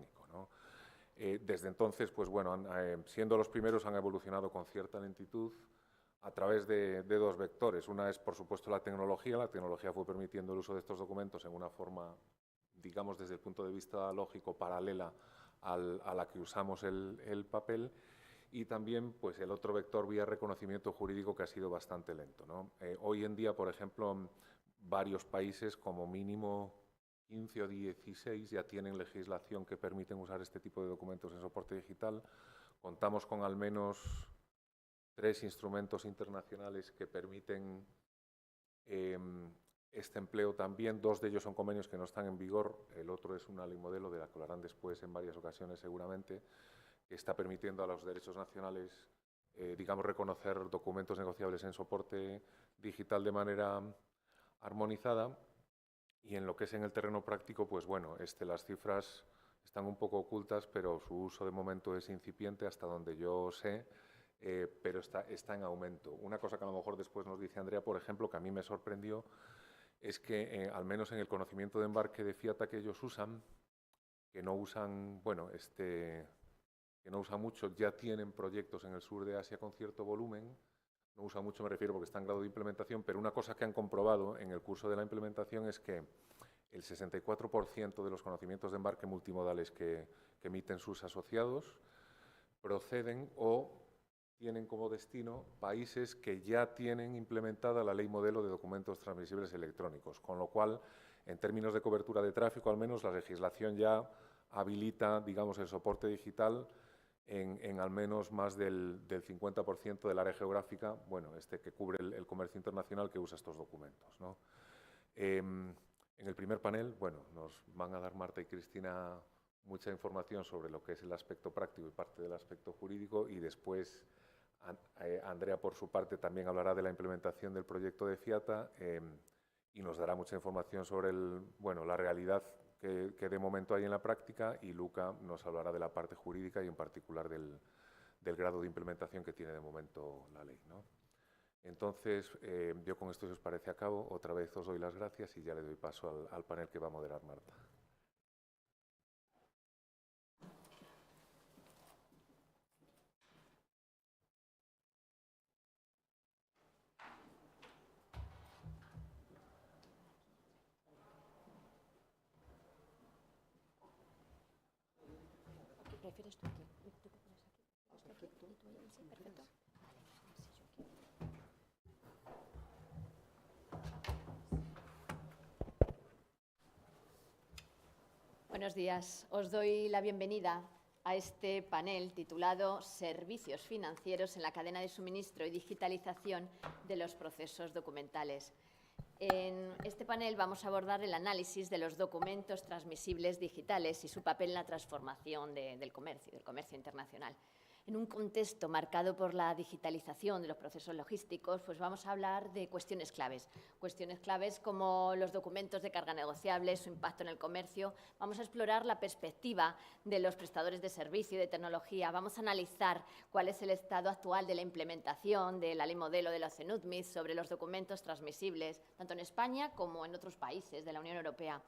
electrónico, ¿no? Desde entonces, pues bueno, siendo los primeros, han evolucionado con cierta lentitud a través de dos vectores. Una es, por supuesto, la tecnología. La tecnología fue permitiendo el uso de estos documentos en una forma, digamos, desde el punto de vista lógico, paralela a la que usamos el papel. Y también, pues, el otro vector vía reconocimiento jurídico, que ha sido bastante lento, ¿no? Hoy en día, por ejemplo, varios países, como mínimo 15 o 16, ya tienen legislación que permiten usar este tipo de documentos en soporte digital. Contamos con al menos 3 instrumentos internacionales que permiten este empleo también. 2 de ellos son convenios que no están en vigor. El otro es una ley modelo, de la que hablarán después en varias ocasiones seguramente, que está permitiendo a los derechos nacionales, digamos, reconocer documentos negociables en soporte digital de manera armonizada. Y en lo que es en el terreno práctico, pues bueno, las cifras están un poco ocultas, pero su uso de momento es incipiente, hasta donde yo sé, pero está en aumento. Una cosa que a lo mejor después nos dice Andrea, por ejemplo, que a mí me sorprendió, es que al menos en el conocimiento de embarque de Fiat que ellos usan, que no usan, bueno, que no usan mucho, ya tienen proyectos en el sur de Asia con cierto volumen. No usa mucho, me refiero, porque está en grado de implementación, pero una cosa que han comprobado en el curso de la implementación es que el 64% de los conocimientos de embarque multimodales que emiten sus asociados proceden o tienen como destino países que ya tienen implementada la ley modelo de documentos transmisibles electrónicos, con lo cual, en términos de cobertura de tráfico, al menos la legislación ya habilita, digamos, el soporte digital en al menos más del 50% del área geográfica, bueno, que cubre el comercio internacional, que usa estos documentos, ¿no? En el primer panel, bueno, nos van a dar Marta y Cristina mucha información sobre lo que es el aspecto práctico y parte del aspecto jurídico, y después Andrea, por su parte, también hablará de la implementación del proyecto de Fiat y nos dará mucha información sobre la realidad que de momento hay en la práctica, y Luca nos hablará de la parte jurídica y en particular del grado de implementación que tiene de momento la ley, ¿no? Entonces, yo con esto, si os parece, acabo. Otra vez os doy las gracias y ya le doy paso al panel que va a moderar Marta. ¿Prefieres tú aquí? ¿Tú te pones aquí? Perfecto. ¿Y tú ahí? Sí, perfecto. Buenos días. Os doy la bienvenida a este panel titulado Servicios financieros en la cadena de suministro y digitalización de los procesos documentales. En este panel vamos a abordar el análisis de los documentos transmisibles digitales y su papel en la transformación del comercio internacional. En un contexto marcado por la digitalización de los procesos logísticos, pues vamos a hablar de cuestiones claves como los documentos de carga negociable, su impacto en el comercio. Vamos a explorar la perspectiva de los prestadores de servicio y de tecnología. Vamos a analizar cuál es el estado actual de la implementación de la ley modelo de la CNUTMIS sobre los documentos transmisibles, tanto en España como en otros países de la Unión Europea.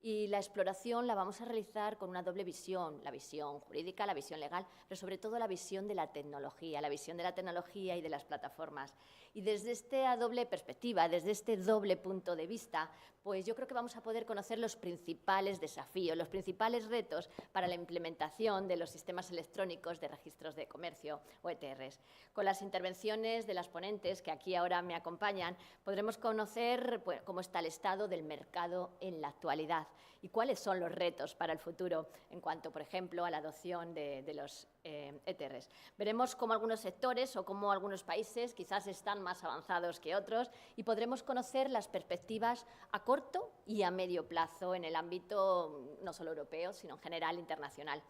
Y la exploración la vamos a realizar con una doble visión, la visión jurídica, la visión legal, pero sobre todo la visión de la tecnología y de las plataformas. Y desde esta doble perspectiva, desde este doble punto de vista, pues yo creo que vamos a poder conocer los principales desafíos, los principales retos para la implementación de los sistemas electrónicos de registros de comercio o ETRs. Con las intervenciones de las ponentes que aquí ahora me acompañan, podremos conocer cómo está el estado del mercado en la actualidad y cuáles son los retos para el futuro en cuanto, por ejemplo, a la adopción de los ETRs. Veremos cómo algunos sectores o cómo algunos países quizás están más avanzados que otros, y podremos conocer las perspectivas a corto y a medio plazo en el ámbito no solo europeo, sino en general internacional.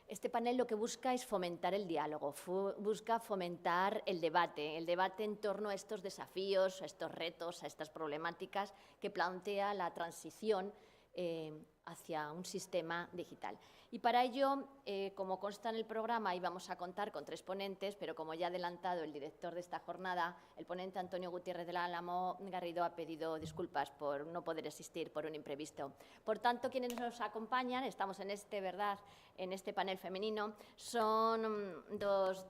Este panel lo que busca es fomentar el diálogo, busca fomentar el debate en torno a estos desafíos, a estos retos, a estas problemáticas que plantea la transición hacia un sistema digital. Y para ello, como consta en el programa, íbamos a contar con 3 ponentes, pero como ya ha adelantado el director de esta jornada, el ponente Antonio Gutiérrez del Álamo Garrido ha pedido disculpas por no poder asistir por un imprevisto. Por tanto, quienes nos acompañan, estamos en este panel femenino, son dos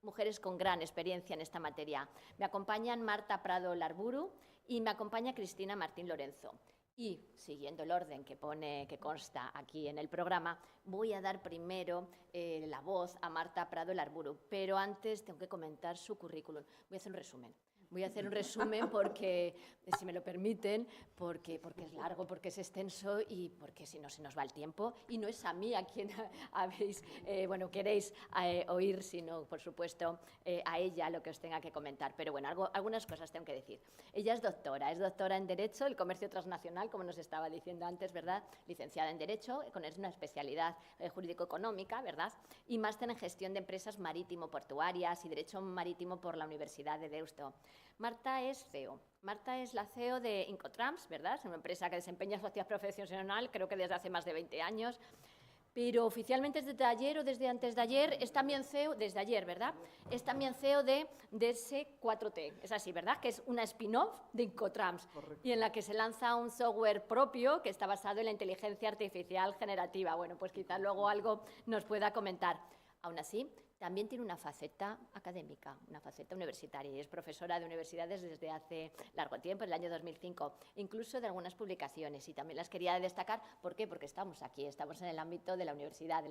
mujeres con gran experiencia en esta materia. Me acompañan Marta Prado Larburu y me acompaña Cristina Martín Lorenzo. Y, siguiendo el orden que consta aquí en el programa, voy a dar primero la voz a Marta Prado Larburu, pero antes tengo que comentar su currículum. Voy a hacer un resumen. Porque, si me lo permiten, porque es largo, porque es extenso y porque si no se nos va el tiempo. Y no es a mí a quien queréis oír, sino, por supuesto, a ella lo que os tenga que comentar. Pero bueno, algunas cosas tengo que decir. Ella es doctora en Derecho, el comercio transnacional, como nos estaba diciendo antes, ¿verdad? Licenciada en Derecho, con una especialidad jurídico-económica, ¿verdad? Y máster en gestión de empresas marítimo-portuarias y Derecho marítimo por la Universidad de Deusto. Marta es CEO. Marta es la CEO de Incotrans, ¿verdad? Es una empresa que desempeña su actividad profesional, creo que desde hace más de 20 años, pero oficialmente es desde ayer o desde antes de ayer, es también CEO, desde ayer, ¿verdad? Es también CEO de DS4T, es así, ¿verdad? Que es una spin-off de Incotrans. Correcto. Y en la que se lanza un software propio que está basado en la inteligencia artificial generativa. Bueno, pues quizás luego algo nos pueda comentar. Aún así, también tiene una faceta académica, una faceta universitaria, y es profesora de universidades desde hace largo tiempo, en el año 2005, incluso de algunas publicaciones, y también las quería destacar. ¿Por qué? Porque estamos aquí, estamos en el ámbito de la Universidad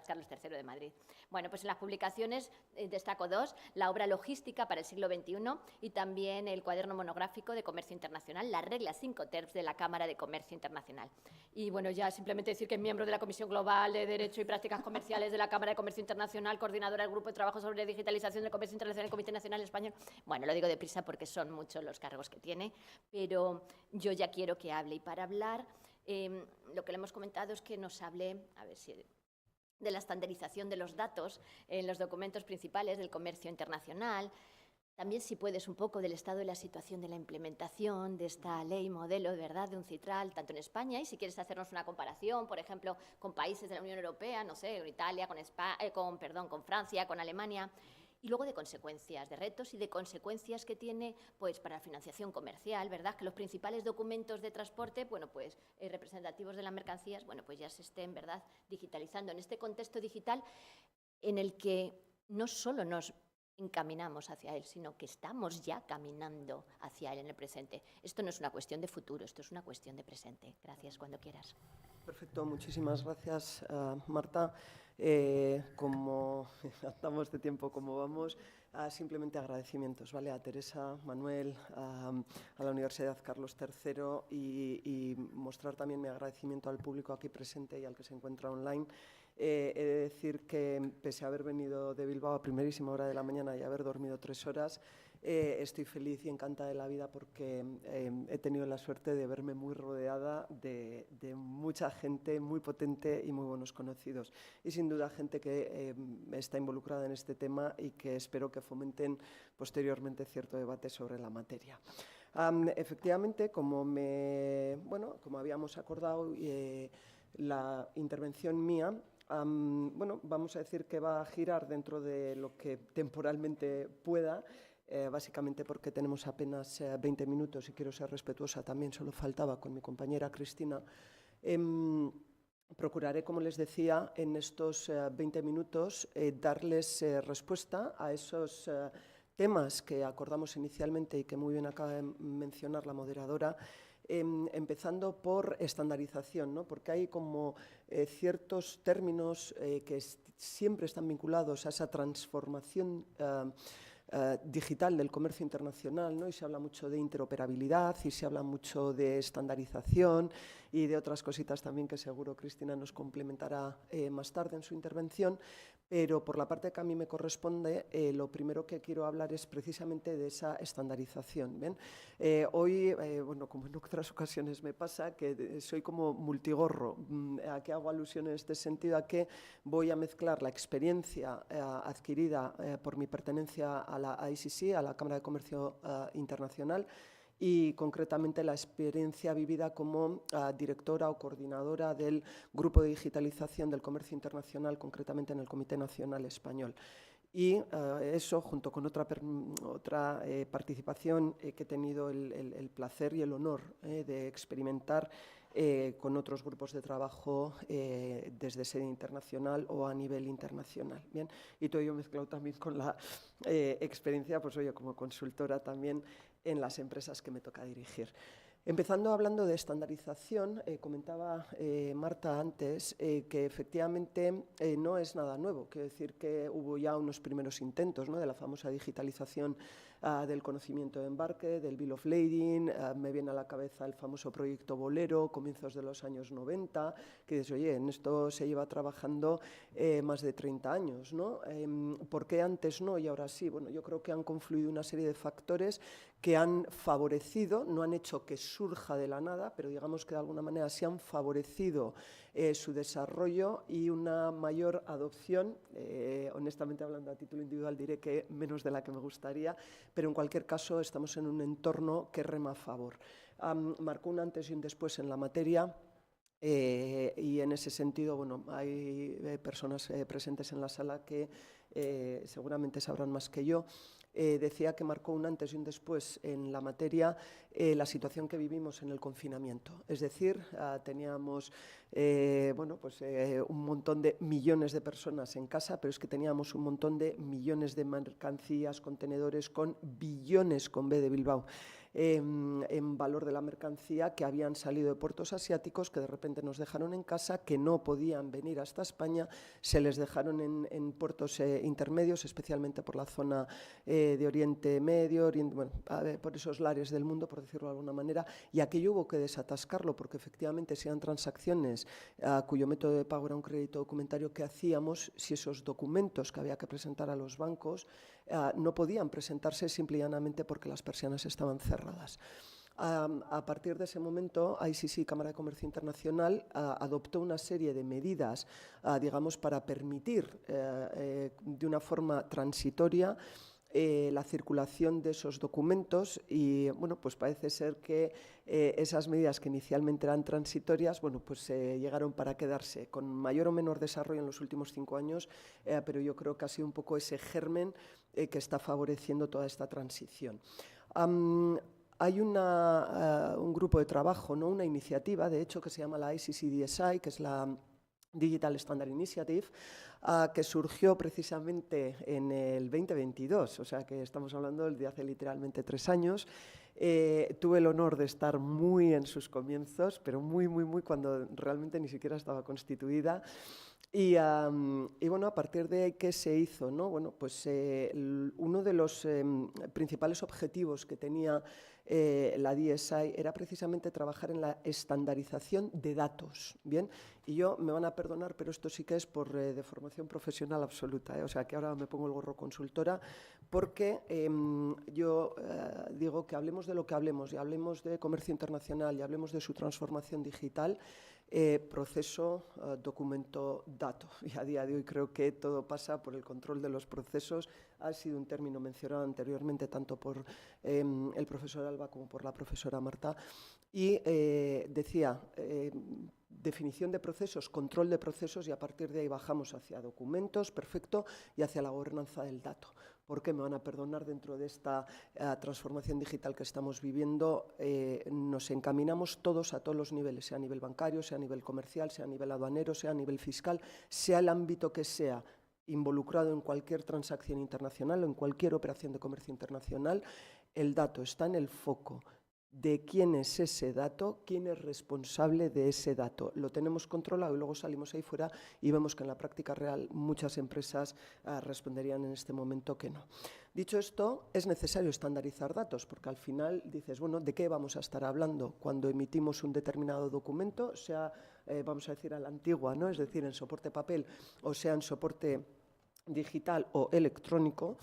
Carlos III de Madrid. Bueno, pues en las publicaciones destaco 2, la obra logística para el siglo XXI y también el cuaderno monográfico de comercio internacional, las reglas Incoterms de la Cámara de Comercio Internacional. Y bueno, ya simplemente decir que es miembro de la Comisión Global de Derecho y Prácticas Comerciales de la Cámara de Comercio Internacional, coordinadora del Grupo de Trabajo sobre Digitalización del Comercio Internacional del Comité Nacional Español. Bueno, lo digo deprisa porque son muchos los cargos que tiene, pero yo ya quiero que hable. Y para hablar, lo que le hemos comentado es que nos hable, de la estandarización de los datos en los documentos principales del comercio internacional. También, si puedes, un poco del estado de la situación de la implementación de esta ley modelo, ¿verdad?, de un citral, tanto en España, y si quieres hacernos una comparación, por ejemplo, con países de la Unión Europea, no sé, con Italia, con Francia, con Alemania, y luego de consecuencias, de retos y de consecuencias que tiene, pues, para la financiación comercial, ¿verdad?, que los principales documentos de transporte, bueno, pues, representativos de las mercancías, bueno, pues ya se estén, ¿verdad?, digitalizando en este contexto digital en el que no solo nos encaminamos hacia él, sino que estamos ya caminando hacia él en el presente. Esto no es una cuestión de futuro, esto es una cuestión de presente. Gracias, cuando quieras. Perfecto, muchísimas gracias, Marta. Como andamos de tiempo como vamos, simplemente agradecimientos, ¿vale?, a Teresa, Manuel, a la Universidad Carlos III y mostrar también mi agradecimiento al público aquí presente y al que se encuentra online. He de decir que, pese a haber venido de Bilbao a primerísima hora de la mañana y haber dormido 3 horas, estoy feliz y encantada de la vida porque he tenido la suerte de verme muy rodeada de mucha gente muy potente y muy buenos conocidos. Y sin duda gente que está involucrada en este tema y que espero que fomenten posteriormente cierto debate sobre la materia. Efectivamente, como habíamos acordado, la intervención mía, vamos a decir que va a girar dentro de lo que temporalmente pueda, básicamente porque tenemos apenas 20 minutos y quiero ser respetuosa también, solo faltaba con mi compañera Cristina. Procuraré, como les decía, en estos 20 minutos darles respuesta a esos temas que acordamos inicialmente y que muy bien acaba de mencionar la moderadora, empezando por estandarización, ¿no?, porque hay como ciertos términos que siempre están vinculados a esa transformación digital del comercio internacional, ¿no?, y se habla mucho de interoperabilidad y se habla mucho de estandarización y de otras cositas también que seguro Cristina nos complementará más tarde en su intervención. Pero por la parte que a mí me corresponde, lo primero que quiero hablar es precisamente de esa estandarización. ¿Ven? Hoy, como en otras ocasiones me pasa, que soy como multigorro. ¿A qué hago alusión en este sentido? A que voy a mezclar la experiencia adquirida por mi pertenencia a la ICC, a la Cámara de Comercio Internacional, y concretamente la experiencia vivida como directora o coordinadora del Grupo de Digitalización del Comercio Internacional, concretamente en el Comité Nacional Español. Y eso, junto con otra participación que he tenido el placer y el honor de experimentar con otros grupos de trabajo desde sede internacional o a nivel internacional. Bien, y todo ello mezclado también con la experiencia, pues oye, como consultora también en las empresas que me toca dirigir. Empezando hablando de estandarización, comentaba Marta antes que efectivamente no es nada nuevo. Quiero decir que hubo ya unos primeros intentos, ¿no?, de la famosa digitalización del conocimiento de embarque, del Bill of Lading. Me viene a la cabeza el famoso proyecto Bolero, comienzos de los años 90, que dice, oye, en esto se lleva trabajando más de 30 años, ¿no? ¿Por qué antes no y ahora sí? Bueno, yo creo que han confluido una serie de factores que han favorecido, no han hecho que surja de la nada, pero digamos que de alguna manera sí han favorecido su desarrollo y una mayor adopción. Honestamente, hablando a título individual, diré que menos de la que me gustaría, pero en cualquier caso estamos en un entorno que rema a favor. Marcó un antes y un después en la materia. Y en ese sentido, bueno, hay personas presentes en la sala que seguramente sabrán más que yo. Decía que marcó un antes y un después en la materia la situación que vivimos en el confinamiento. Es decir, teníamos un montón de millones de personas en casa, pero es que teníamos un montón de millones de mercancías, contenedores con billones con B de Bilbao. En valor de la mercancía, que habían salido de puertos asiáticos, que de repente nos dejaron en casa, que no podían venir hasta España, se les dejaron en puertos intermedios, especialmente por la zona de Oriente Medio, por esos lares del mundo, por decirlo de alguna manera, y aquello hubo que desatascarlo, porque efectivamente si eran transacciones cuyo método de pago era un crédito documentario, ¿qué hacíamos si esos documentos que había que presentar a los bancos no podían presentarse simple y llanamente porque las persianas estaban cerradas? A partir de ese momento, ICC, Cámara de Comercio Internacional, adoptó una serie de medidas, digamos, para permitir de una forma transitoria la circulación de esos documentos y, bueno, pues parece ser que esas medidas que inicialmente eran transitorias, bueno, pues llegaron para quedarse, con mayor o menor desarrollo en los últimos 5 años, pero yo creo que ha sido un poco ese germen que está favoreciendo toda esta transición. Hay un grupo de trabajo, ¿no?, una iniciativa, de hecho, que se llama la ICC-DSI, que es la Digital Standard Initiative, que surgió precisamente en el 2022, o sea que estamos hablando de hace literalmente 3 años. Tuve el honor de estar muy en sus comienzos, pero muy cuando realmente ni siquiera estaba constituida. Y bueno, a partir de ahí, ¿qué se hizo, no? Bueno, pues uno de los principales objetivos que tenía la DSI era precisamente trabajar en la estandarización de datos, ¿bien? Y yo, me van a perdonar, pero esto sí que es por de formación profesional absoluta, o sea que ahora me pongo el gorro consultora, porque yo digo que hablemos de lo que hablemos, y hablemos de comercio internacional, y hablemos de su transformación digital, proceso, documento, dato. Y a día de hoy creo que todo pasa por el control de los procesos. Ha sido un término mencionado anteriormente tanto por el profesor Alba como por la profesora Marta. Y decía, definición de procesos, control de procesos, y a partir de ahí bajamos hacia documentos, perfecto, y hacia la gobernanza del dato. Porque me van a perdonar, dentro de esta transformación digital que estamos viviendo, nos encaminamos todos a todos los niveles, sea a nivel bancario, sea a nivel comercial, sea a nivel aduanero, sea a nivel fiscal, sea el ámbito que sea, involucrado en cualquier transacción internacional o en cualquier operación de comercio internacional, el dato está en el foco. De quién es ese dato, quién es responsable de ese dato. Lo tenemos controlado y luego salimos ahí fuera y vemos que en la práctica real muchas empresas responderían en este momento que no. Dicho esto, es necesario estandarizar datos, porque al final dices, bueno, ¿de qué vamos a estar hablando cuando emitimos un determinado documento, sea, vamos a decir, a la antigua, ¿no?, es decir, en soporte papel, o sea en soporte digital o electrónico?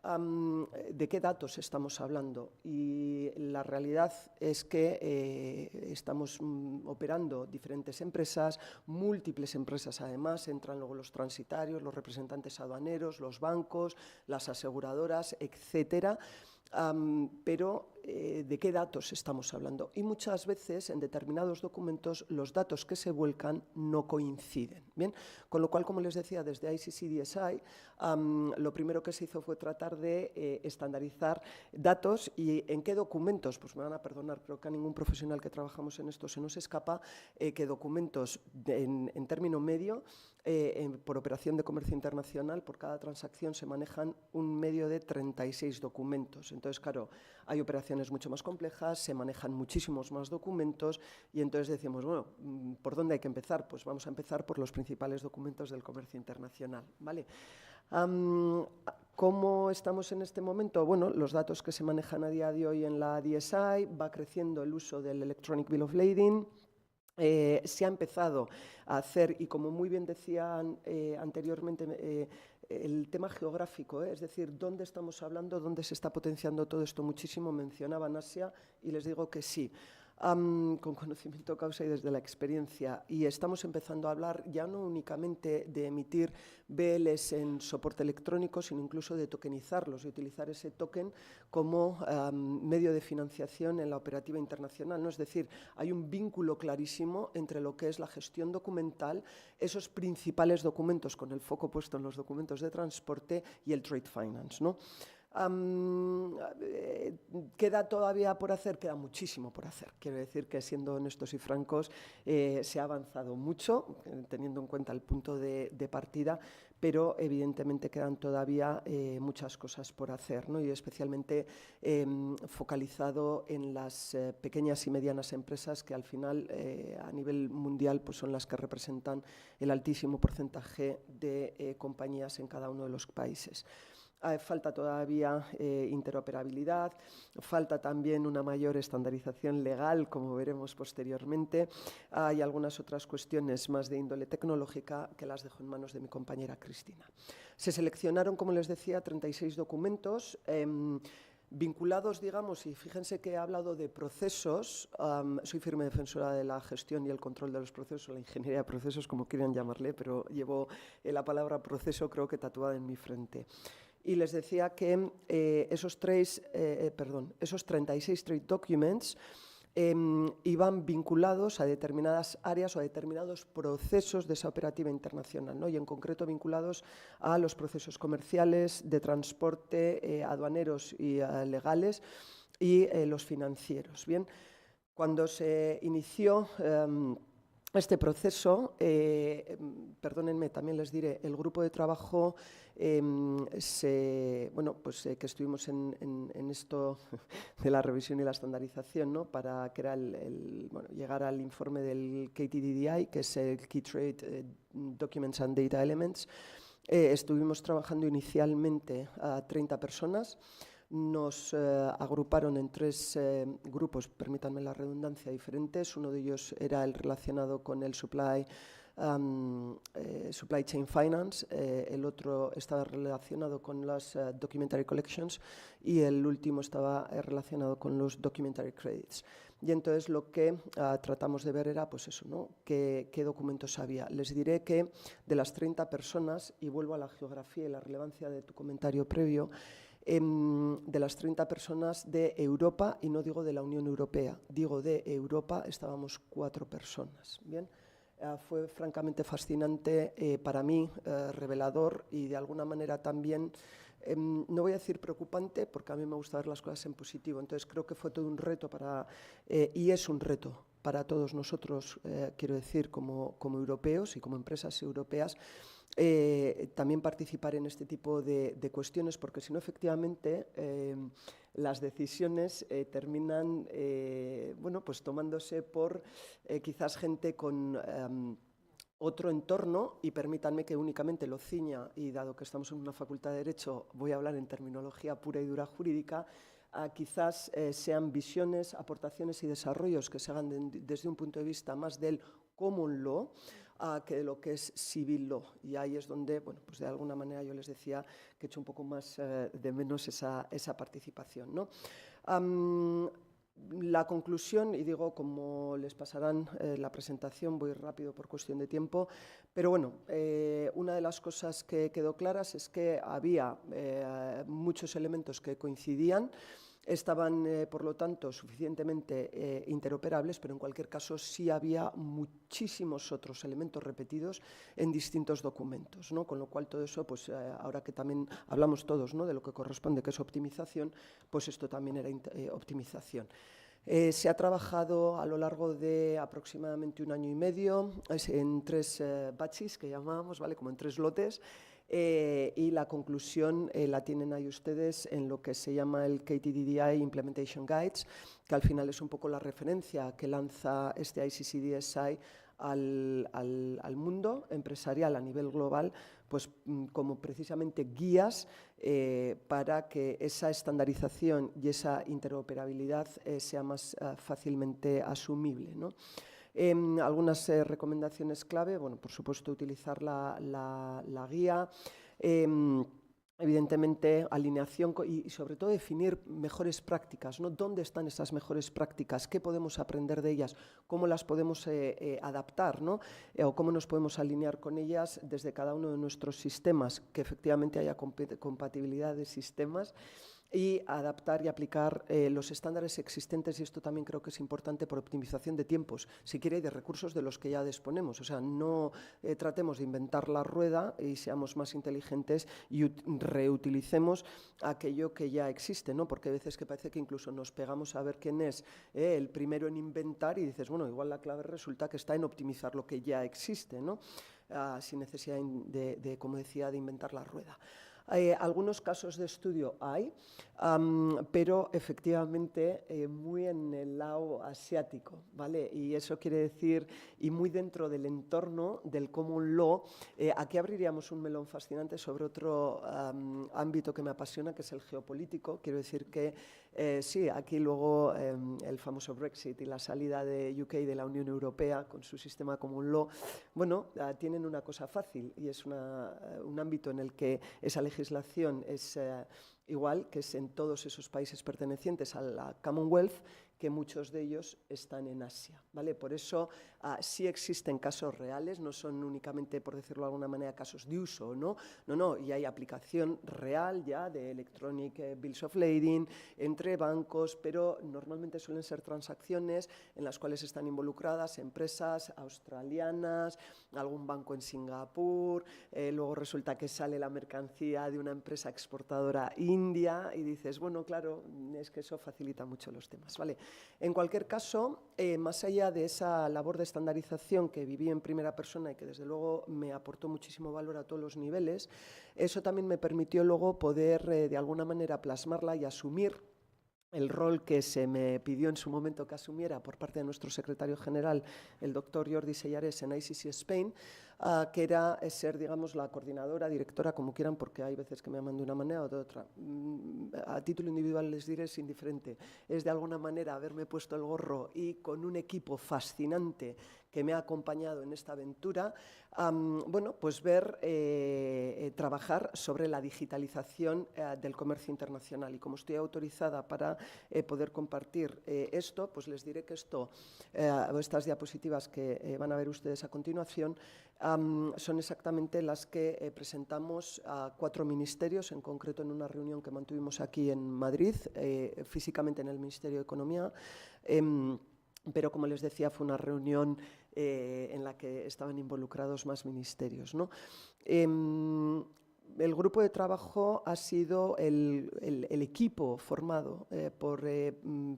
¿De qué datos estamos hablando? Y la realidad es que estamos operando diferentes empresas, múltiples empresas además, entran luego los transitarios, los representantes aduaneros, los bancos, las aseguradoras, etcétera. Pero de qué datos estamos hablando. Y muchas veces en determinados documentos los datos que se vuelcan no coinciden. ¿Bien? Con lo cual, como les decía, desde ICC-DSI, lo primero que se hizo fue tratar de estandarizar datos y en qué documentos, pues me van a perdonar, creo que a ningún profesional que trabajamos en esto se nos escapa, que documentos en término medio, por operación de comercio internacional, por cada transacción se manejan un medio de 36 documentos. Entonces, claro, hay operaciones mucho más complejas, se manejan muchísimos más documentos y entonces decimos, bueno, ¿por dónde hay que empezar? Pues vamos a empezar por los principales documentos del comercio internacional, ¿vale? ¿Cómo estamos en este momento? Bueno, los datos que se manejan a día de hoy en la DSI, va creciendo el uso del Electronic Bill of Lading. Se ha empezado a hacer, y como muy bien decían anteriormente, el tema geográfico, es decir, ¿dónde estamos hablando? ¿Dónde se está potenciando todo esto muchísimo? Mencionaban Asia y les digo que sí. Con conocimiento causa y desde la experiencia, y estamos empezando a hablar ya no únicamente de emitir BLs en soporte electrónico, sino incluso de tokenizarlos y utilizar ese token como medio de financiación en la operativa internacional, ¿no? Es decir, hay un vínculo clarísimo entre lo que es la gestión documental, esos principales documentos con el foco puesto en los documentos de transporte y el trade finance, ¿no? ¿Queda todavía por hacer? Queda muchísimo por hacer. Quiero decir que, siendo honestos y francos, se ha avanzado mucho, teniendo en cuenta el punto de partida, pero evidentemente quedan todavía muchas cosas por hacer, ¿no? Y especialmente focalizado en las pequeñas y medianas empresas que al final a nivel mundial pues son las que representan el altísimo porcentaje de compañías en cada uno de los países. Falta todavía interoperabilidad, falta también una mayor estandarización legal, como veremos posteriormente. Hay algunas otras cuestiones más de índole tecnológica que las dejo en manos de mi compañera Cristina. Se seleccionaron, como les decía, 36 documentos vinculados, digamos, y fíjense que he hablado de procesos. Soy firme defensora de la gestión y el control de los procesos, la ingeniería de procesos, como quieran llamarle, pero llevo la palabra proceso, creo que tatuada en mi frente. Y les decía que esos 36 trade documents iban vinculados a determinadas áreas o a determinados procesos de esa operativa internacional, ¿no? Y en concreto vinculados a los procesos comerciales, de transporte, aduaneros y legales, y los financieros. Bien, cuando se inició este proceso, perdónenme, también les diré, el grupo de trabajo que estuvimos en esto de la revisión y la estandarización, ¿no? Para que era llegar al informe del KTDDI, que es el Key Trade Documents and Data Elements. Estuvimos trabajando inicialmente a 30 personas. Nos agruparon en 3 grupos, permítanme la redundancia, diferentes. Uno de ellos era el relacionado con el Supply Chain Finance, el otro estaba relacionado con las Documentary Collections y el último estaba relacionado con los Documentary Credits. Y entonces lo que tratamos de ver era, pues eso, ¿no? ¿Qué documentos había? Les diré que de las 30 personas, y vuelvo a la geografía y la relevancia de tu comentario previo, de las 30 personas de Europa, y no digo de la Unión Europea, digo de Europa, estábamos 4 personas. Bien, fue francamente fascinante para mí, revelador y de alguna manera también, no voy a decir preocupante, porque a mí me gusta ver las cosas en positivo. Entonces creo que fue todo un reto y es un reto para todos nosotros, quiero decir, como europeos y como empresas europeas, también participar en este tipo de cuestiones, porque si no, efectivamente, las decisiones terminan pues tomándose por quizás gente con otro entorno, y permítanme que únicamente lo ciña, y dado que estamos en una facultad de Derecho, voy a hablar en terminología pura y dura jurídica. Quizás sean visiones, aportaciones y desarrollos que se hagan desde un punto de vista más del common law que de lo que es civil law. Y ahí es donde, bueno, pues de alguna manera yo les decía que he hecho un poco más de menos esa participación, ¿no? La conclusión, y digo, como les pasarán la presentación, voy rápido por cuestión de tiempo, pero bueno, una de las cosas que quedó claras es que había muchos elementos que coincidían. estaban, por lo tanto, suficientemente interoperables, pero en cualquier caso sí había muchísimos otros elementos repetidos en distintos documentos, ¿no? Con lo cual todo eso, pues ahora que también hablamos todos, ¿no?, de lo que corresponde, que es optimización, pues esto también era optimización. Se ha trabajado a lo largo de aproximadamente 1 año y medio en 3 batches que llamábamos, ¿vale?, como en 3 lotes. Y la conclusión la tienen ahí ustedes en lo que se llama el KTDDI Implementation Guides, que al final es un poco la referencia que lanza este ICCDSI al mundo empresarial a nivel global, pues como precisamente guías para que esa estandarización y esa interoperabilidad sea más fácilmente asumible, ¿no? Algunas recomendaciones clave, bueno, por supuesto, utilizar la guía, evidentemente, alineación y sobre todo definir mejores prácticas, ¿no? ¿Dónde están esas mejores prácticas? ¿Qué podemos aprender de ellas? ¿Cómo las podemos adaptar, ¿no? O cómo nos podemos alinear con ellas desde cada uno de nuestros sistemas, que efectivamente haya compatibilidad de sistemas, y adaptar y aplicar los estándares existentes, y esto también creo que es importante por optimización de tiempos, si quiere, y de recursos de los que ya disponemos. O sea, no tratemos de inventar la rueda y seamos más inteligentes y reutilicemos aquello que ya existe, ¿no? Porque hay veces que parece que incluso nos pegamos a ver quién es el primero en inventar y dices, bueno, igual la clave resulta que está en optimizar lo que ya existe, ¿no? Sin necesidad de, como decía, de inventar la rueda. Algunos casos de estudio hay, pero efectivamente muy en el lado asiático, ¿vale? Y eso quiere decir, y muy dentro del entorno del common law. Aquí abriríamos un melón fascinante sobre otro ámbito que me apasiona, que es el geopolítico. Quiero decir que sí, aquí luego el famoso Brexit y la salida de UK de la Unión Europea con su sistema common law, bueno, tienen una cosa fácil, y es un ámbito en el que esa legislación es igual, que es en todos esos países pertenecientes a la Commonwealth, que muchos de ellos están en Asia, ¿vale? Por eso sí existen casos reales, no son únicamente, por decirlo de alguna manera, casos de uso, ¿no? No, y hay aplicación real ya de Electronic Bills of Lading entre bancos, pero normalmente suelen ser transacciones en las cuales están involucradas empresas australianas, algún banco en Singapur, luego resulta que sale la mercancía de una empresa exportadora india y dices, bueno, claro, es que eso facilita mucho los temas, ¿vale? En cualquier caso, más allá de esa labor de estandarización que viví en primera persona y que desde luego me aportó muchísimo valor a todos los niveles, eso también me permitió luego poder de alguna manera plasmarla y asumir el rol que se me pidió en su momento que asumiera por parte de nuestro secretario general, el doctor Jordi Sellares, en ICC Spain, que era ser, digamos, la coordinadora, directora, como quieran, porque hay veces que me llaman de una manera o de otra. A título individual les diré, es indiferente. Es de alguna manera haberme puesto el gorro y con un equipo fascinante que me ha acompañado en esta aventura, bueno, pues ver, trabajar sobre la digitalización del comercio internacional. Y como estoy autorizada para poder compartir esto, pues les diré que estas diapositivas que van a ver ustedes a continuación son exactamente las que presentamos a 4 ministerios, en concreto en una reunión que mantuvimos aquí en Madrid, físicamente en el Ministerio de Economía, pero como les decía, fue una reunión en la que estaban involucrados más ministerios, ¿no? El grupo de trabajo ha sido el equipo formado por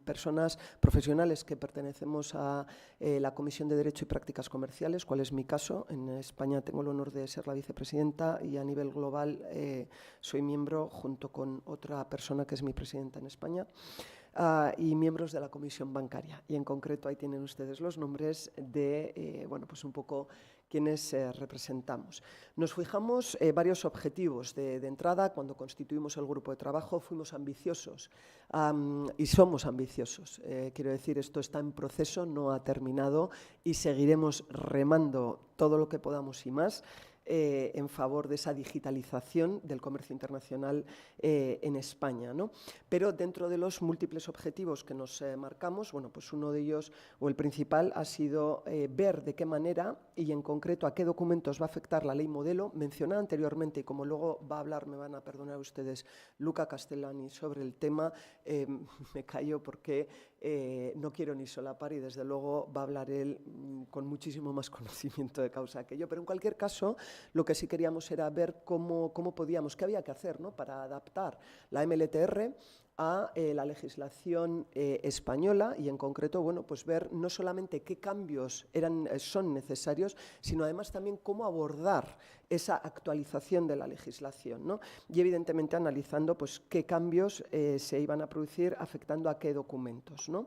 personas profesionales que pertenecemos a la Comisión de Derecho y Prácticas Comerciales, cual es mi caso. En España tengo el honor de ser la vicepresidenta y a nivel global soy miembro junto con otra persona que es mi presidenta en España. Y miembros de la Comisión Bancaria. Y en concreto ahí tienen ustedes los nombres de, bueno, pues un poco quienes representamos. Nos fijamos varios objetivos de entrada. Cuando constituimos el grupo de trabajo fuimos ambiciosos y somos ambiciosos. Quiero decir, esto está en proceso, no ha terminado y seguiremos remando todo lo que podamos y más en favor de esa digitalización del comercio internacional en España, ¿no? Pero dentro de los múltiples objetivos que nos marcamos, bueno, pues uno de ellos, o el principal, ha sido ver de qué manera, y en concreto concreto a qué documentos va a afectar la ley modelo, mencionada anteriormente, y como luego va a hablar, me van a perdonar ustedes, Luca Castellani sobre el tema, me callo porque no quiero ni solapar y desde luego va a hablar él con muchísimo más conocimiento de causa que yo. Pero en cualquier caso, lo que sí queríamos era ver cómo podíamos, qué había que hacer, ¿no?, para adaptar la MLTR a la legislación española y en concreto, bueno, pues ver no solamente qué cambios son necesarios, sino además también cómo abordar esa actualización de la legislación, ¿no? Y evidentemente analizando pues qué cambios se iban a producir afectando a qué documentos, ¿no?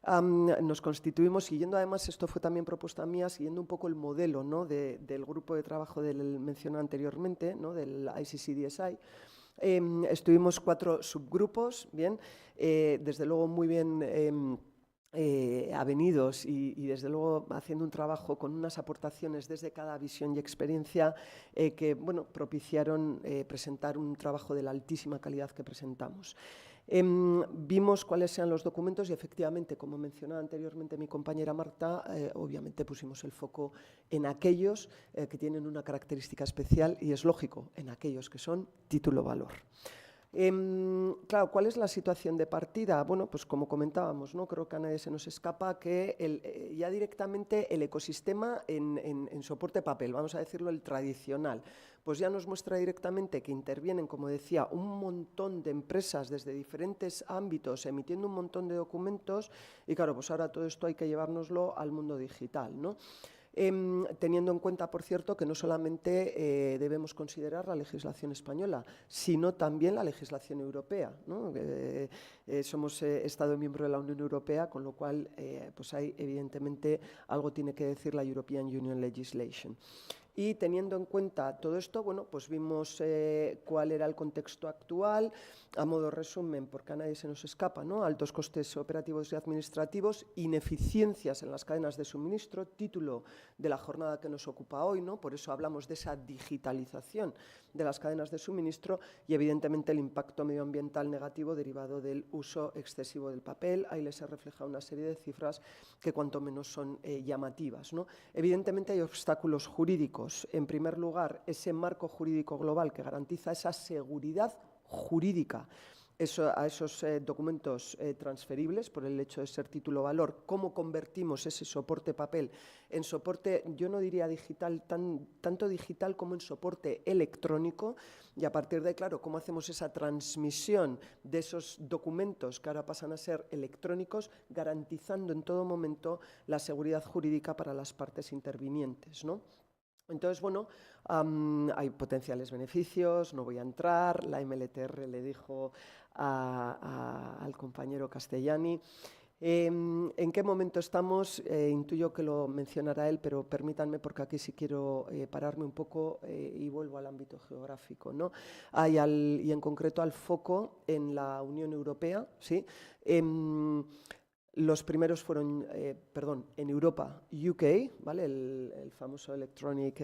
Nos constituimos, siguiendo además, esto fue también propuesta mía, siguiendo un poco el modelo, ¿no?, del grupo de trabajo del mencionado anteriormente, ¿no?, del ICCDSI. Estuvimos 4 subgrupos, bien, desde luego muy bien avenidos y desde luego haciendo un trabajo con unas aportaciones desde cada visión y experiencia que, bueno, propiciaron presentar un trabajo de la altísima calidad que presentamos. Vimos cuáles eran los documentos y efectivamente, como mencionaba anteriormente mi compañera Marta, obviamente pusimos el foco en aquellos que tienen una característica especial y es lógico, en aquellos que son título-valor. Claro, ¿cuál es la situación de partida? Bueno, pues como comentábamos, ¿no?, creo que a nadie se nos escapa que ya directamente el ecosistema en soporte papel, vamos a decirlo el tradicional, pues ya nos muestra directamente que intervienen, como decía, un montón de empresas desde diferentes ámbitos emitiendo un montón de documentos y claro, pues ahora todo esto hay que llevárnoslo al mundo digital, ¿no? Teniendo en cuenta, por cierto, que no solamente debemos considerar la legislación española, sino también la legislación europea, ¿no? Somos Estado miembro de la Unión Europea, con lo cual pues hay, evidentemente, algo tiene que decir la European Union Legislation. Y teniendo en cuenta todo esto, bueno, pues vimos cuál era el contexto actual. A modo resumen, porque a nadie se nos escapa, ¿no?, altos costes operativos y administrativos, ineficiencias en las cadenas de suministro, título de la jornada que nos ocupa hoy, ¿no? Por eso hablamos de esa digitalización de las cadenas de suministro y, evidentemente, el impacto medioambiental negativo derivado del uso excesivo del papel. Ahí les he reflejado una serie de cifras que cuanto menos son llamativas, ¿no? Evidentemente hay obstáculos jurídicos. En primer lugar, ese marco jurídico global que garantiza esa seguridad jurídica a esos documentos transferibles por el hecho de ser título-valor. ¿Cómo convertimos ese soporte papel en soporte, yo no diría digital, tanto digital como en soporte electrónico? Y a partir de ahí, claro, ¿cómo hacemos esa transmisión de esos documentos que ahora pasan a ser electrónicos, garantizando en todo momento la seguridad jurídica para las partes intervinientes, ¿no? Entonces, bueno, hay potenciales beneficios, no voy a entrar, la MLTR le dijo al compañero Castellani. ¿En qué momento estamos? Intuyo que lo mencionará él, pero permítanme porque aquí sí quiero pararme un poco y vuelvo al ámbito geográfico, ¿no? Y en concreto al foco en la Unión Europea, ¿sí? Los primeros fueron, en Europa, UK, ¿vale? El famoso Electronic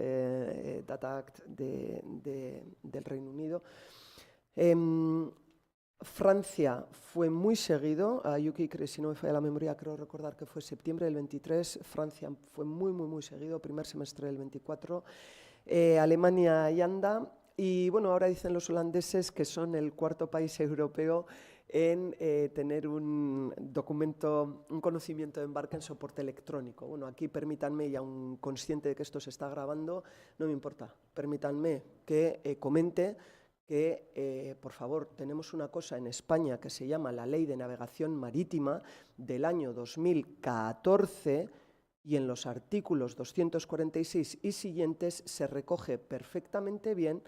Data Act del Reino Unido. Francia fue muy seguido, a UK, si no me falla la memoria, creo recordar que fue septiembre del 23, Francia fue muy seguido, primer semestre del 24, Alemania y anda, y bueno, ahora dicen los holandeses que son el 4.º país europeo en tener un conocimiento de embarque en soporte electrónico. Bueno, aquí permítanme, y aun consciente de que esto se está grabando, no me importa, permítanme que comente que, por favor, tenemos una cosa en España que se llama la Ley de Navegación Marítima del año 2014 y en los artículos 246 y siguientes se recoge perfectamente bien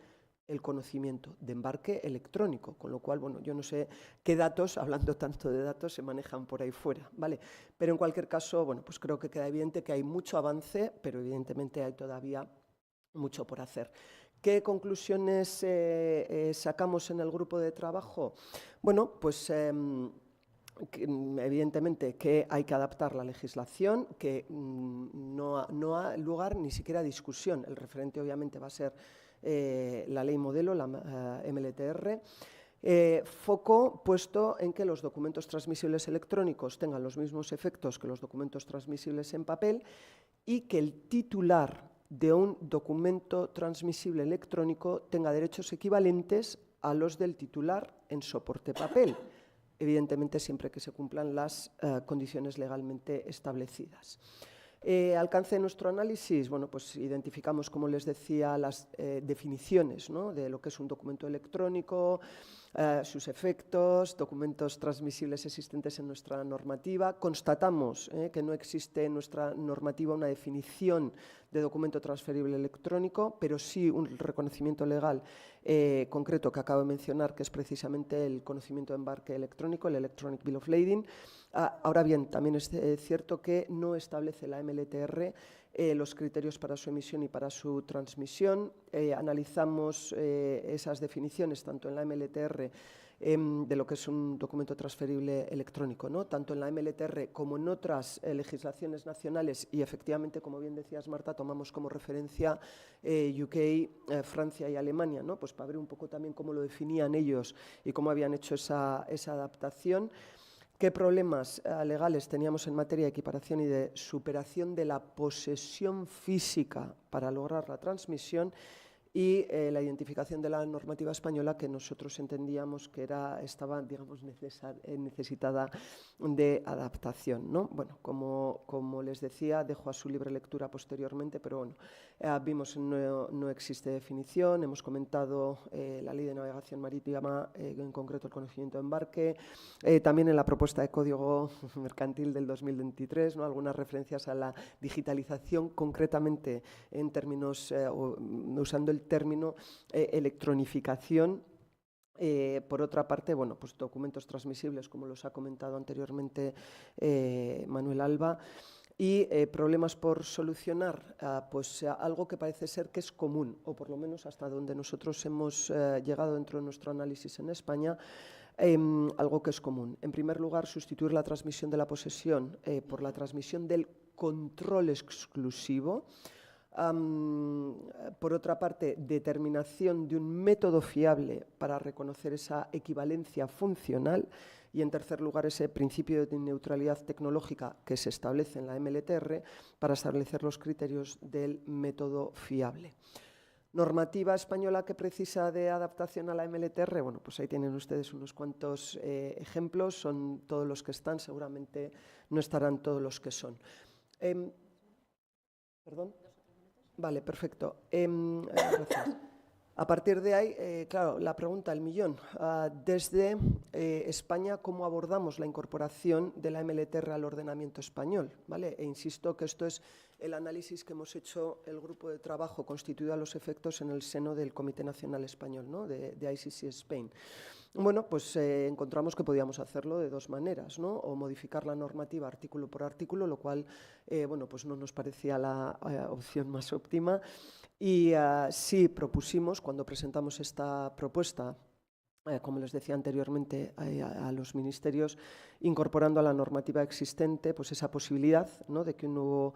el conocimiento de embarque electrónico, con lo cual, bueno, yo no sé qué datos, hablando tanto de datos, se manejan por ahí fuera, ¿vale? Pero en cualquier caso, bueno, pues creo que queda evidente que hay mucho avance, pero evidentemente hay todavía mucho por hacer. ¿Qué conclusiones sacamos en el grupo de trabajo? Bueno, pues evidentemente que hay que adaptar la legislación, que no ha lugar ni siquiera a discusión. El referente obviamente va a ser la ley modelo, la MLTR. Foco puesto en que los documentos transmisibles electrónicos tengan los mismos efectos que los documentos transmisibles en papel y que el titular de un documento transmisible electrónico tenga derechos equivalentes a los del titular en soporte papel, evidentemente siempre que se cumplan las condiciones legalmente establecidas. Alcance de nuestro análisis, bueno, pues identificamos, como les decía, las definiciones, ¿no?, de lo que es un documento electrónico, sus efectos, documentos transmisibles existentes en nuestra normativa. Constatamos que no existe en nuestra normativa una definición de documento transferible electrónico, pero sí un reconocimiento legal concreto que acabo de mencionar, que es precisamente el conocimiento de embarque electrónico, el Electronic Bill of Lading. Ahora bien, también es cierto que no establece la MLTR los criterios para su emisión y para su transmisión. Analizamos esas definiciones tanto en la MLTR de lo que es un documento transferible electrónico, ¿no?, tanto en la MLTR como en otras legislaciones nacionales, y efectivamente, como bien decías, Marta, tomamos como referencia UK, Francia y Alemania, ¿no?, pues para ver un poco también cómo lo definían ellos y cómo habían hecho esa adaptación. ¿Qué problemas legales teníamos en materia de equiparación y de superación de la posesión física para lograr la transmisión? Y la identificación de la normativa española, que nosotros entendíamos que estaba, digamos, necesitada de adaptación, ¿no? Bueno, como les decía, dejo a su libre lectura posteriormente, pero bueno, vimos no existe definición. Hemos comentado la Ley de Navegación Marítima, en concreto el conocimiento de embarque, también en la propuesta de Código Mercantil del 2023, ¿no?, algunas referencias a la digitalización, concretamente en términos, usando el término electronificación. Por otra parte, bueno, pues documentos transmisibles, como los ha comentado anteriormente Manuel Alba, y problemas por solucionar, pues algo que parece ser que es común, o por lo menos hasta donde nosotros hemos llegado dentro de nuestro análisis en España, algo que es común. En primer lugar, sustituir la transmisión de la posesión por la transmisión del control exclusivo. Por otra parte, determinación de un método fiable para reconocer esa equivalencia funcional. Y, en tercer lugar, ese principio de neutralidad tecnológica que se establece en la MLTR para establecer los criterios del método fiable. Normativa española que precisa de adaptación a la MLTR, bueno, pues ahí tienen ustedes unos cuantos ejemplos, son todos los que están, seguramente no estarán todos los que son. ¿Perdón? Vale, perfecto. Gracias. A partir de ahí, claro, la pregunta del millón. Desde España, ¿cómo abordamos la incorporación de la MLTR al ordenamiento español? ¿Vale? E insisto que esto es el análisis que hemos hecho el grupo de trabajo constituido a los efectos en el seno del Comité Nacional Español, ¿no?, de ICC Spain. Bueno, pues encontramos que podíamos hacerlo de dos maneras, ¿no?, o modificar la normativa artículo por artículo, lo cual, bueno, pues no nos parecía la opción más óptima. Y sí propusimos, cuando presentamos esta propuesta, como les decía anteriormente, a los ministerios, incorporando a la normativa existente pues esa posibilidad, ¿no?, de que un nuevo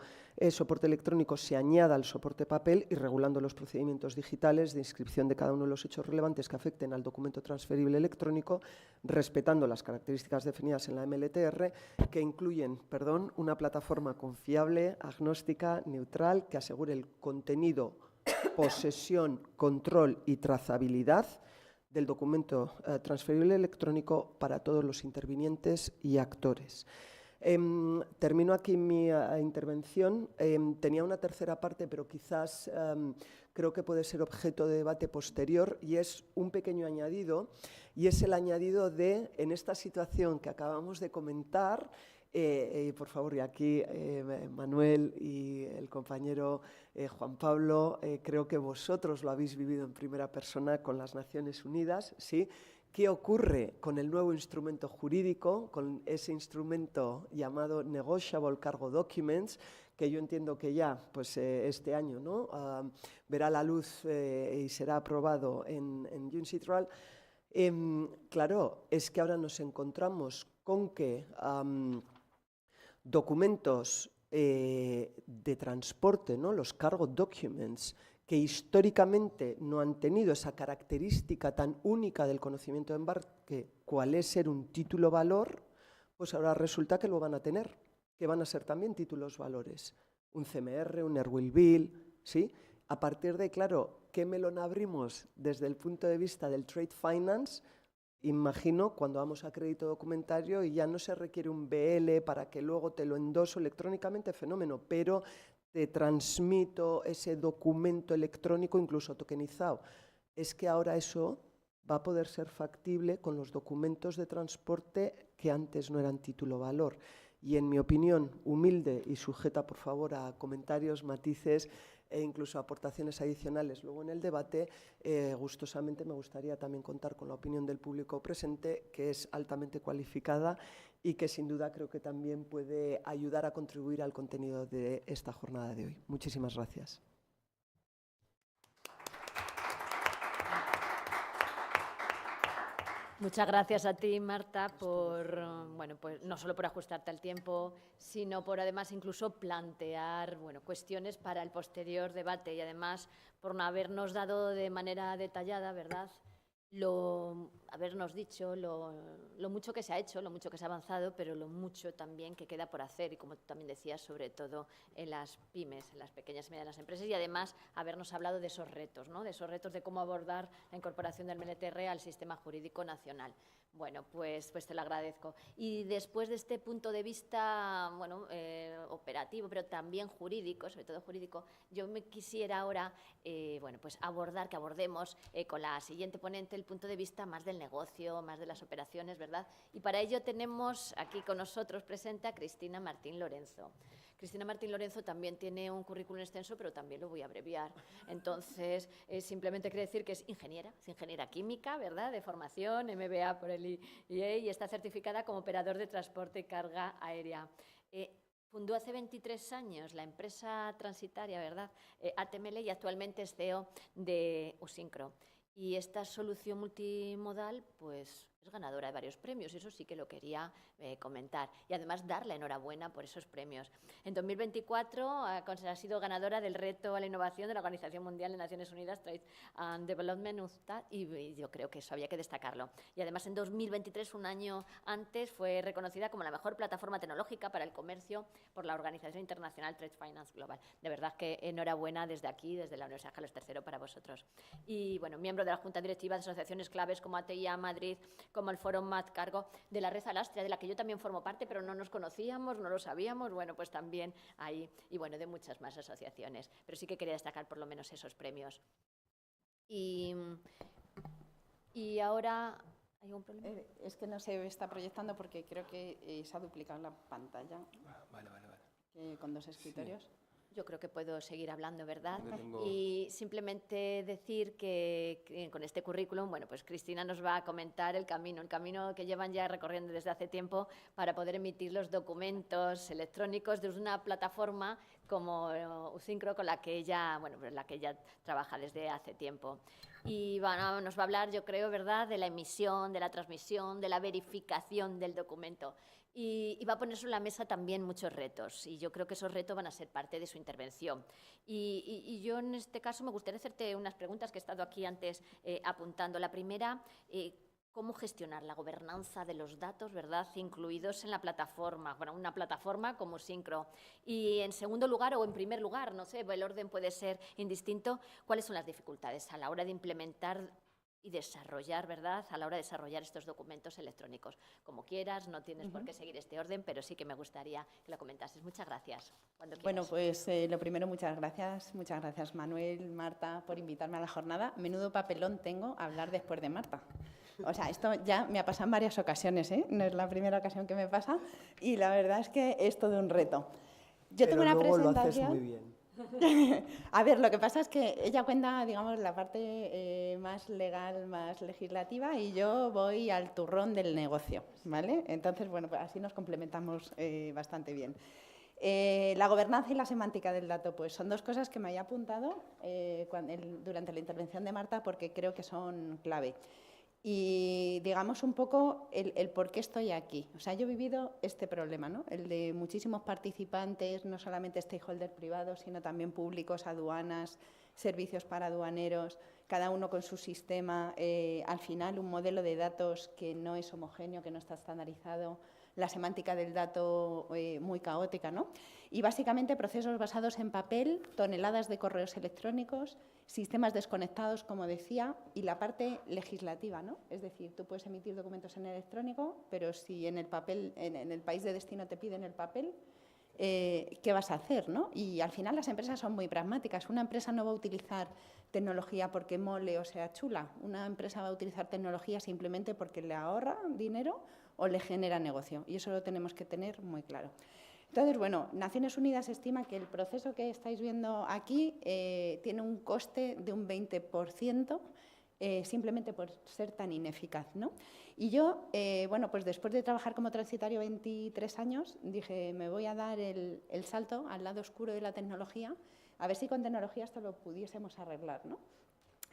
soporte electrónico se añada al soporte papel, y regulando los procedimientos digitales de inscripción de cada uno de los hechos relevantes que afecten al documento transferible electrónico, respetando las características definidas en la MLTR, que incluyen, una plataforma confiable, agnóstica, neutral, que asegure el contenido, posesión, control y trazabilidad del documento transferible electrónico para todos los intervinientes y actores. Termino aquí mi intervención. Tenía una tercera parte, pero quizás creo que puede ser objeto de debate posterior, y es un pequeño añadido, y es el añadido de, en esta situación que acabamos de comentar, por favor, y aquí Manuel y el compañero Juan Pablo, creo que vosotros lo habéis vivido en primera persona con las Naciones Unidas, ¿sí? ¿Qué ocurre con el nuevo instrumento jurídico, con ese instrumento llamado Negotiable Cargo Documents, que yo entiendo que ya pues, este año, ¿no?, verá la luz y será aprobado en UNCITRAL? Claro, es que ahora nos encontramos con que documentos de transporte, ¿no?, los cargo documents, que históricamente no han tenido esa característica tan única del conocimiento de embarque, cuál es ser un título valor, pues ahora resulta que lo van a tener, que van a ser también títulos valores. Un CMR, un Airwill Bill, ¿sí? A partir de, claro, ¿qué melón abrimos desde el punto de vista del trade finance? Imagino cuando vamos a crédito documentario y ya no se requiere un BL para que luego te lo endoso electrónicamente, fenómeno, pero te transmito ese documento electrónico incluso tokenizado. Es que ahora eso va a poder ser factible con los documentos de transporte que antes no eran título valor. Y en mi opinión, humilde y sujeta, por favor, a comentarios, matices e incluso aportaciones adicionales luego en el debate, gustosamente me gustaría también contar con la opinión del público presente, que es altamente cualificada y que sin duda creo que también puede ayudar a contribuir al contenido de esta jornada de hoy. Muchísimas gracias. Muchas gracias a ti, Marta, por, bueno, pues no solo por ajustarte al tiempo, sino por además incluso plantear, bueno, cuestiones para el posterior debate y además por no habernos dado de manera detallada, ¿verdad?, habernos dicho lo mucho que se ha hecho, lo mucho que se ha avanzado, pero lo mucho también que queda por hacer y, como tú también decías, sobre todo en las pymes, en las pequeñas y medianas empresas, y además habernos hablado de esos retos, ¿no?, de esos retos de cómo abordar la incorporación del MNTR al sistema jurídico nacional. Bueno, pues te lo agradezco. Y después de este punto de vista, bueno, operativo, pero también jurídico, sobre todo jurídico, yo me quisiera ahora, bueno, pues abordemos con la siguiente ponente el punto de vista más del negocio, más de las operaciones, ¿verdad? Y para ello tenemos aquí con nosotros presente a Cristina Martín Lorenzo. Cristina Martín Lorenzo también tiene un currículum extenso, pero también lo voy a abreviar. Entonces, simplemente quiere decir que es ingeniera química, ¿verdad?, de formación, MBA por el IE, y está certificada como operador de transporte y carga aérea. Fundó hace 23 años la empresa transitaria, ¿verdad?, ATML, y actualmente es CEO de Usincro. Y esta solución multimodal, pues, es ganadora de varios premios, eso sí que lo quería comentar. Y además darle enhorabuena por esos premios. En 2024 ha sido ganadora del reto a la innovación de la Organización Mundial de Naciones Unidas, Trade and Development, UNCTAD, y yo creo que eso había que destacarlo. Y además en 2023, un año antes, fue reconocida como la mejor plataforma tecnológica para el comercio por la Organización Internacional Trade Finance Global. De verdad que enhorabuena desde aquí, desde la Universidad Carlos III, para vosotros. Y bueno, miembro de la Junta Directiva de asociaciones claves como ATIA Madrid, como el Foro Mat Cargo, de la Red Alastria, de la que yo también formo parte, pero no nos conocíamos, no lo sabíamos, bueno, pues también ahí, y bueno, de muchas más asociaciones. Pero sí que quería destacar por lo menos esos premios. Y ahora, ¿hay algún problema? Es que no se está proyectando porque creo que se ha duplicado la pantalla. Vale. Con dos escritorios. Sí. Yo creo que puedo seguir hablando, ¿verdad? Y simplemente decir que con este currículum, bueno, pues Cristina nos va a comentar el camino que llevan ya recorriendo desde hace tiempo para poder emitir los documentos electrónicos de una plataforma como Usincro, con la que ella, bueno, la que ella trabaja desde hace tiempo. Y bueno, nos va a hablar, yo creo, ¿verdad?, de la emisión, de la transmisión, de la verificación del documento. Y va a poner sobre la mesa también muchos retos, y yo creo que esos retos van a ser parte de su intervención. Y yo en este caso me gustaría hacerte unas preguntas que he estado aquí antes apuntando. La primera, ¿cómo gestionar la gobernanza de los datos, ¿verdad?, incluidos en la plataforma? Bueno, una plataforma como Usincro. Y en segundo lugar, o en primer lugar, no sé, el orden puede ser indistinto, ¿cuáles son las dificultades a la hora de implementar y desarrollar, ¿verdad?, a la hora de desarrollar estos documentos electrónicos? Como quieras, no tienes por qué seguir este orden, pero sí que me gustaría que lo comentases. Muchas gracias. Bueno, pues lo primero, muchas gracias Manuel, Marta, por invitarme a la jornada. Menudo papelón tengo a hablar después de Marta. O sea, esto ya me ha pasado en varias ocasiones, ¿eh? No es la primera ocasión que me pasa, y la verdad es que es todo un reto. Yo tengo una presentación. Lo haces muy bien. A ver, lo que pasa es que ella cuenta, digamos, la parte más legal, más legislativa, y yo voy al turrón del negocio, ¿vale? Entonces, bueno, pues así nos complementamos bastante bien. La gobernanza y la semántica del dato, pues son dos cosas que me había apuntado durante la intervención de Marta, porque creo que son clave. Y digamos un poco el por qué estoy aquí. O sea, yo he vivido este problema, ¿no?, el de muchísimos participantes, no solamente stakeholders privados, sino también públicos, aduanas, servicios para aduaneros, cada uno con su sistema, al final un modelo de datos que no es homogéneo, que no está estandarizado, la semántica del dato muy caótica, ¿no? Y básicamente procesos basados en papel, toneladas de correos electrónicos, sistemas desconectados, como decía, y la parte legislativa, ¿no? Es decir, tú puedes emitir documentos en electrónico, pero si en el papel, en el país de destino te piden el papel, ¿qué vas a hacer, ¿no? Y al final las empresas son muy pragmáticas. Una empresa no va a utilizar tecnología porque mole o sea chula. Una empresa va a utilizar tecnología simplemente porque le ahorra dinero o le genera negocio. Y eso lo tenemos que tener muy claro. Entonces, bueno, Naciones Unidas estima que el proceso que estáis viendo aquí tiene un coste de un 20%, simplemente por ser tan ineficaz, ¿no? Y yo, bueno, pues después de trabajar como transitario 23 años, dije, me voy a dar el salto al lado oscuro de la tecnología, a ver si con tecnología esto lo pudiésemos arreglar, ¿no?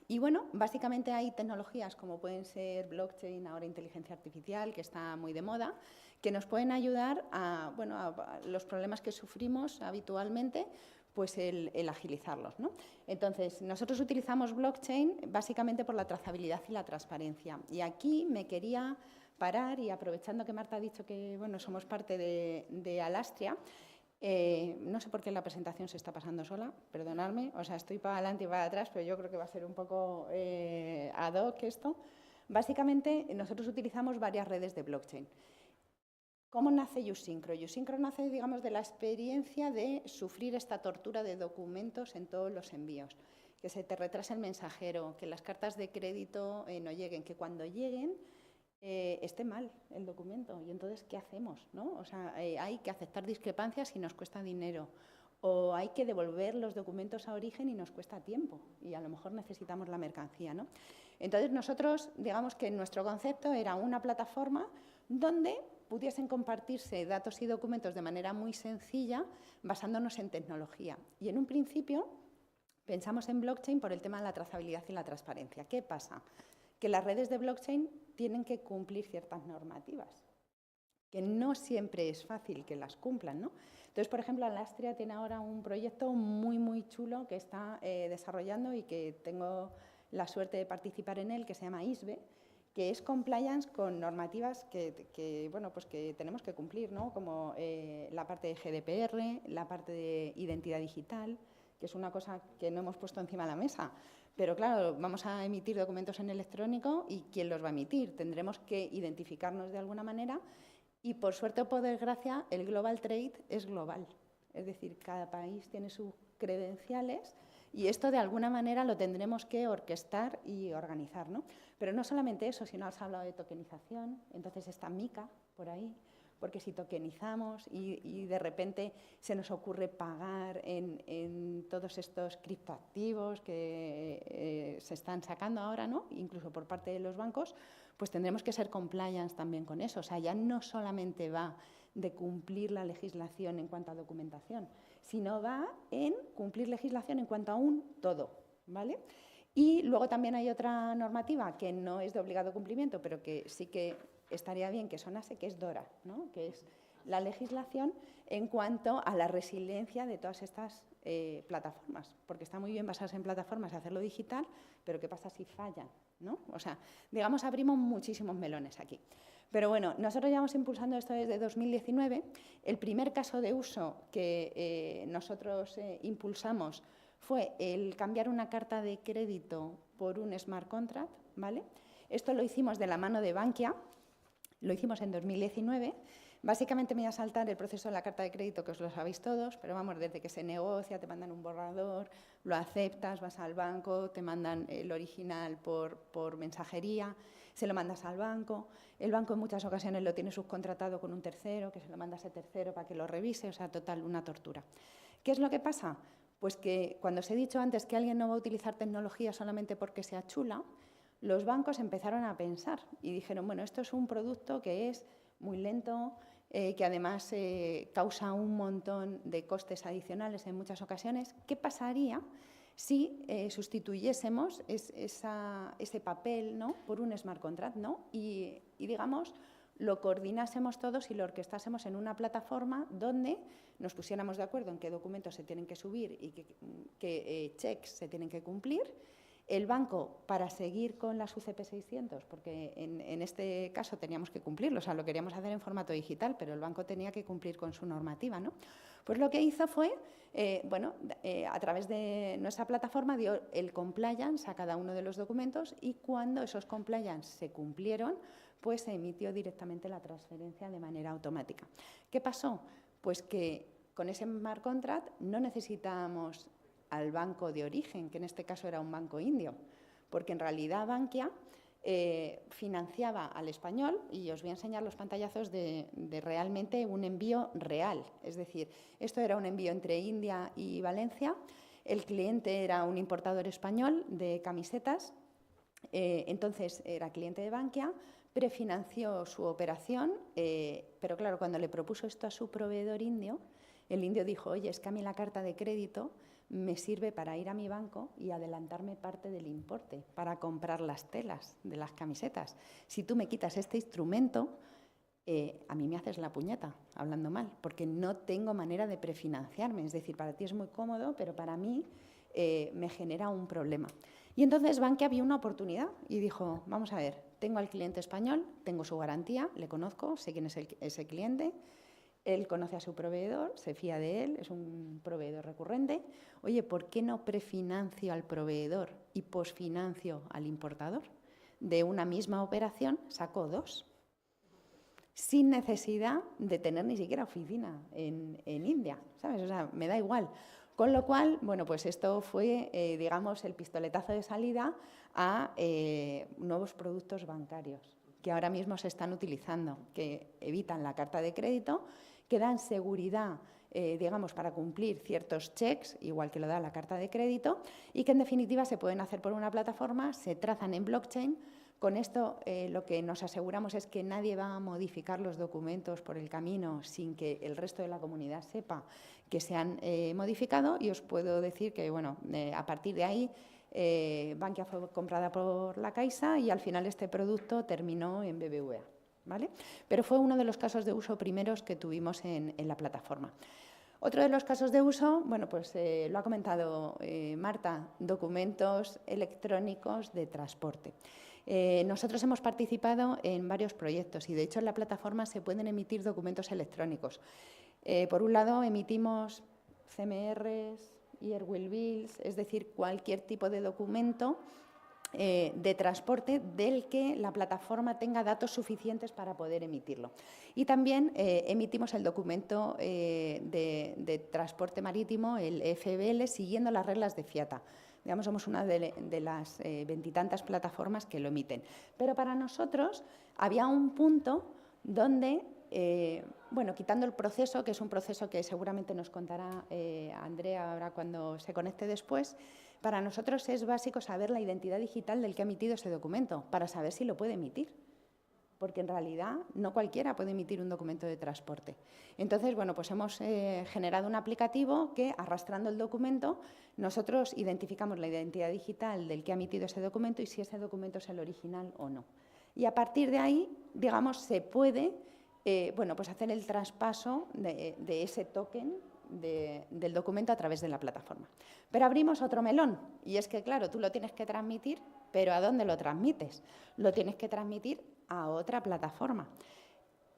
Y bueno, básicamente hay tecnologías como pueden ser blockchain, ahora inteligencia artificial, que está muy de moda, que nos pueden ayudar a, bueno, a los problemas que sufrimos habitualmente, pues el agilizarlos, ¿no? Entonces, nosotros utilizamos blockchain básicamente por la trazabilidad y la transparencia. Y aquí me quería parar, y aprovechando que Marta ha dicho que, bueno, somos parte de Alastria, no sé por qué la presentación se está pasando sola, perdonadme, o sea, estoy para adelante y para atrás, pero yo creo que va a ser un poco ad hoc esto. Básicamente, nosotros utilizamos varias redes de blockchain. ¿Cómo nace YouSynchro? YouSynchro nace, digamos, de la experiencia de sufrir esta tortura de documentos en todos los envíos, que se te retrase el mensajero, que las cartas de crédito no lleguen, que cuando lleguen esté mal el documento. Y entonces, ¿qué hacemos, no? O sea, hay que aceptar discrepancias y nos cuesta dinero, o hay que devolver los documentos a origen y nos cuesta tiempo, y a lo mejor necesitamos la mercancía, ¿no? Entonces, nosotros, digamos que nuestro concepto era una plataforma donde pudiesen compartirse datos y documentos de manera muy sencilla, basándonos en tecnología. Y en un principio pensamos en blockchain por el tema de la trazabilidad y la transparencia. ¿Qué pasa? Que las redes de blockchain tienen que cumplir ciertas normativas, que no siempre es fácil que las cumplan, ¿no? Entonces, por ejemplo, Alastria tiene ahora un proyecto muy, muy chulo que está desarrollando y que tengo la suerte de participar en él, que se llama ISBE, que es compliance con normativas bueno, pues que tenemos que cumplir, ¿no? Como la parte de GDPR, la parte de identidad digital, que es una cosa que no hemos puesto encima de la mesa. Pero claro, vamos a emitir documentos en electrónico y ¿quién los va a emitir? Tendremos que identificarnos de alguna manera y, por suerte o por desgracia, el global trade es global. Es decir, cada país tiene sus credenciales y esto de alguna manera lo tendremos que orquestar y organizar, ¿no? Pero no solamente eso, sino has hablado de tokenización, entonces está MiCA por ahí, porque si tokenizamos y de repente se nos ocurre pagar en todos estos criptoactivos que se están sacando ahora, ¿no? Incluso por parte de los bancos, pues tendremos que ser compliance también con eso. O sea, ya no solamente va de cumplir la legislación en cuanto a documentación, sino va en cumplir legislación en cuanto a un todo, ¿vale? Y luego también hay otra normativa que no es de obligado cumplimiento, pero que sí que estaría bien que sonase, que es DORA, ¿no? Que es la legislación en cuanto a la resiliencia de todas estas plataformas, porque está muy bien basarse en plataformas y hacerlo digital, pero ¿qué pasa si fallan, ¿no? O sea, digamos, abrimos muchísimos melones aquí. Pero bueno, nosotros llevamos impulsando esto desde 2019. El primer caso de uso que nosotros impulsamos fue el cambiar una carta de crédito por un smart contract, ¿vale? Esto lo hicimos de la mano de Bankia, lo hicimos en 2019. Básicamente me voy a saltar el proceso de la carta de crédito, que os lo sabéis todos, pero vamos, desde que se negocia, te mandan un borrador, lo aceptas, vas al banco, te mandan el original por mensajería, se lo mandas al banco, el banco en muchas ocasiones lo tiene subcontratado con un tercero, que se lo manda a ese tercero para que lo revise, o sea, total, una tortura. ¿Qué es lo que pasa? Pues que cuando os he dicho antes que alguien no va a utilizar tecnología solamente porque sea chula, los bancos empezaron a pensar y dijeron, bueno, esto es un producto que es muy lento, que además causa un montón de costes adicionales en muchas ocasiones. ¿Qué pasaría si sustituyésemos ese papel, ¿no? Por un smart contract, ¿no? Y digamos, lo coordinásemos todos y lo orquestásemos en una plataforma donde nos pusiéramos de acuerdo en qué documentos se tienen que subir y qué checks se tienen que cumplir, El banco, para seguir con las UCP 600, porque en este caso teníamos que cumplirlo, o sea, lo queríamos hacer en formato digital, pero el banco tenía que cumplir con su normativa, ¿no? Pues lo que hizo fue, a través de nuestra plataforma, dio el compliance a cada uno de los documentos y cuando esos compliance se cumplieron, pues se emitió directamente la transferencia de manera automática. ¿Qué pasó? Pues que con ese smart contract no necesitábamos al banco de origen, que en este caso era un banco indio, porque en realidad Bankia financiaba al español, y os voy a enseñar los pantallazos de realmente un envío real. Es decir, esto era un envío entre India y Valencia, el cliente era un importador español de camisetas, entonces era cliente de Bankia, prefinanció su operación, pero claro, cuando le propuso esto a su proveedor indio, el indio dijo, oye, es que a mí la carta de crédito me sirve para ir a mi banco y adelantarme parte del importe para comprar las telas de las camisetas. Si tú me quitas este instrumento, a mí me haces la puñeta, hablando mal, porque no tengo manera de prefinanciarme. Es decir, para ti es muy cómodo, pero para mí me genera un problema. Y entonces Bankia vio una oportunidad y dijo, vamos a ver, tengo al cliente español, tengo su garantía, le conozco, sé quién es ese cliente, él conoce a su proveedor, se fía de él, es un proveedor recurrente. Oye, ¿por qué no prefinancio al proveedor y posfinancio al importador? De una misma operación sacó dos, sin necesidad de tener ni siquiera oficina en India, ¿sabes? O sea, me da igual. Con lo cual, bueno, pues esto fue, digamos, el pistoletazo de salida a nuevos productos bancarios que ahora mismo se están utilizando, que evitan la carta de crédito, que dan seguridad, digamos, para cumplir ciertos checks, igual que lo da la carta de crédito, y que en definitiva se pueden hacer por una plataforma, se trazan en blockchain. Con esto lo que nos aseguramos es que nadie va a modificar los documentos por el camino sin que el resto de la comunidad sepa que se han modificado, y os puedo decir que, bueno, a partir de ahí Bankia fue comprada por la Caixa y al final este producto terminó en BBVA, ¿vale? Pero fue uno de los casos de uso primeros que tuvimos en la plataforma. Otro de los casos de uso, bueno, pues lo ha comentado Marta, documentos electrónicos de transporte. Nosotros hemos participado en varios proyectos y, de hecho, en la plataforma se pueden emitir documentos electrónicos. Por un lado, emitimos CMRs, Airwheel Bills, es decir, cualquier tipo de documento de transporte del que la plataforma tenga datos suficientes para poder emitirlo. Y también emitimos el documento de transporte marítimo, el FBL, siguiendo las reglas de FIATA. Digamos, somos una de las veintitantas plataformas que lo emiten. Pero para nosotros había un punto donde, bueno, quitando el proceso, que es un proceso que seguramente nos contará Andrea ahora cuando se conecte después, para nosotros es básico saber la identidad digital del que ha emitido ese documento, para saber si lo puede emitir. Porque en realidad no cualquiera puede emitir un documento de transporte. Entonces, bueno, pues hemos generado un aplicativo que, arrastrando el documento, nosotros identificamos la identidad digital del que ha emitido ese documento y si ese documento es el original o no. Y a partir de ahí, digamos, se puede bueno, pues hacer el traspaso de ese token del documento a través de la plataforma. Pero abrimos otro melón, y es que, claro, tú lo tienes que transmitir, pero ¿a dónde lo transmites? Lo tienes que transmitir a otra plataforma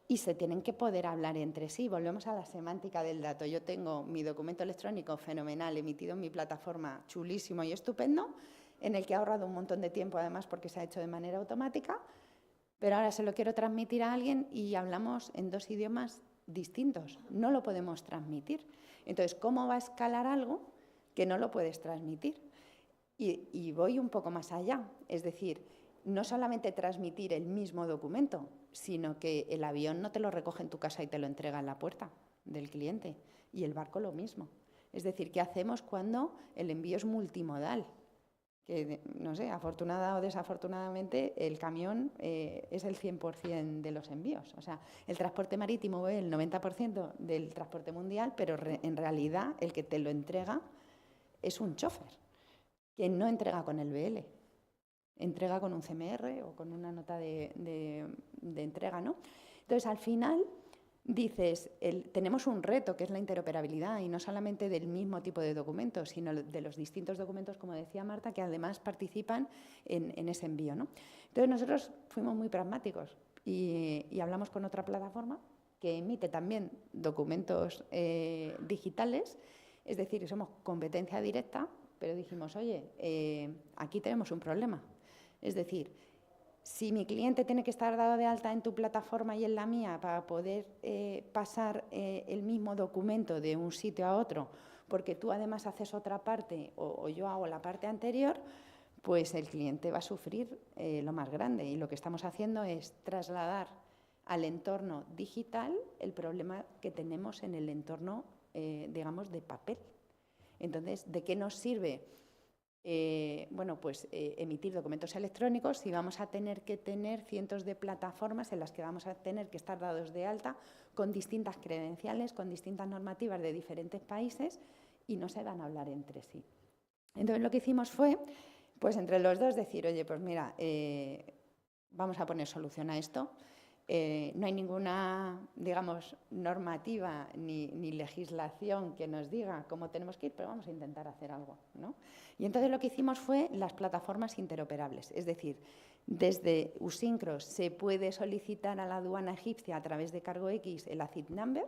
y se tienen que poder hablar entre sí. Volvemos a la semántica del dato. Yo tengo mi documento electrónico fenomenal emitido en mi plataforma, chulísimo y estupendo, en el que he ahorrado un montón de tiempo, además, porque se ha hecho de manera automática, pero ahora se lo quiero transmitir a alguien y hablamos en dos idiomas distintos. No lo podemos transmitir. Entonces, ¿cómo va a escalar algo que no lo puedes transmitir? Y voy un poco más allá. Es decir, no solamente transmitir el mismo documento, sino que el avión no te lo recoge en tu casa y te lo entrega en la puerta del cliente. Y el barco lo mismo. Es decir, ¿qué hacemos cuando el envío es multimodal? Que, no sé, afortunada o desafortunadamente, el camión es el 100% de los envíos. O sea, el transporte marítimo es el 90% del transporte mundial, pero en realidad el que te lo entrega es un chofer, que no entrega con el BL, entrega con un CMR o con una nota de entrega, ¿no? Entonces, al final, dices, tenemos un reto que es la interoperabilidad y no solamente del mismo tipo de documentos, sino de los distintos documentos, como decía Marta, que además participan en ese envío, ¿no? Entonces nosotros fuimos muy pragmáticos y hablamos con otra plataforma que emite también documentos digitales, es decir, somos competencia directa, pero dijimos, oye, aquí tenemos un problema. Es decir, si mi cliente tiene que estar dado de alta en tu plataforma y en la mía para poder pasar el mismo documento de un sitio a otro, porque tú además haces otra parte o yo hago la parte anterior, pues el cliente va a sufrir lo más grande. Y lo que estamos haciendo es trasladar al entorno digital el problema que tenemos en el entorno, digamos, de papel. Entonces, ¿de qué nos sirve? Emitir documentos electrónicos si vamos a tener que tener cientos de plataformas en las que vamos a tener que estar dados de alta con distintas credenciales, con distintas normativas de diferentes países y no se van a hablar entre sí. Entonces, lo que hicimos fue, pues entre los dos decir, oye, pues mira, vamos a poner solución a esto. No hay ninguna, digamos, normativa ni legislación que nos diga cómo tenemos que ir, pero vamos a intentar hacer algo, ¿no? Y entonces lo que hicimos fue las plataformas interoperables, es decir, desde Usincros se puede solicitar a la aduana egipcia a través de cargo X el ACID number,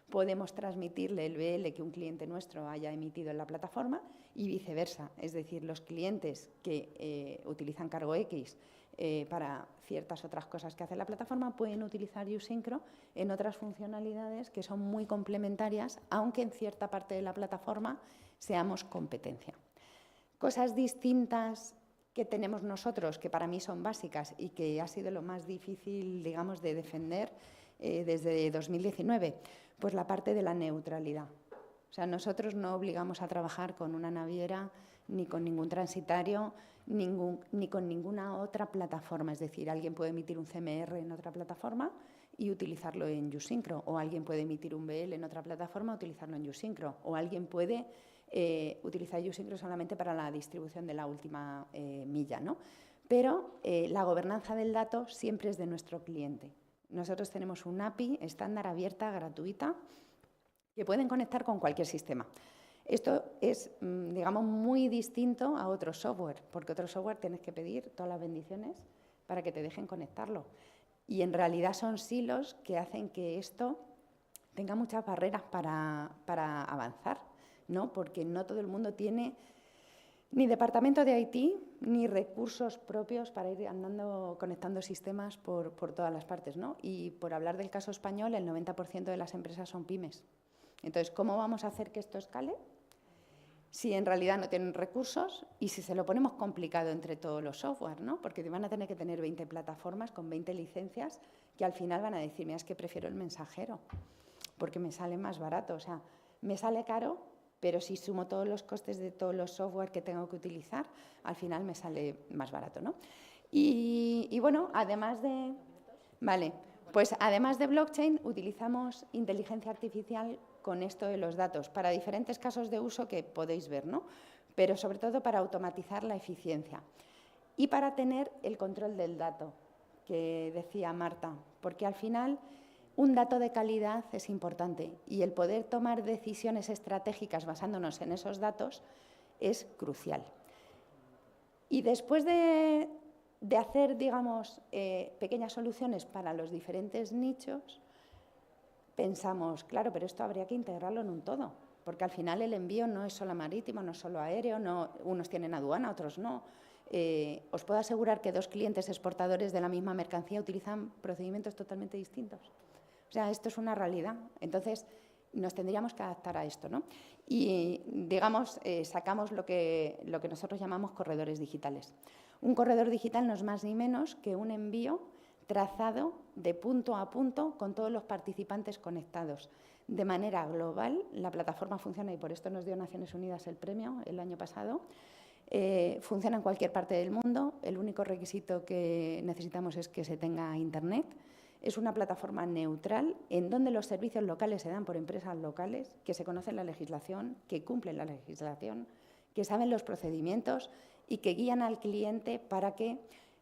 podemos transmitirle el BL que un cliente nuestro haya emitido en la plataforma y viceversa, es decir, los clientes que utilizan cargo X para ciertas otras cosas que hace la plataforma pueden utilizar Usincro en otras funcionalidades que son muy complementarias, aunque en cierta parte de la plataforma seamos competencia. Cosas distintas que tenemos nosotros, que para mí son básicas y que ha sido lo más difícil, digamos, de defender desde 2019, pues la parte de la neutralidad. O sea, nosotros no obligamos a trabajar con una naviera ni con ningún transitario, ni con ninguna otra plataforma. Es decir, alguien puede emitir un CMR en otra plataforma y utilizarlo en Usincro, o alguien puede emitir un BL en otra plataforma y utilizarlo en Usincro, o alguien puede utilizar Usincro solamente para la distribución de la última milla, ¿no? Pero la gobernanza del dato siempre es de nuestro cliente. Nosotros tenemos una API estándar abierta, gratuita, que pueden conectar con cualquier sistema. Esto es, digamos, muy distinto a otro software, porque otro software tienes que pedir todas las bendiciones para que te dejen conectarlo. Y en realidad son silos que hacen que esto tenga muchas barreras para avanzar, ¿no? Porque no todo el mundo tiene ni departamento de IT ni recursos propios para ir andando conectando sistemas por todas las partes, ¿no? Y por hablar del caso español, el 90% de las empresas son pymes. Entonces, ¿cómo vamos a hacer que esto escale? Si en realidad no tienen recursos y si se lo ponemos complicado entre todos los software, ¿no? Porque van a tener que tener 20 plataformas con 20 licencias que al final van a decir, mira, es que prefiero el mensajero porque me sale más barato. O sea, me sale caro, pero si sumo todos los costes de todos los software que tengo que utilizar, al final me sale más barato, ¿no? Y bueno, además de... Vale, pues además de blockchain, utilizamos inteligencia artificial con esto de los datos para diferentes casos de uso que podéis ver, ¿no? Pero sobre todo para automatizar la eficiencia y para tener el control del dato, que decía Marta, porque al final un dato de calidad es importante y el poder tomar decisiones estratégicas basándonos en esos datos es crucial. Y después de hacer, digamos, pequeñas soluciones para los diferentes nichos, pensamos, claro, pero esto habría que integrarlo en un todo, porque al final el envío no es solo marítimo, no es solo aéreo, no, unos tienen aduana, otros no. Os puedo asegurar que dos clientes exportadores de la misma mercancía utilizan procedimientos totalmente distintos. O sea, esto es una realidad. Entonces, nos tendríamos que adaptar a esto, ¿no? Y, digamos, sacamos lo que nosotros llamamos corredores digitales. Un corredor digital no es más ni menos que un envío trazado de punto a punto con todos los participantes conectados. De manera global, la plataforma funciona, y por esto nos dio Naciones Unidas el premio el año pasado, funciona en cualquier parte del mundo. El único requisito que necesitamos es que se tenga Internet. Es una plataforma neutral en donde los servicios locales se dan por empresas locales que se conocen la legislación, que cumplen la legislación, que saben los procedimientos y que guían al cliente para que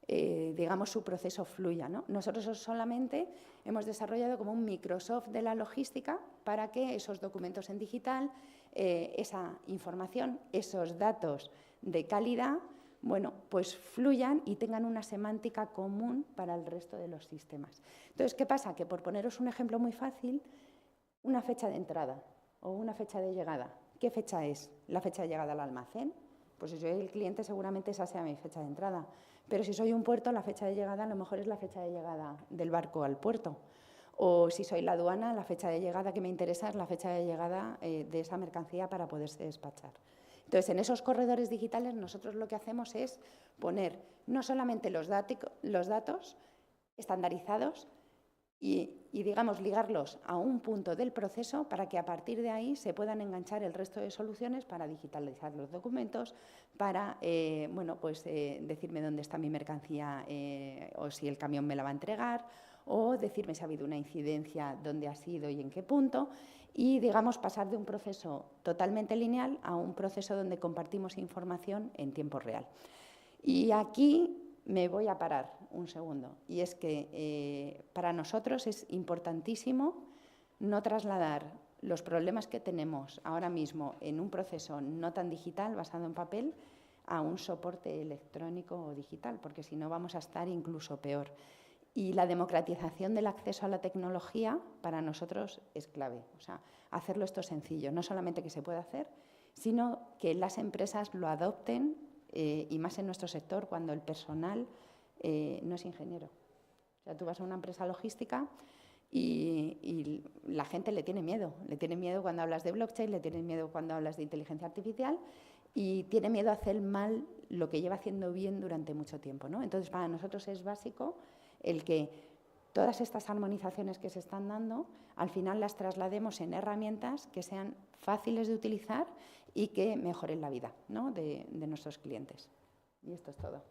digamos, su proceso fluya, ¿no? Nosotros solamente hemos desarrollado como un Microsoft de la logística para que esos documentos en digital, esa información, esos datos de calidad, bueno, pues fluyan y tengan una semántica común para el resto de los sistemas. Entonces, ¿qué pasa? Que por poneros un ejemplo muy fácil, una fecha de entrada o una fecha de llegada, ¿qué fecha es? ¿La fecha de llegada al almacén? Pues si soy el cliente seguramente esa sea mi fecha de entrada. Pero si soy un puerto, la fecha de llegada a lo mejor es la fecha de llegada del barco al puerto. O si soy la aduana, la fecha de llegada que me interesa es la fecha de llegada de esa mercancía para poderse despachar. Entonces, en esos corredores digitales nosotros lo que hacemos es poner no solamente los datos estandarizados y, digamos, ligarlos a un punto del proceso para que a partir de ahí se puedan enganchar el resto de soluciones para digitalizar los documentos, para bueno, pues, decirme dónde está mi mercancía o si el camión me la va a entregar, o decirme si ha habido una incidencia, dónde ha sido y en qué punto, y, digamos, pasar de un proceso totalmente lineal a un proceso donde compartimos información en tiempo real. Y aquí me voy a parar un segundo, y es que para nosotros es importantísimo no trasladar los problemas que tenemos ahora mismo en un proceso no tan digital, basado en papel, a un soporte electrónico o digital, porque si no vamos a estar incluso peor. Y la democratización del acceso a la tecnología para nosotros es clave. O sea, hacerlo esto sencillo, no solamente que se pueda hacer, sino que las empresas lo adopten y más en nuestro sector cuando el personal no es ingeniero. O sea, tú vas a una empresa logística y la gente le tiene miedo cuando hablas de blockchain, le tiene miedo cuando hablas de inteligencia artificial y tiene miedo a hacer mal lo que lleva haciendo bien durante mucho tiempo, ¿no? Entonces, para nosotros es básico el que todas estas armonizaciones que se están dando, al final las traslademos en herramientas que sean fáciles de utilizar y que mejoren la vida, ¿no?, de nuestros clientes. Y esto es todo.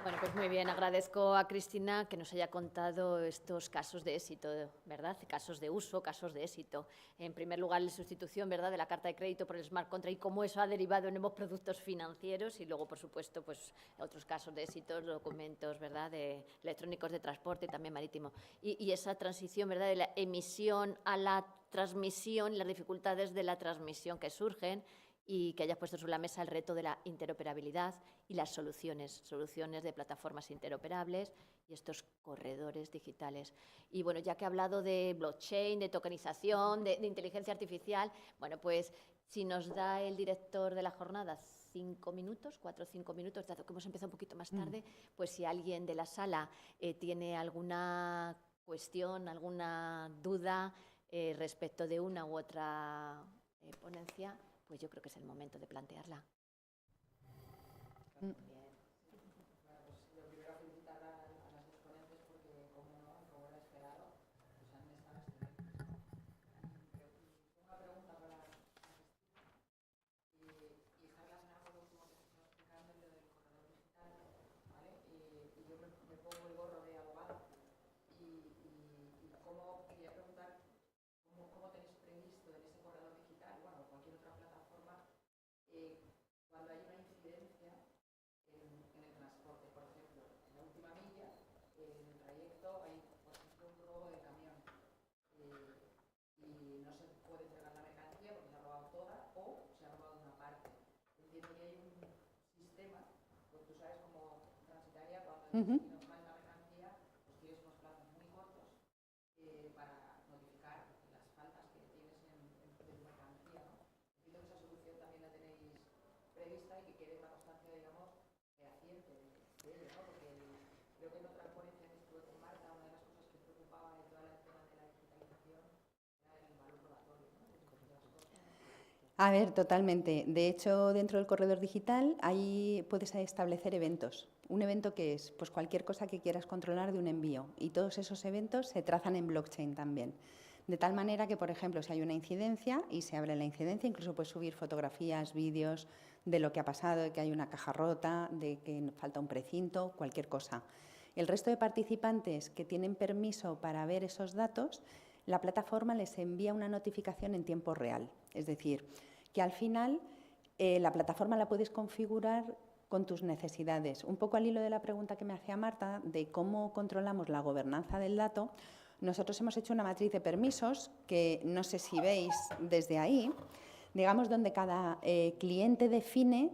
Bueno, pues muy bien, agradezco a Cristina que nos haya contado estos casos de éxito, ¿verdad? Casos de uso, casos de éxito. En primer lugar, la sustitución, ¿verdad?, de la carta de crédito por el smart contract y cómo eso ha derivado en nuevos productos financieros y luego, por supuesto, pues otros casos de éxito, documentos, ¿verdad?, electrónicos de transporte y también marítimo. Y esa transición, ¿verdad?, de la emisión a la transmisión, las dificultades de la transmisión que surgen, y que hayas puesto sobre la mesa el reto de la interoperabilidad y las soluciones de plataformas interoperables y estos corredores digitales. Y bueno, ya que he hablado de blockchain, de tokenización, de inteligencia artificial, bueno, pues si nos da el director de la jornada 5 minutos, 4 o 5 minutos, dado que hemos empezado un poquito más tarde, pues si alguien de la sala tiene alguna cuestión, alguna duda respecto de una u otra ponencia, pues yo creo que es el momento de plantearla. Bueno, pues lo primero felicitar a las dos ponentes porque, como no, como era esperado, pues han estado excelentes. Una pregunta para Cristina y está relacionada con lo último que se estaba explicando, lo del corredor digital, ¿vale? Y yo me pongo el gorro de abogada y cómo quería preguntar cómo tenéis previsto en ese corredor digital, bueno, cualquier otra plataforma, cuando hay una incidencia en el transporte, por ejemplo, en la última milla, en el trayecto hay, por ejemplo, un robo de camión y no se puede entregar la mercancía porque se ha robado toda o se ha robado una parte. Entiendo que hay un sistema, pues tú sabes cómo transitaria cuando nos traen la mercancía, pues tienes unos plazos muy cortos para notificar las faltas que tienes en tu mercancía, ¿no? Entiendo que esa solución también la tenéis prevista y que quede una constancia, digamos, fehaciente de ello, ¿no? Porque creo que en otra ponencia que estuve con Marta, una de las cosas que preocupaba de toda la tema de la digitalización era el valor probatorio, ¿no? A ver, totalmente. De hecho, dentro del corredor digital ahí puedes establecer eventos. ¿Un evento qué es? Pues cualquier cosa que quieras controlar de un envío. Y todos esos eventos se trazan en blockchain también. De tal manera que, por ejemplo, si hay una incidencia y se abre la incidencia, incluso puedes subir fotografías, vídeos de lo que ha pasado, de que hay una caja rota, de que falta un precinto, cualquier cosa. El resto de participantes que tienen permiso para ver esos datos, la plataforma les envía una notificación en tiempo real. Es decir, que al final La plataforma la puedes configurar con tus necesidades. Un poco al hilo de la pregunta que me hacía Marta de cómo controlamos la gobernanza del dato, nosotros hemos hecho una matriz de permisos que no sé si veis desde ahí, digamos, donde cada cliente define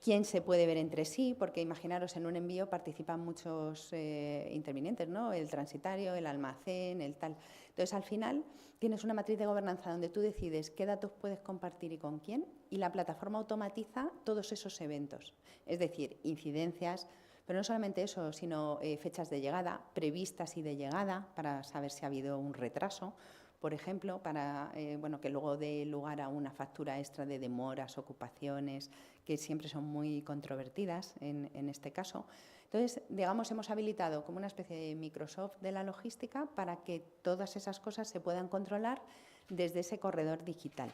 quién se puede ver entre sí, porque imaginaros, en un envío participan muchos intervinientes, ¿no? El transitario, el almacén, el tal. Entonces, al final, tienes una matriz de gobernanza donde tú decides qué datos puedes compartir y con quién, y la plataforma automatiza todos esos eventos. Es decir, incidencias, pero no solamente eso, sino fechas de llegada, previstas y de llegada, para saber si ha habido un retraso, por ejemplo, para que luego dé lugar a una factura extra de demoras, ocupaciones, que siempre son muy controvertidas en este caso. Entonces, digamos, hemos habilitado como una especie de Microsoft de la logística para que todas esas cosas se puedan controlar desde ese corredor digital.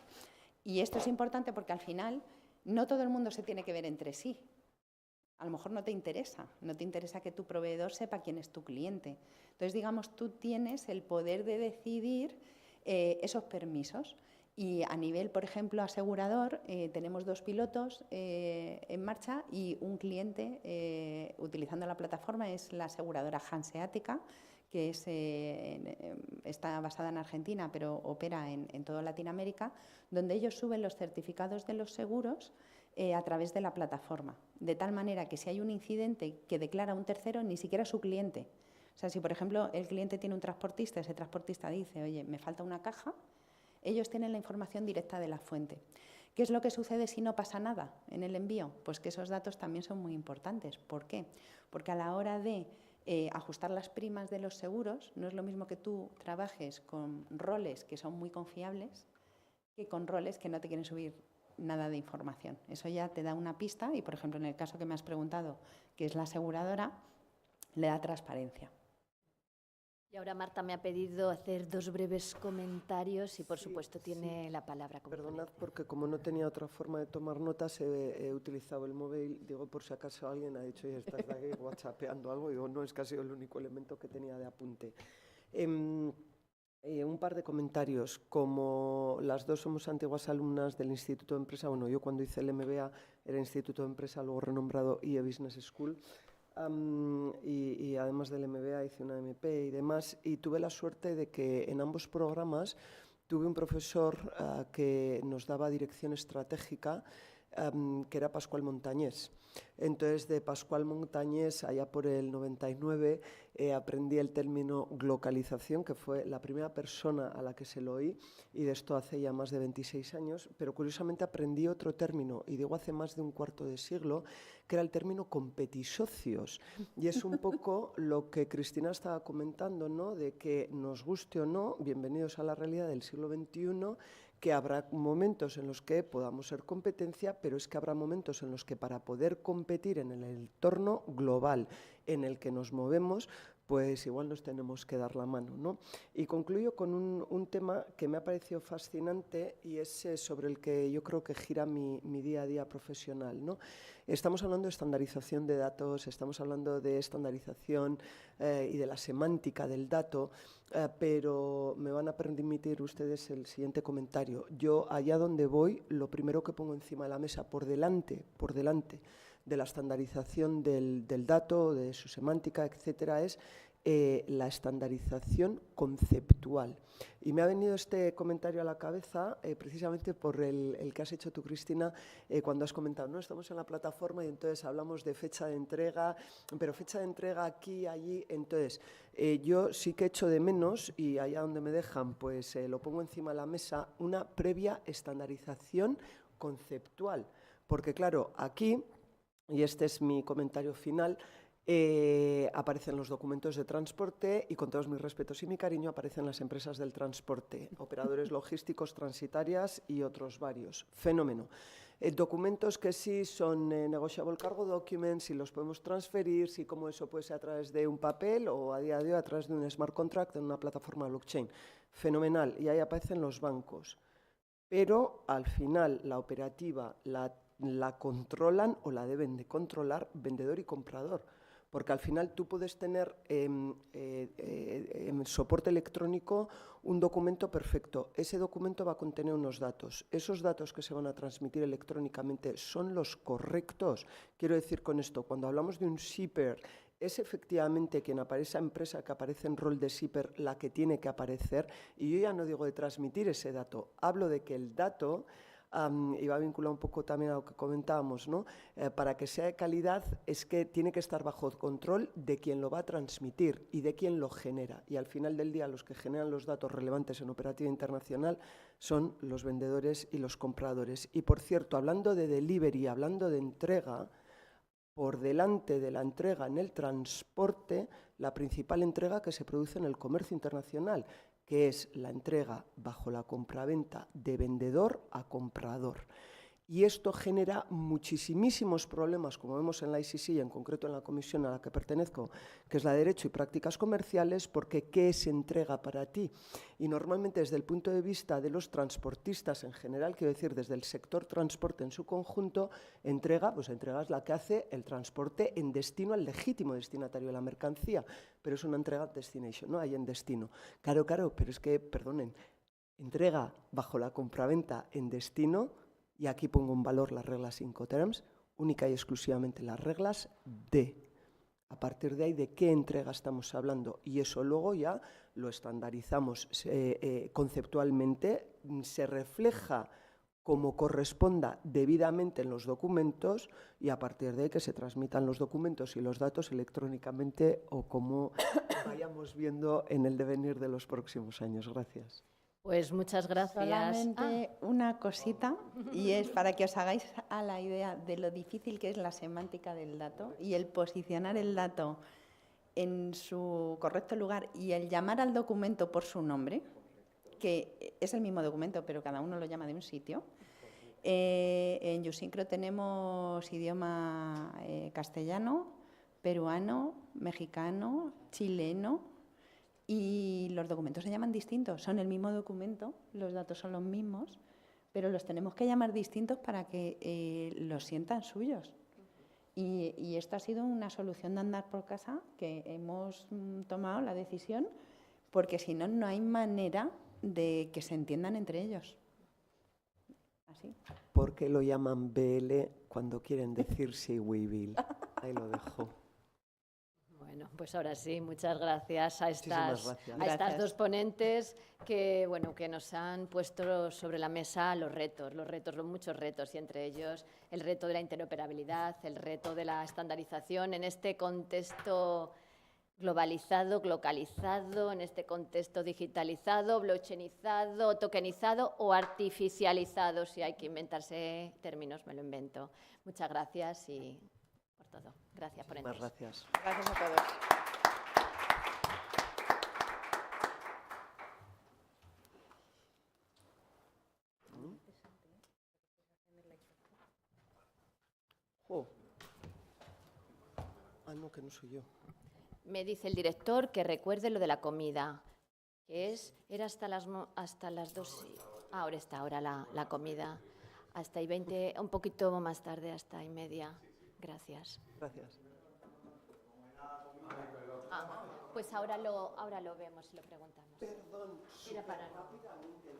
Y esto es importante porque al final no todo el mundo se tiene que ver entre sí. A lo mejor no te interesa que tu proveedor sepa quién es tu cliente. Entonces, digamos, tú tienes el poder de decidir esos permisos. Y a nivel, por ejemplo, asegurador, tenemos 2 pilotos en marcha y un cliente utilizando la plataforma es la aseguradora Hanseática, que está basada en Argentina, pero opera en toda Latinoamérica, donde ellos suben los certificados de los seguros a través de la plataforma, de tal manera que si hay un incidente que declara un tercero, ni siquiera su cliente. O sea, si por ejemplo el cliente tiene un transportista, ese transportista dice, oye, me falta una caja, ellos tienen la información directa de la fuente. ¿Qué es lo que sucede si no pasa nada en el envío? Pues que esos datos también son muy importantes. ¿Por qué? Porque a la hora de ajustar las primas de los seguros, no es lo mismo que tú trabajes con roles que son muy confiables que con roles que no te quieren subir nada de información. Eso ya te da una pista y, por ejemplo, en el caso que me has preguntado, que es la aseguradora, le da transparencia. Y ahora Marta me ha pedido hacer 2 breves comentarios y, por supuesto, tiene la palabra. Perdonad, porque como no tenía otra forma de tomar notas, he utilizado el móvil, digo, por si acaso alguien ha dicho, oye, estás aquí whatsappeando algo, y digo, no, es que ha sido el único elemento que tenía de apunte. Un par de comentarios. Como las dos somos antiguas alumnas del Instituto de Empresa, bueno, yo cuando hice el MBA era Instituto de Empresa, luego renombrado IE Business School, y además del MBA hice una MP y demás, y tuve la suerte de que en ambos programas tuve un profesor que nos daba dirección estratégica, que era Pascual Montañés. Entonces, de Pascual Montañés, allá por el 99, aprendí el término glocalización, que fue la primera persona a la que se lo oí, y de esto hace ya más de 26 años, pero curiosamente aprendí otro término, y digo hace más de un cuarto de siglo, que era el término competisocios. Y es un poco lo que Cristina estaba comentando, ¿no? De que nos guste o no, bienvenidos a la realidad del siglo XXI, que habrá momentos en los que podamos ser competencia, pero es que habrá momentos en los que para poder competir en el entorno global en el que nos movemos, pues igual nos tenemos que dar la mano, ¿no? Y concluyo con un tema que me ha parecido fascinante y es sobre el que yo creo que gira mi día a día profesional, ¿no? Estamos hablando de estandarización de datos, estamos hablando de estandarización y de la semántica del dato, pero me van a permitir ustedes el siguiente comentario. Yo, allá donde voy, lo primero que pongo encima de la mesa, por delante de la estandarización del dato, de su semántica, etcétera, es la estandarización conceptual. Y me ha venido este comentario a la cabeza precisamente por el que has hecho tú, Cristina, cuando has comentado, no, estamos en la plataforma y entonces hablamos de fecha de entrega, pero fecha de entrega aquí, allí. Entonces, yo sí que echo de menos, y allá donde me dejan, pues lo pongo encima de la mesa, una previa estandarización conceptual. Porque claro, aquí, y este es mi comentario final, aparecen los documentos de transporte y, con todos mis respetos y mi cariño, aparecen las empresas del transporte, operadores logísticos, transitarias y otros varios. Fenómeno. Documentos que sí son negotiable cargo documents, si los podemos transferir, si como eso puede ser a través de un papel o a día de hoy a través de un smart contract en una plataforma blockchain. Fenomenal. Y ahí aparecen los bancos. Pero al final la operativa la controlan o la deben de controlar vendedor y comprador. Porque al final tú puedes tener en soporte electrónico un documento perfecto. Ese documento va a contener unos datos. Esos datos que se van a transmitir electrónicamente son los correctos. Quiero decir con esto, cuando hablamos de un shipper, es efectivamente quien aparece, esa empresa que aparece en rol de shipper, la que tiene que aparecer. Y yo ya no digo de transmitir ese dato, hablo de que el dato, y va vinculado un poco también a lo que comentábamos, ¿no? Para que sea de calidad es que tiene que estar bajo control de quien lo va a transmitir y de quien lo genera. Y al final del día los que generan los datos relevantes en operativa internacional son los vendedores y los compradores. Y por cierto, hablando de delivery, hablando de entrega, por delante de la entrega en el transporte, la principal entrega que se produce en el comercio internacional, que es la entrega bajo la compraventa de vendedor a comprador. Y esto genera muchísimos problemas, como vemos en la ICC y en concreto en la comisión a la que pertenezco, que es la de Derecho y Prácticas Comerciales, porque ¿qué es entrega para ti? Y normalmente desde el punto de vista de los transportistas en general, quiero decir desde el sector transporte en su conjunto, entrega, pues entrega es la que hace el transporte en destino al legítimo destinatario de la mercancía, pero es una entrega destination, no hay en destino. Claro, pero es que, perdonen, entrega bajo la compraventa en destino. Y aquí pongo en valor las reglas Incoterms, única y exclusivamente las reglas de. A partir de ahí, ¿de qué entrega estamos hablando? Y eso luego ya lo estandarizamos conceptualmente, se refleja como corresponda debidamente en los documentos y a partir de ahí que se transmitan los documentos y los datos electrónicamente o como vayamos viendo en el devenir de los próximos años. Gracias. Pues muchas gracias. Solamente una cosita, y es para que os hagáis a la idea de lo difícil que es la semántica del dato y el posicionar el dato en su correcto lugar y el llamar al documento por su nombre, que es el mismo documento, pero cada uno lo llama de un sitio. En Yusincro tenemos idioma castellano, peruano, mexicano, chileno, y los documentos se llaman distintos, son el mismo documento, los datos son los mismos, pero los tenemos que llamar distintos para que los sientan suyos. Y esto ha sido una solución de andar por casa que hemos tomado la decisión, porque si no, no hay manera de que se entiendan entre ellos. Así. ¿Por qué lo llaman BL cuando quieren decir sí, we will? Ahí lo dejo. Bueno, pues ahora sí, muchas gracias a estas Gracias. dos ponentes que, bueno, que nos han puesto sobre la mesa los muchos retos, y entre ellos el reto de la interoperabilidad, el reto de la estandarización en este contexto globalizado, localizado, en este contexto digitalizado, blockchainizado, tokenizado o artificializado. Si hay que inventarse términos, me lo invento. Muchas gracias y por todo. Gracias por entrar. Gracias. Gracias a todos. Oh. Ah, no, que no soy yo. Me dice el director que recuerde lo de la comida, que era hasta las 2. Ahora está, ahora la comida. Hasta y 20, un poquito más tarde, hasta y media. Gracias. Gracias. Pues ahora lo vemos y lo preguntamos. Perdón, Era para rápidamente.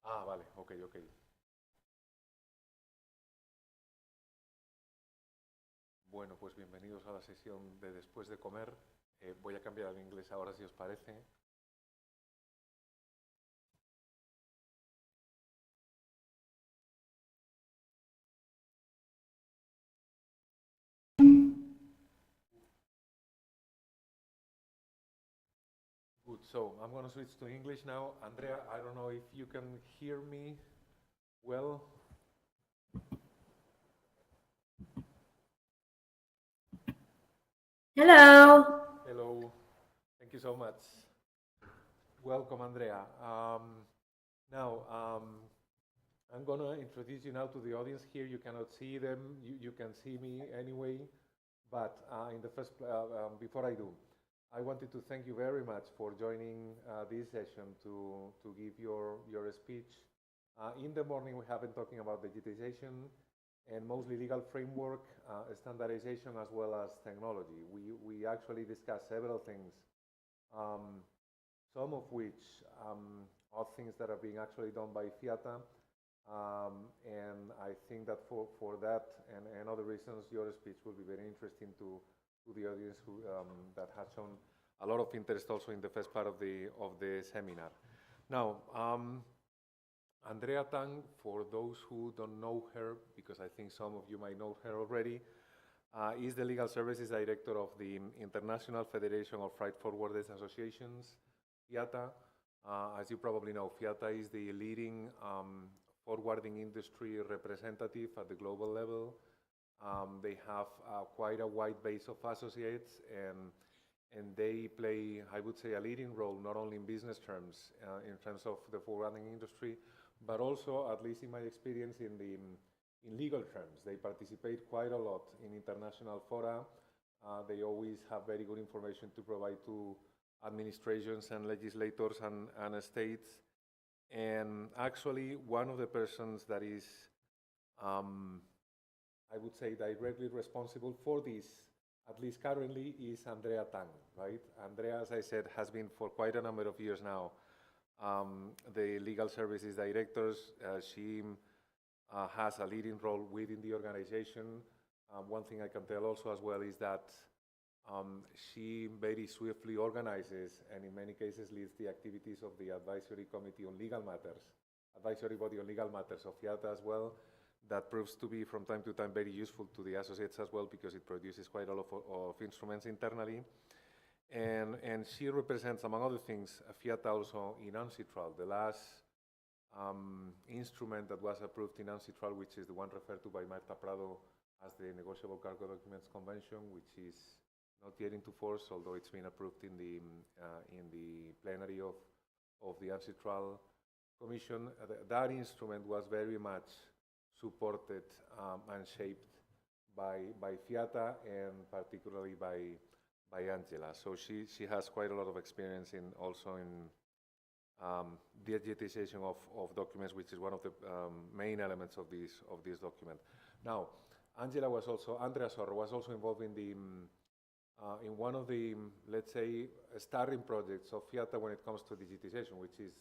Ah, vale, ok. Bueno, pues bienvenidos a la sesión de después de comer. Voy a cambiar al inglés ahora, si os parece. Good, so I'm going to switch to English now. Andrea, I don't know if you can hear me well. Hello. Hello, thank you so much. Welcome, Andrea. I'm going to introduce you now to the audience here. You cannot see them, you can see me anyway, but before I do, I wanted to thank you very much for joining this session to give your speech. In the morning, we have been talking about digitization and mostly legal framework, standardization, as well as technology. We actually discussed several things, some of which are things that are being actually done by FIATA. And I think that for that and other reasons, your speech will be very interesting to the audience that has shown a lot of interest also in the first part of the seminar. Now, Andrea Tang, for those who don't know her, because I think some of you might know her already, is the Legal Services Director of the International Federation of Freight Forwarders Associations, FIATA. As you probably know, FIATA is the leading forwarding industry representative at the global level. They have quite a wide base of associates, and they play, I would say, a leading role, not only in business terms, in terms of the forwarding industry, but also, at least in my experience, in legal terms. They participate quite a lot in international fora. They always have very good information to provide to administrations and legislators and states. And actually, one of the persons that is, I would say, directly responsible for this, at least currently, is Andrea Tang, right? Andrea, as I said, has been for quite a number of years now the Legal Services Director. She has a leading role within the organization. One thing I can tell also as well is that she very swiftly organizes and in many cases leads the activities of the Advisory Committee on Legal Matters, Advisory Body on Legal Matters of FIATA as well. That proves to be from time to time very useful to the associates as well, because it produces quite a lot of instruments internally. And she represents, among other things, FIATA also in UNCITRAL, the last instrument that was approved in UNCITRAL, which is the one referred to by Marta Prado as the Negotiable Cargo Documents Convention, which is not yet into force, although it's been approved in the plenary of the UNCITRAL Commission. That instrument was very much supported and shaped by FIATA and particularly by Angela. So she has quite a lot of experience also in digitization of documents, which is one of the main elements of this document. Now, Andrea Sorro was also involved in one of the, let's say, starting projects of FIATA when it comes to digitization, which is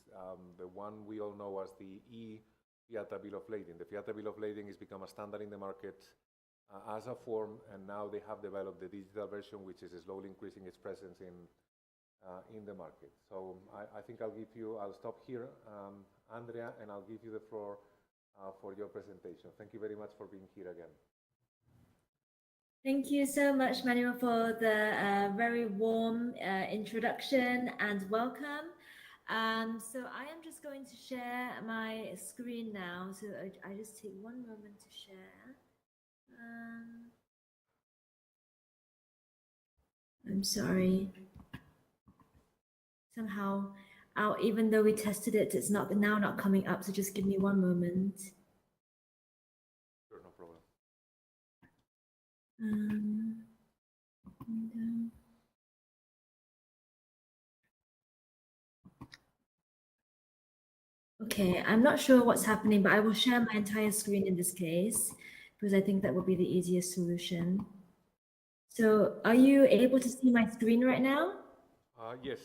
the one we all know as the FIATA Bill of Lading. The FIATA Bill of Lading has become a standard in the market as a form, and now they have developed the digital version, which is slowly increasing its presence in the market. So I think I'll stop here, Andrea, and I'll give you the floor for your presentation. Thank you very much for being here again. Thank you so much, Manuel, for the very warm introduction and welcome. So I am just going to share my screen now. So I just take one moment to share. I'm sorry. Somehow, even though we tested it, it's not coming up. So just give me one moment. Sure, no problem. Okay, I'm not sure what's happening, but I will share my entire screen in this case, because I think that will be the easiest solution. So are you able to see my screen right now? Yes.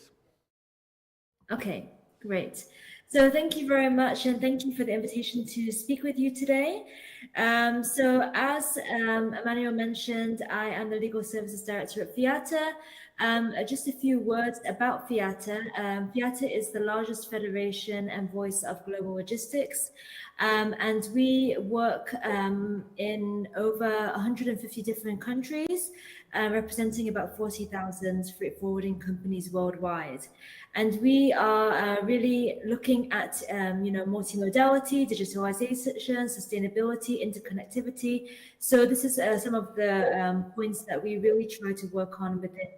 Okay, great. So thank you very much, and thank you for the invitation to speak with you today. So as Emmanuel mentioned, I am the Legal Services Director at FIATA. Just a few words about FIATA. FIATA is the largest federation and voice of global logistics. And we work in over 150 different countries, representing about 40,000 freight forwarding companies worldwide. And we are really looking at, multimodality, digitalization, sustainability, interconnectivity. So this is some of the points that we really try to work on within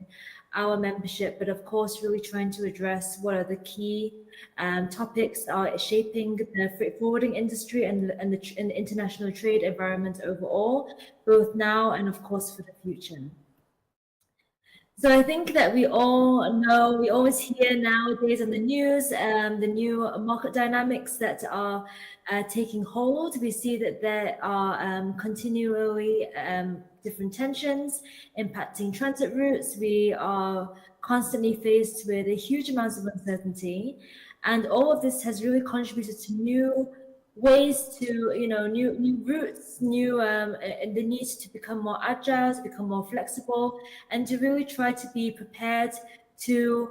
our membership, but of course, really trying to address what are the key topics are shaping the freight forwarding industry and the international trade environment overall, both now and of course for the future. So I think that we all know, we always hear nowadays on the news, the new market dynamics that are taking hold. We see that there are continually different tensions impacting transit routes. We are constantly faced with a huge amounts of uncertainty. And all of this has really contributed to new ways to, new routes, the need to become more agile, to become more flexible, and to really try to be prepared to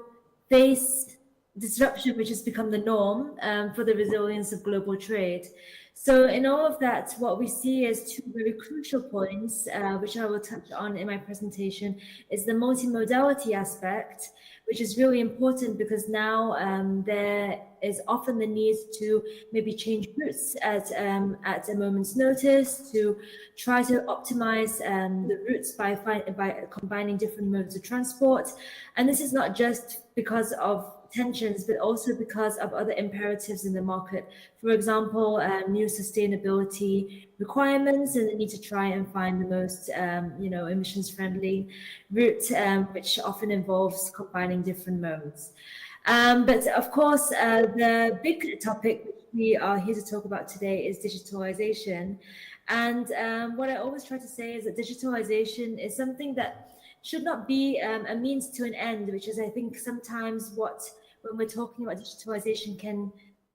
face disruption, which has become the norm for the resilience of global trade. So in all of that, what we see as two very crucial points, which I will touch on in my presentation, is the multimodality aspect, which is really important because now there is often the need to maybe change routes at a moment's notice, to try to optimize the routes by combining different modes of transport. And this is not just because of tensions, but also because of other imperatives in the market. For example, new sustainability requirements and the need to try and find the most, emissions-friendly route, which often involves combining different modes. But of course, the big topic which we are here to talk about today is digitalization. And what I always try to say is that digitalization is something that should not be a means to an end, which is, I think, sometimes when we're talking about digitalization can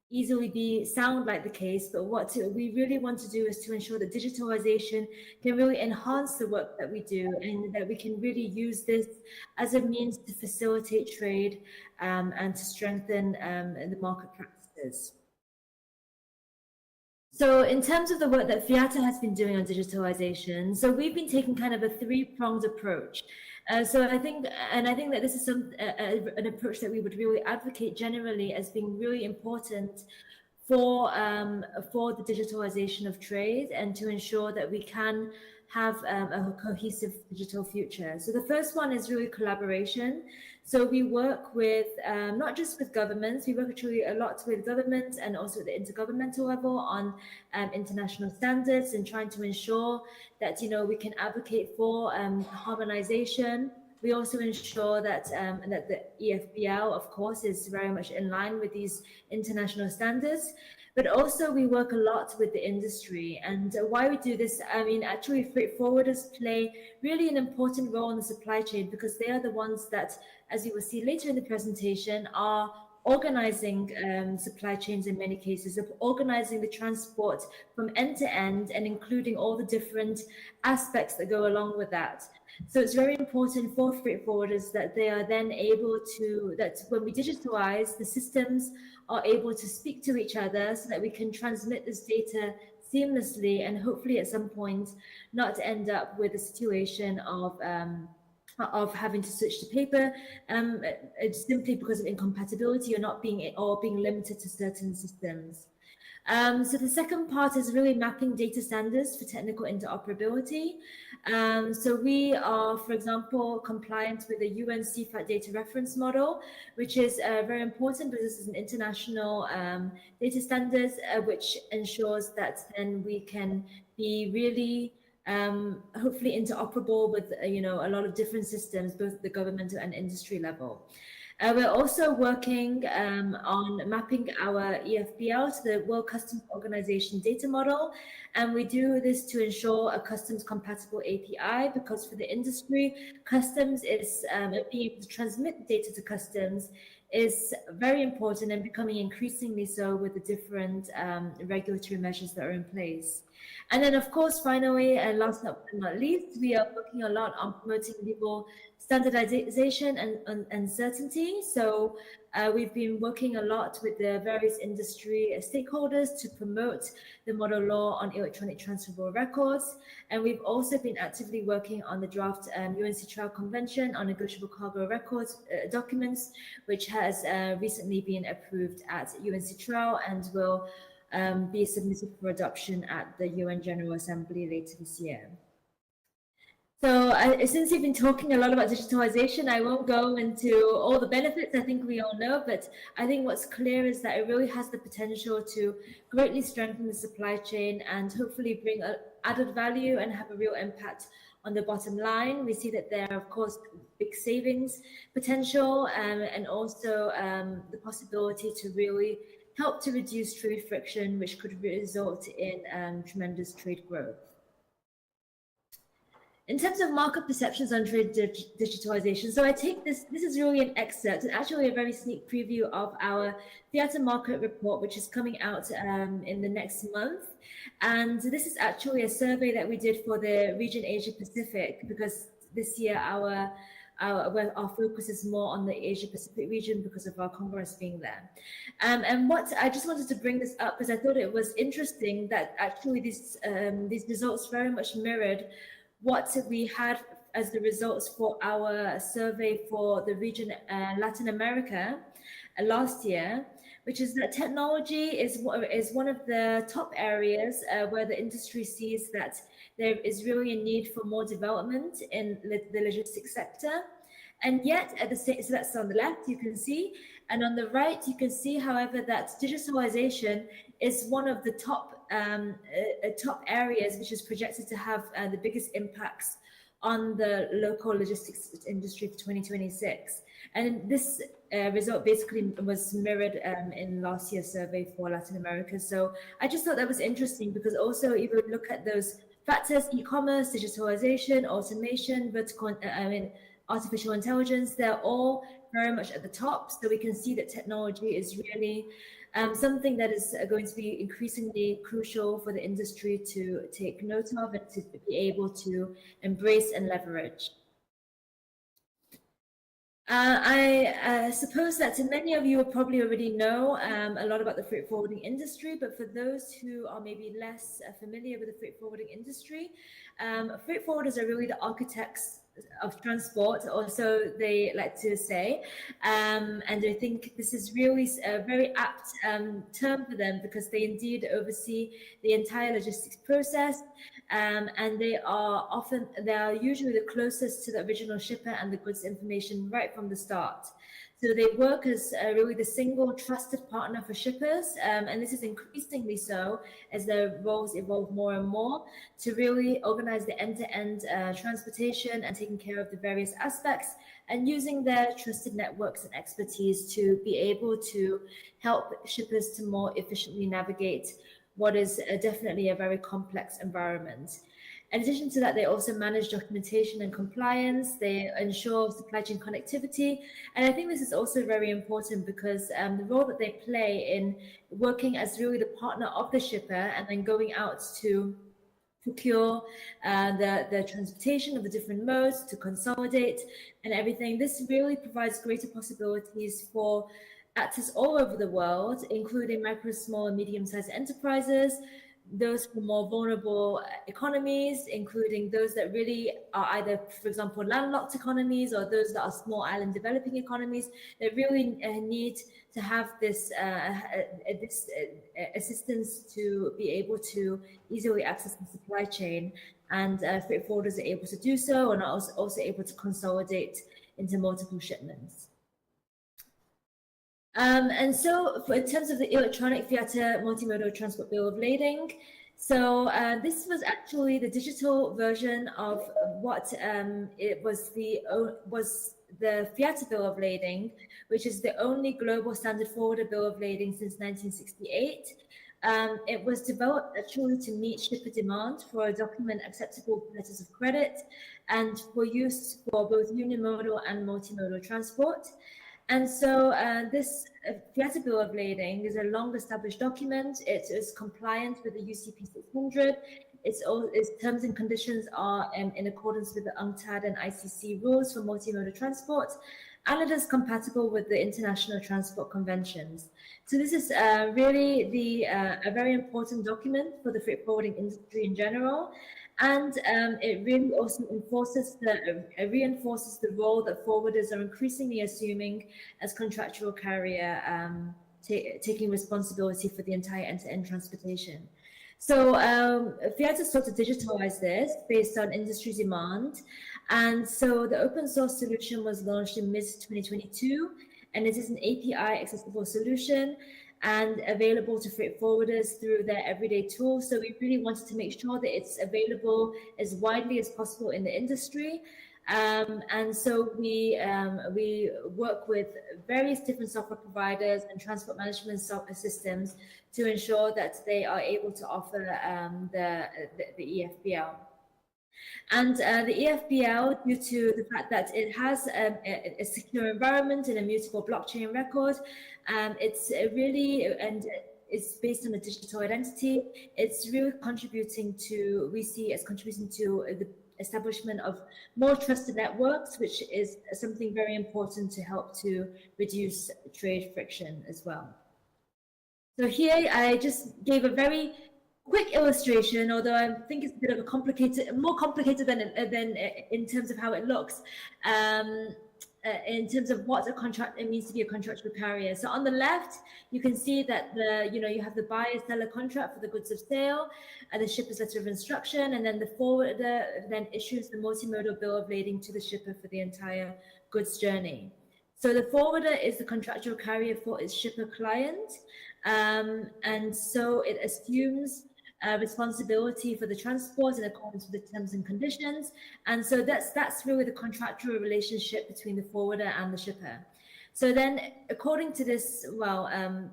easily sound like the case, but what we really want to do is to ensure that digitalization can really enhance the work that we do, and that we can really use this as a means to facilitate trade and to strengthen the market practices. So in terms of the work that FIATA has been doing on digitalization, so we've been taking kind of a three-pronged approach. So I think that this is an approach that we would really advocate generally as being really important for the digitalization of trade and to ensure that we can have a cohesive digital future. So the first one is really collaboration. So we work with, not just with governments, we work actually a lot with governments and also at the intergovernmental level on international standards and trying to ensure that, we can advocate for harmonization. We also ensure that, that the EFBL, of course, is very much in line with these international standards. But also we work a lot with the industry. And why we do this, actually freight forwarders play really an important role in the supply chain because they are the ones that, as you will see later in the presentation, are organizing supply chains in many cases, of organizing the transport from end to end and including all the different aspects that go along with that. So it's very important for freight forwarders that they are then able to, that when we digitalize, the systems are able to speak to each other so that we can transmit this data seamlessly and hopefully at some point not end up with a situation of having to switch to paper simply because of incompatibility or being limited to certain systems. So the second part is really mapping data standards for technical interoperability. So we are, for example, compliant with the UN CFAT data reference model, which is very important because this is an international data standards, which ensures that then we can be really hopefully interoperable with a lot of different systems, both at the governmental and industry level. We're also working on mapping our EFBL to the World Customs Organization data model, and we do this to ensure a customs compatible API, because for the industry, customs is being able to transmit data to customs is very important and becoming increasingly so with the different regulatory measures that are in place. And then, of course, finally, and last but not least, we are working a lot on promoting legal standardization and certainty. So we've been working a lot with the various industry stakeholders to promote the model law on electronic transferable records. And we've also been actively working on the draft UNCTRAL Convention on Negotiable Cargo Records documents, which has recently been approved at UNCTRAL and will be submitted for adoption at the UN General Assembly later this year. So since you've been talking a lot about digitalization, I won't go into all the benefits, I think we all know, but I think what's clear is that it really has the potential to greatly strengthen the supply chain and hopefully bring added value and have a real impact on the bottom line. We see that there are, of course, big savings potential and also the possibility to really help to reduce trade friction, which could result in tremendous trade growth. In terms of market perceptions on trade digitalization, so I take this is really an excerpt, and actually a very sneak preview of our theatre market report, which is coming out in the next month. And this is actually a survey that we did for the region Asia Pacific, because this year our focus is more on the Asia Pacific region because of our Congress being there. And what I just wanted to bring this up because I thought it was interesting that actually these results very much mirrored what we had as the results for our survey for the region Latin America last year, which is that technology is one of the top areas where the industry sees that there is really a need for more development in the logistics sector. And yet, at the same, so that's on the left, you can see, and on the right, you can see, however, that digitalization is one of the top areas which is projected to have the biggest impacts on the local logistics industry for 2026. And this result basically was mirrored in last year's survey for Latin America. So I just thought that was interesting because also if you look at those factors, e-commerce, digitalization, automation, artificial intelligence, they're all very much at the top. So we can see that technology is really something that is going to be increasingly crucial for the industry to take note of and to be able to embrace and leverage. I suppose that many of you probably already know a lot about the freight forwarding industry, but for those who are maybe less familiar with the freight forwarding industry, freight forwarders are really the architects of transport, or so they like to say, and I think this is really a very apt term for them because they indeed oversee the entire logistics process, and they are usually the closest to the original shipper and the goods information right from the start. So they work as really the single trusted partner for shippers, and this is increasingly so as their roles evolve more and more to really organize the end-to-end transportation and taking care of the various aspects and using their trusted networks and expertise to be able to help shippers to more efficiently navigate what is definitely a very complex environment. In addition to that, they also manage documentation and compliance. They ensure supply chain connectivity. And I think this is also very important because the role that they play in working as really the partner of the shipper and then going out to procure the transportation of the different modes, to consolidate and everything. This really provides greater possibilities for actors all over the world, including micro, small and medium-sized enterprises, those from more vulnerable economies, including those that really are either, for example, landlocked economies or those that are small island developing economies that really need to have this assistance to be able to easily access the supply chain. And freight forwarders are able to do so and are also able to consolidate into multiple shipments. And so in terms of the electronic Fiat multimodal transport bill of lading, so this was actually the digital version of what it was the Fiat bill of lading, which is the only global standard forwarder bill of lading since 1968. It was developed actually to meet shipper demand for a document acceptable letters of credit and for use for both unimodal and multimodal transport. And so this Fiat Bill of Lading is a long-established document. It is compliant with the UCP 600. Its terms and conditions are in accordance with the UNCTAD and ICC rules for multimodal transport, and it is compatible with the International Transport Conventions. So this is really a very important document for the freight forwarding industry in general. And it really also reinforces the role that forwarders are increasingly assuming as contractual carrier, taking responsibility for the entire end-to-end transportation. So Fiat has sought to digitalize this based on industry demand. And so the open source solution was launched in mid-2022, and it is an API accessible solution and available to freight forwarders through their everyday tools. So we really wanted to make sure that it's available as widely as possible in the industry. And so we work with various different software providers and transport management software systems to ensure that they are able to offer the EFBL. And the EFBL, due to the fact that it has a secure environment and a mutable blockchain record, it's really, and it's based on a digital identity, it's really contributing to, we see as contributing to the establishment of more trusted networks, which is something very important to help to reduce trade friction as well. So here I just gave a very quick illustration, although I think it's a bit of a more complicated than in terms of how it looks, in terms of what it means to be a contractual carrier. So on the left, you can see that you have the buyer-seller contract for the goods of sale, and the shipper's letter of instruction, and then the forwarder then issues the multimodal bill of lading to the shipper for the entire goods journey. So the forwarder is the contractual carrier for its shipper client, and so it assumes responsibility for the transport in accordance with the terms and conditions. And so that's really the contractual relationship between the forwarder and the shipper. So then, according to this,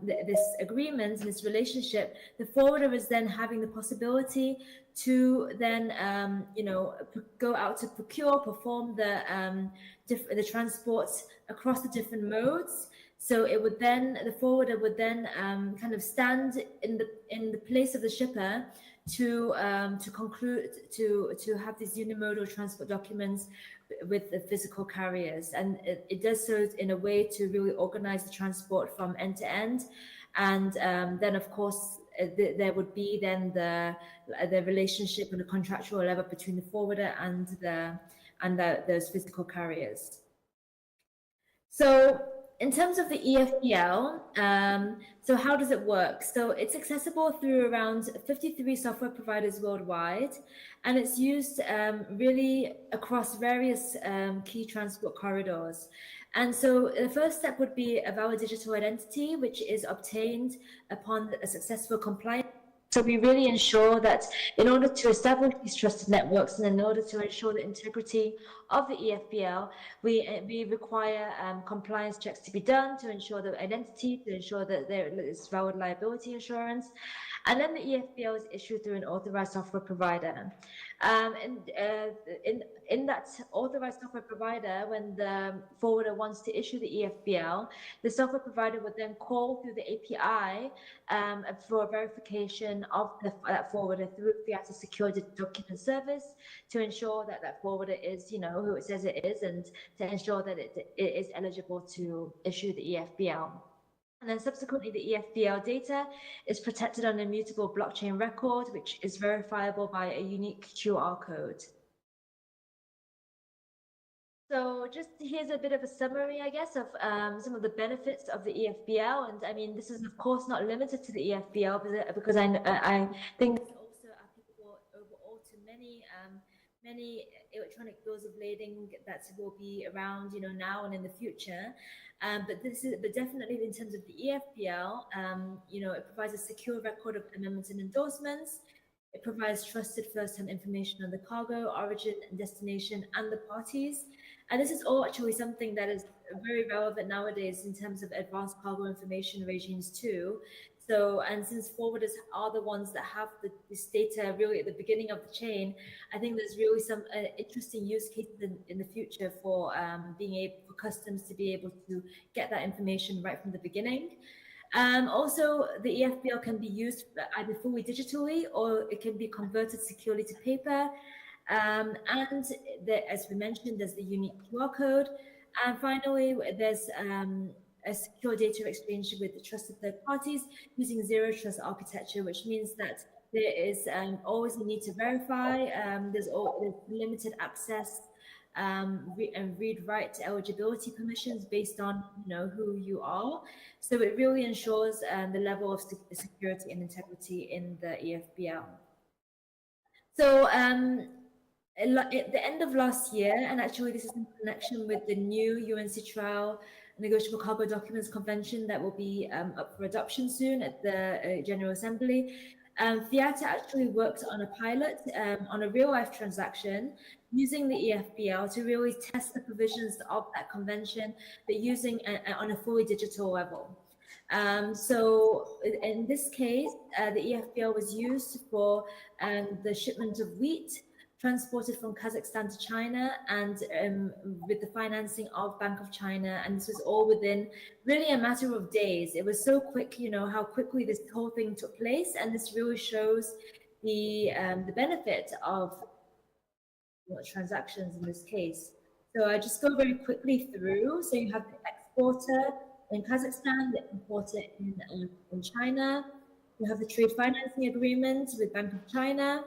this agreement and this relationship, the forwarder is then having the possibility to then, go out to perform the transports across the different modes. So it would then, the forwarder would then kind of stand in the place of the shipper to have these unimodal transport documents with the physical carriers, and it does so in a way to really organize the transport from end to end. And then, of course, there would be then the relationship and the contractual level between the forwarder and those physical carriers. So in terms of the EFBL, so how does it work? So it's accessible through around 53 software providers worldwide, and it's used really across various key transport corridors. And so the first step would be a valid digital identity, which is obtained upon a successful compliance. So we really ensure that in order to establish these trusted networks and in order to ensure the integrity of the EFBL, we require compliance checks to be done to ensure the identity, to ensure that there is valid liability insurance. And then the EFBL is issued through an authorized software provider. In that authorized software provider, when the forwarder wants to issue the EFBL, the software provider would then call through the API for verification of that forwarder through Fiat's secure document service to ensure that that forwarder is, who it says it is, and to ensure that it is eligible to issue the EFBL. And then subsequently, the EFBL data is protected on a mutable blockchain record, which is verifiable by a unique QR code. So just here's a bit of a summary, I guess, of some of the benefits of the EFBL. And I mean, this is of course not limited to the EFBL, because I think it's also applicable overall to many electronic bills of lading that will be around, now and in the future. But definitely in terms of the EFBL, it provides a secure record of amendments and endorsements. It provides trusted first-hand information on the cargo, origin, and destination, and the parties. And this is all actually something that is very relevant nowadays in terms of advanced cargo information regimes too. So, and since forwarders are the ones that have this data really at the beginning of the chain, I think there's really some interesting use cases in the future for being able for customs to be able to get that information right from the beginning. Also, the EFBL can be used either fully digitally or it can be converted securely to paper. And as we mentioned, there's the unique QR code. And finally, there's a secure data exchange with trusted third parties using zero trust architecture, which means that there is always a need to verify. There's limited access and read-write eligibility permissions based on who you are. So it really ensures the level of security and integrity in the EFBL. So at the end of last year, and actually this is in connection with the new UNC trial Negotiable Cargo Documents Convention that will be up for adoption soon at the General Assembly, FIATA actually worked on a pilot on a real-life transaction using the EFBL to really test the provisions of that convention, but using on a fully digital level. So in this case, the EFBL was used for the shipment of wheat transported from Kazakhstan to China, and with the financing of Bank of China, and this was all within really a matter of days. It was so quick, how quickly this whole thing took place, and this really shows the benefit of transactions in this case. So I just go very quickly through. So you have the exporter in Kazakhstan, the importer in China. You have the trade financing agreement with Bank of China.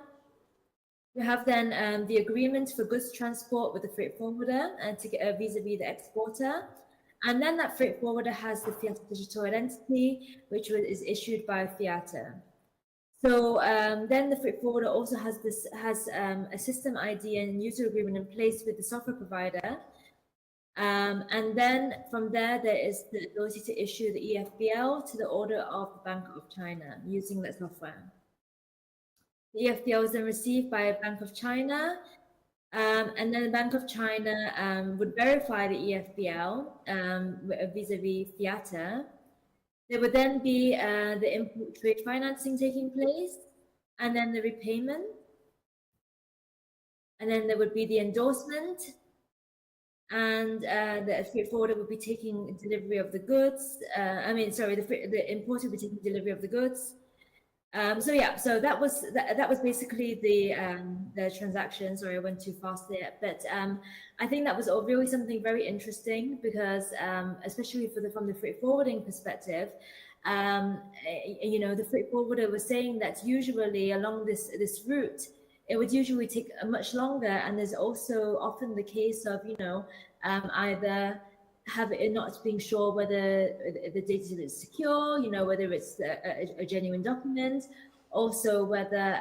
You have then the agreement for goods transport with the freight forwarder and to get vis-a-vis the exporter. And then that freight forwarder has the FIATA digital identity, which is issued by FIATA. So then the freight forwarder also has a system ID and user agreement in place with the software provider. And then from there is the ability to issue the EFBL to the order of the Bank of China using that software. The EFBL is then received by Bank of China, and then the Bank of China would verify the EFBL vis-a-vis FIATA. There would then be the import trade financing taking place, and then the repayment, and then there would be the endorsement, and the freight forwarder would be taking delivery of the goods. The importer would be taking delivery of the goods. So that was basically the transaction. Sorry, I went too fast there, but I think that was really something very interesting because especially from the freight forwarding perspective, the freight forwarder was saying that usually along this route, it would usually take much longer, and there's also often the case of either have it not being sure whether the data is secure, whether it's a genuine document, also whether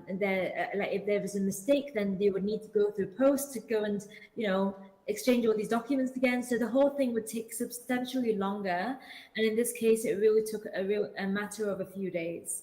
if there is a mistake, then they would need to go through post to go and exchange all these documents again. So the whole thing would take substantially longer, and in this case, it really took a matter of a few days.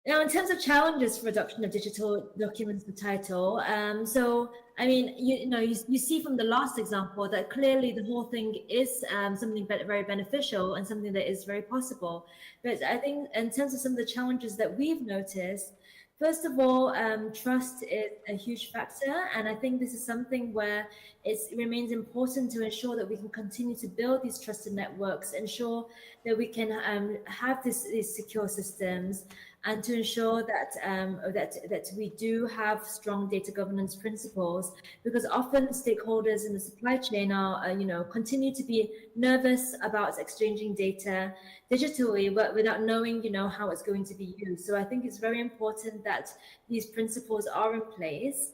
Now, in terms of challenges for adoption of digital documents for title, so I mean, you see from the last example that clearly the whole thing is something very beneficial and something that is very possible. But I think in terms of some of the challenges that we've noticed, first of all, trust is a huge factor, and I think this is something where it remains important to ensure that we can continue to build these trusted networks, ensure that we can have these secure systems, and to ensure that we do have strong data governance principles, because often stakeholders in the supply chain are continue to be nervous about exchanging data digitally, but without knowing how it's going to be used. So I think it's very important that these principles are in place.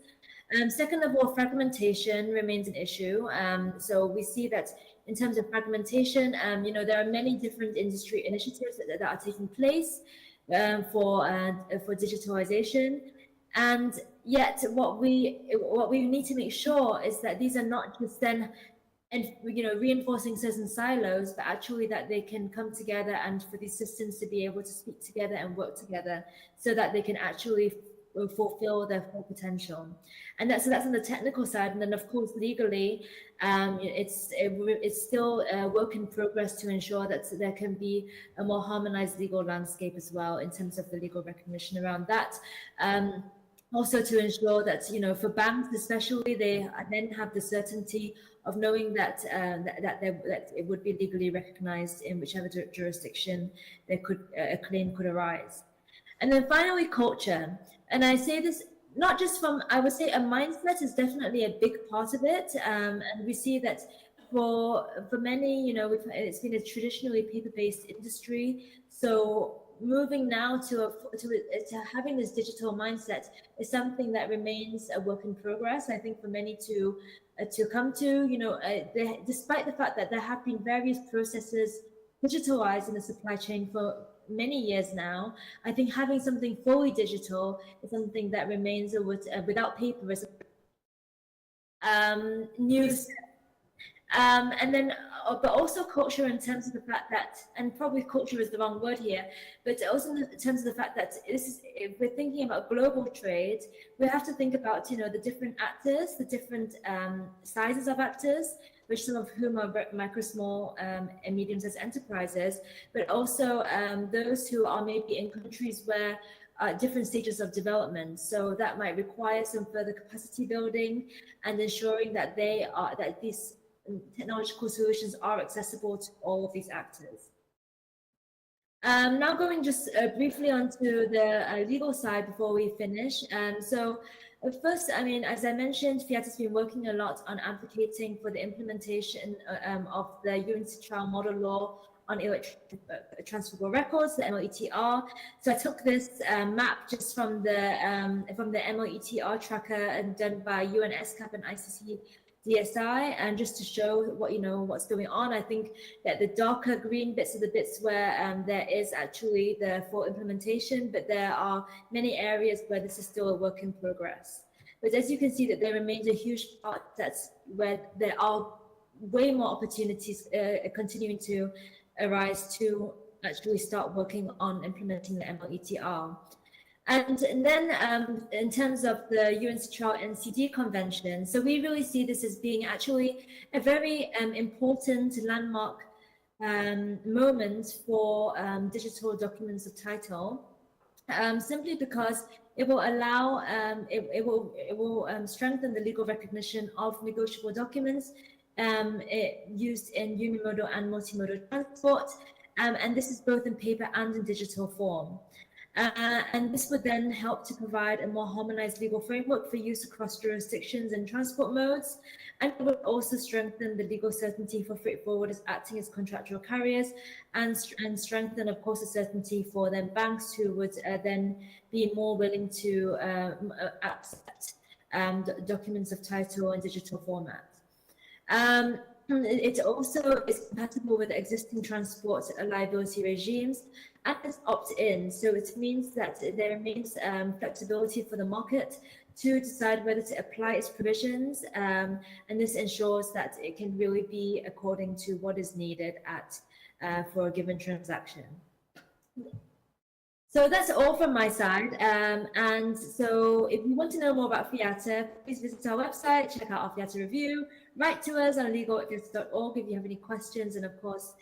Second of all, fragmentation remains an issue. So we see that in terms of fragmentation, there are many different industry initiatives that are taking place for digitalization, and yet what we need to make sure is that these are not just then reinforcing certain silos, but actually that they can come together and for these systems to be able to speak together and work together, so that they can actually fulfill their full potential. And so that's on the technical side. And then, of course, legally, it's still a work in progress to ensure that there can be a more harmonized legal landscape as well in terms of the legal recognition around that. Also to ensure that, you know, for banks especially, they then have the certainty of knowing that that it would be legally recognized in whichever jurisdiction a claim could arise. And then finally, culture. And I say this not just from, I would say a mindset is definitely a big part of it. And we see that for many, you know, it's been a traditionally paper-based industry. So moving now to having this digital mindset is something that remains a work in progress. I think for many to come to, you know, despite the fact that there have been various processes digitalized in the supply chain for many years now, I think having something fully digital is something that remains without paper is new. And then, but also culture in terms of the fact that, and probably culture is the wrong word here, but also in terms of the fact that if we're thinking about global trade, we have to think about, you know, the different actors, the different sizes of actors, which some of whom are micro, small, and medium-sized enterprises, but also those who are maybe in countries where different stages of development. So that might require some further capacity building and ensuring that these technological solutions are accessible to all of these actors. Now going just briefly onto the legal side before we finish. So first, I mean, as I mentioned, Fiat has been working a lot on advocating for the implementation of the UNCITRAL model law on electronic transferable records, the MLETR. So I took this map just from the MLETR tracker and done by UNSCAP and ICC DSI, and just to show what's going on. I think that the darker green bits are the bits where there is actually the full implementation, but there are many areas where this is still a work in progress. But as you can see, that there remains a huge part that's where there are way more opportunities continuing to arise to actually start working on implementing the MLETR. And then in terms of the UNCITRAL NCD convention, so we really see this as being actually a very important landmark moment for digital documents of title, simply because it will allow, it will strengthen the legal recognition of negotiable documents used in unimodal and multimodal transport, and this is both in paper and in digital form. And this would then help to provide a more harmonized legal framework for use across jurisdictions and transport modes. And it would also strengthen the legal certainty for freight forwarders acting as contractual carriers, and strengthen, of course, the certainty for then banks who would then be more willing to accept documents of title in digital format. It also is compatible with existing transport liability regimes, and it's opt-in, so it means that there remains flexibility for the market to decide whether to apply its provisions, and this ensures that it can really be according to what is needed for a given transaction. So that's all from my side, and so if you want to know more about FIATA, please visit our website, check out our FIATA review, write to us on legal@fiata.org if you have any questions, and of course,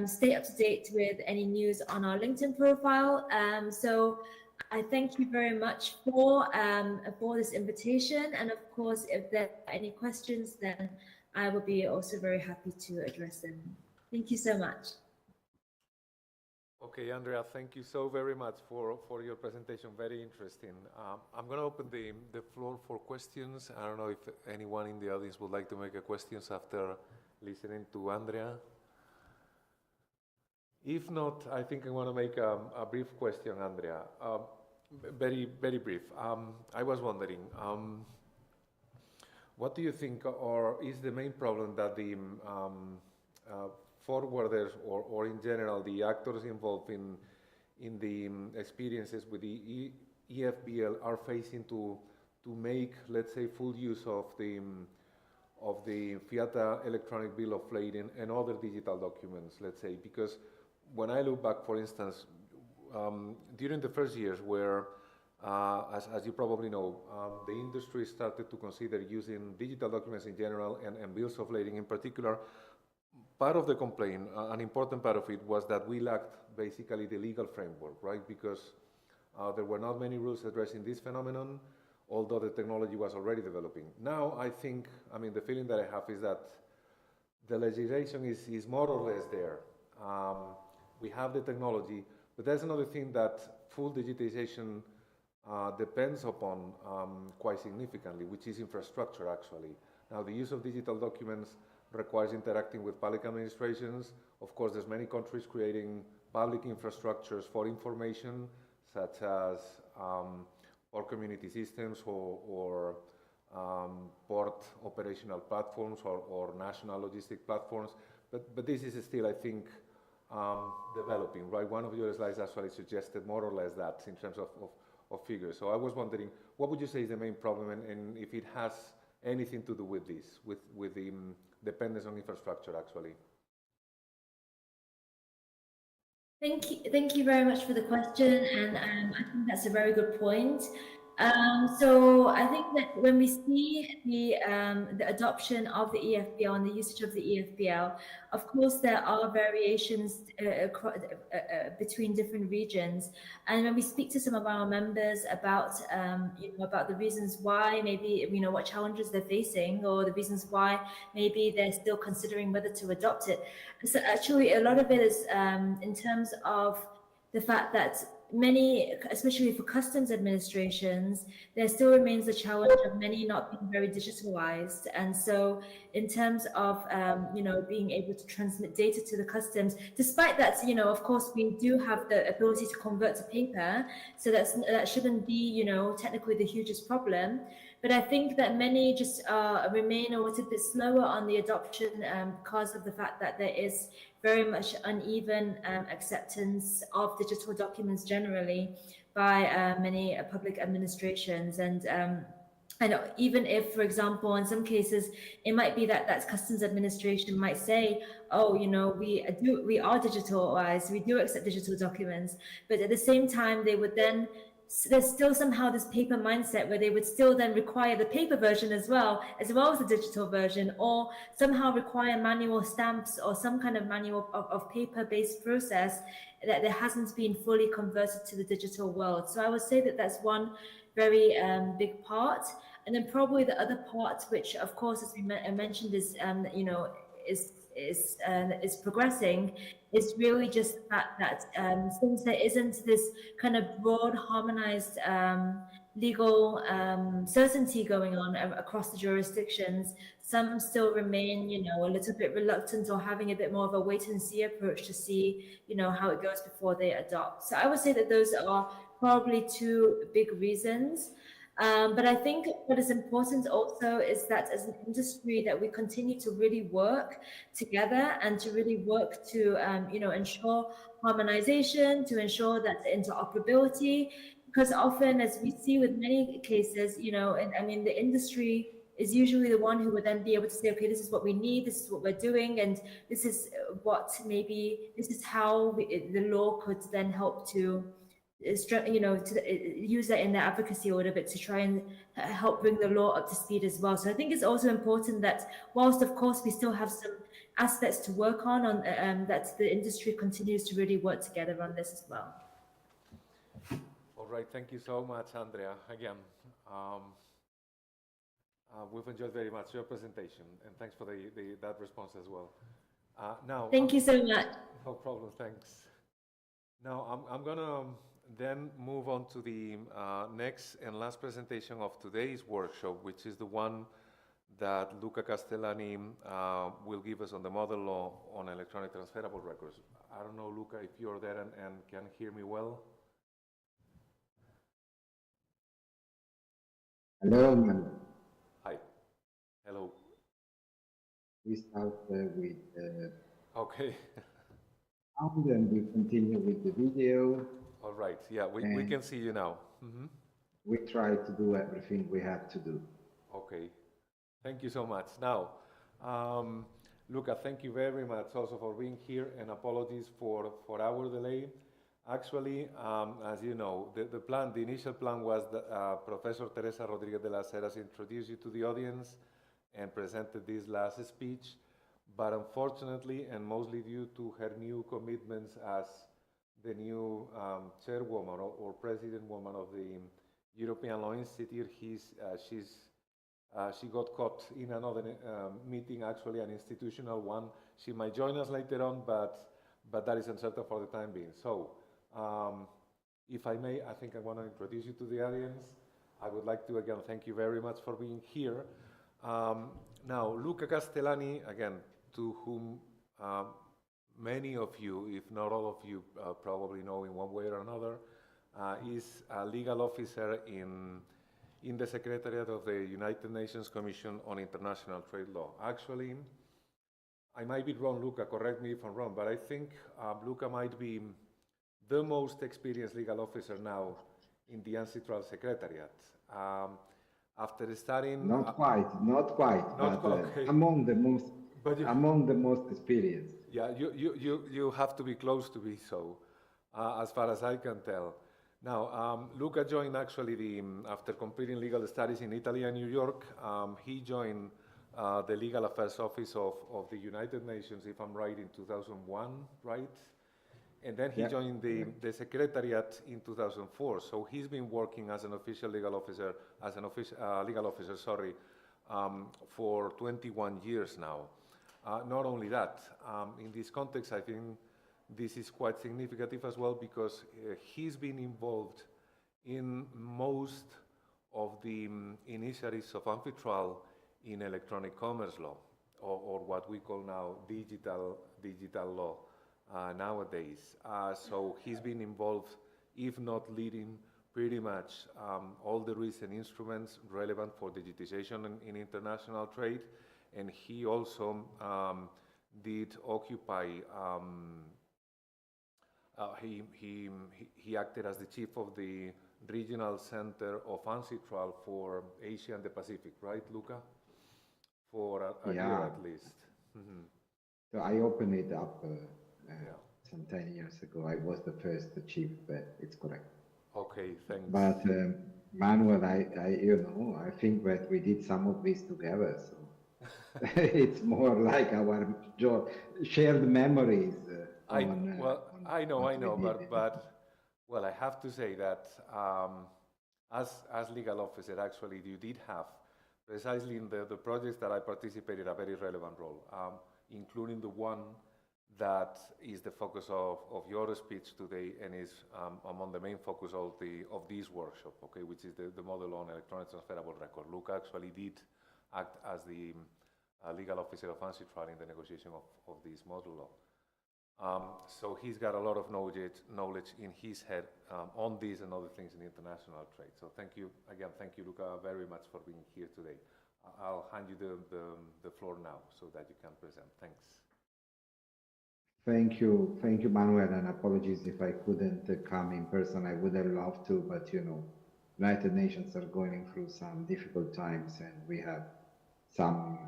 stay up to date with any news on our LinkedIn profile. So I thank you very much for this invitation, and of course, if there are any questions, then I will be also very happy to address them. Thank you so much. Okay, Andrea, thank you so very much for your presentation. Very interesting. I'm going to open the floor for questions. I don't know if anyone in the audience would like to make a questions after listening to Andrea. If not, I think I want to make a brief question, Andrea. Very, very brief. I was wondering, what do you think or is the main problem that the forwarders or in general the actors involved in the experiences with the EFBL are facing to make, let's say, full use of the FIATA electronic bill of lading and other digital documents, let's say? Because when I look back, for instance, during the first years where As you probably know, the industry started to consider using digital documents in general and bills of lading in particular. Part of the complaint, an important part of it, was that we lacked basically the legal framework, right? Because there were not many rules addressing this phenomenon, although the technology was already developing. Now, I think, the feeling that I have is that the legislation is more or less there. We have the technology, but there's another thing that full digitization depends upon quite significantly, which is infrastructure, actually. Now, the use of digital documents requires interacting with public administrations. Of course, there's many countries creating public infrastructures for information, such as or community systems or port operational platforms or national logistic platforms. But this is still, I think, developing, right? One of your slides actually suggested more or less that in terms of figures. So I was wondering, what would you say is the main problem, and if it has anything to do with this, with the dependence on infrastructure, actually? Thank you very much for the question, and I think that's a very good point. So I think that when we see the adoption of the EFBL and the usage of the EFBL, of course there are variations between different regions. And when we speak to some of our members about about the reasons why, maybe what challenges they're facing, or the reasons why maybe they're still considering whether to adopt it. So actually, a lot of it is in terms of the fact that many, especially for customs administrations, there still remains the challenge of many not being very digitalized. And so in terms of, being able to transmit data to the customs, despite that, of course, we do have the ability to convert to paper. So that shouldn't be, technically the hugest problem. But I think that many just remain a little bit slower on the adoption because of the fact that there is very much uneven acceptance of digital documents generally by many public administrations. And I know, even if, for example, in some cases, it might be that customs administration might say, oh, we are digitalized, we do accept digital documents, but at the same time, they would then, there's still somehow this paper mindset where they would still then require the paper version as well as the digital version, or somehow require manual stamps or some kind of manual of paper-based process that there hasn't been fully converted to the digital world. So I would say that that's one very big part. And then probably the other part, which of course, as we mentioned, is is progressing, is really just the fact that since there isn't this kind of broad harmonized legal certainty going on across the jurisdictions, some still remain, a little bit reluctant or having a bit more of a wait and see approach to see, how it goes before they adopt. So I would say that those are probably two big reasons. But I think what is important also is that as an industry that we continue to really work together and to really work to, ensure harmonization, to ensure that interoperability, because often, as we see with many cases, the industry is usually the one who would then be able to say, okay, this is what we need, this is what we're doing, and this is this is how the law could then help to use that in their advocacy a little bit to try and help bring the law up to speed as well. So I think it's also important that whilst of course we still have some aspects to work on that the industry continues to really work together on this as well. All right, thank you so much, Andrea. Again, we've enjoyed very much your presentation, and thanks for that response as well. Now, thank you so much. No problem, thanks. Now I'm gonna then move on to the next and last presentation of today's workshop, which is the one that Luca Castellani will give us on the model law on electronic transferable records. I don't know, Luca, if you're there and can hear me well. Hello. Hi. Hello. We start with okay. sound and we continue with the video. All right, yeah, we can see you now. Mm-hmm. We try to do everything we have to do. Okay, thank you so much. Now, Luca, thank you very much also for being here, and apologies for our delay. Actually, as you know, the initial plan was that Professor Teresa Rodriguez de las Heras introduced you to the audience and presented this last speech, but unfortunately, and mostly due to her new commitments as the new chairwoman or president woman of the European Law Institute, she got caught in another meeting, actually an institutional one. She might join us later on, but that is uncertain for the time being. So, if I may, I think I want to introduce you to the audience. I would like to again thank you very much for being here. Now, Luca Castellani, again, to whom many of you, if not all of you, probably know in one way or another, is a legal officer in the Secretariat of the United Nations Commission on International Trade Law. Actually, I might be wrong, Luca, correct me if I'm wrong, but I think Luca might be the most experienced legal officer now in the Ancestral Secretariat. After studying... Not quite, but okay. among the most experienced. Yeah, you have to be close to be so, as far as I can tell. Now, Luca joined actually after completing legal studies in Italy and New York, he joined the Legal Affairs Office of the United Nations, if I'm right, in 2001, right? And then he joined the Secretariat in 2004. So he's been working as an official legal officer, for 21 years now. Not only that, in this context, I think this is quite significant as well because he's been involved in most of the initiatives of amphitrial in electronic commerce law, or what we call now digital law nowadays. So he's been involved, if not leading, pretty much all the recent instruments relevant for digitization in international trade, and he also did occupy. He acted as the chief of the Regional Center of Ancestral for Asia and the Pacific, right, Luca? For a year at least. Mm-hmm. So I opened it up some 10 years ago. I was the first chief, but it's correct. Okay, thanks. But Manuel, I think that we did some of this together. So it's more like our shared memories. I know, but I have to say that as legal officer, actually, you did have precisely in the projects that I participated a very relevant role, including the one that is the focus of your speech today and is among the main focus of this workshop, okay, which is the model on electronic transferable record. Luca actually did act as the legal officer of Ancestral in the negotiation of this model law. So he's got a lot of knowledge in his head on these and other things in international trade. So thank you, Luca, very much for being here today. I'll hand you the floor now so that you can present. Thanks. Thank you, Manuel, and apologies if I couldn't come in person. I would have loved to, but United Nations are going through some difficult times, and we have some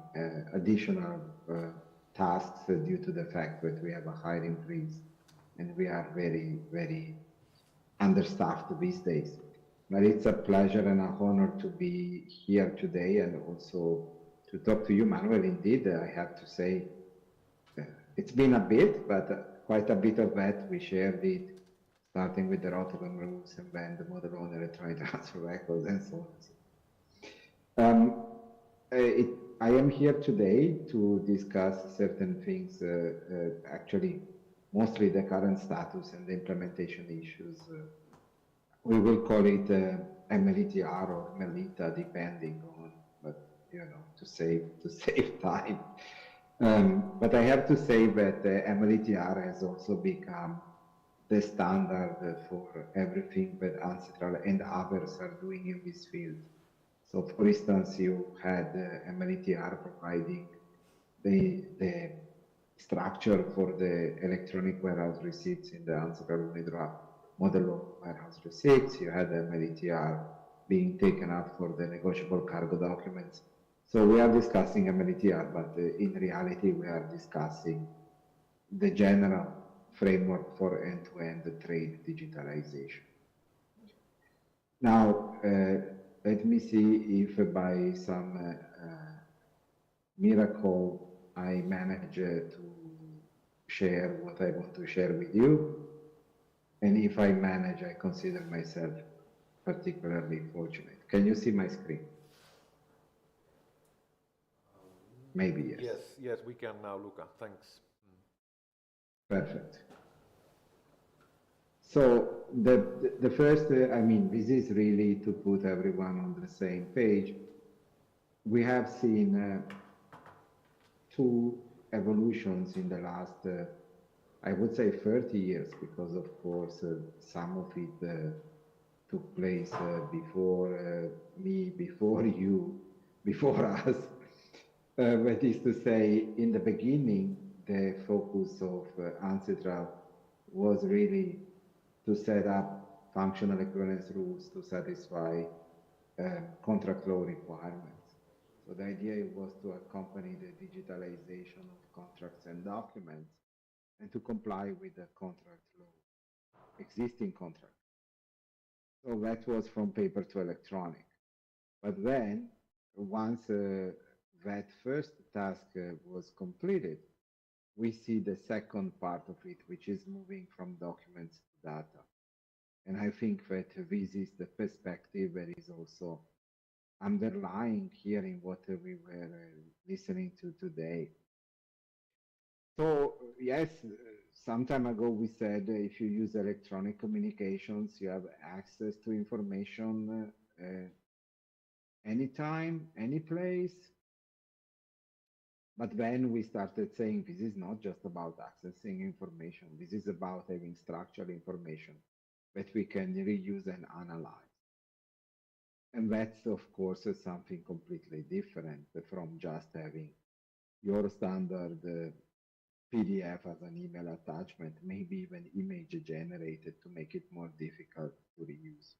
additional tasks due to the fact that we have a hiring freeze and we are very, very understaffed these days. But it's a pleasure and an honor to be here today and also to talk to you, Manuel. Indeed, I have to say, it's been a bit, but quite a bit of that we shared it, starting with the Rotterdam rules and then the model on electronic transfer records and so on. I am here today to discuss certain things, actually, mostly the current status and the implementation issues. We will call it MLETR or MELITA, depending on, but to save time. But I have to say that MLETR has also become the standard for everything that Ancestral and others are doing in this field. So, for instance, you had MLETR providing the structure for the electronic warehouse receipts in the Ancestral Unidraft model of warehouse receipts. You had MLETR being taken up for the negotiable cargo documents. So we are discussing MLETR, but in reality we are discussing the general framework for end-to-end trade digitalization. Now, let me see if by some miracle I manage to share what I want to share with you. And if I manage, I consider myself particularly fortunate. Can you see my screen? Maybe yes. Yes, we can now, Luca. Thanks. Perfect. So the first, I mean, this is really to put everyone on the same page. We have seen two evolutions in the last, I would say 30 years, because of course some of it took place before me, before you, before us. That is to say, in the beginning, the focus of Ancestral was really to set up functional equivalence rules to satisfy contract law requirements. So the idea was to accompany the digitalization of contracts and documents and to comply with the contract law, existing contract. So that was from paper to electronic. But then, once that first task was completed, we see the second part of it, which is moving from documents to data. And I think that this is the perspective that is also underlying here in what we were listening to today. So yes, some time ago we said if you use electronic communications, you have access to information anytime, any place. But then we started saying this is not just about accessing information. This is about having structured information that we can reuse and analyze. And that's, of course, something completely different from just having your standard PDF as an email attachment, maybe even image generated to make it more difficult to reuse.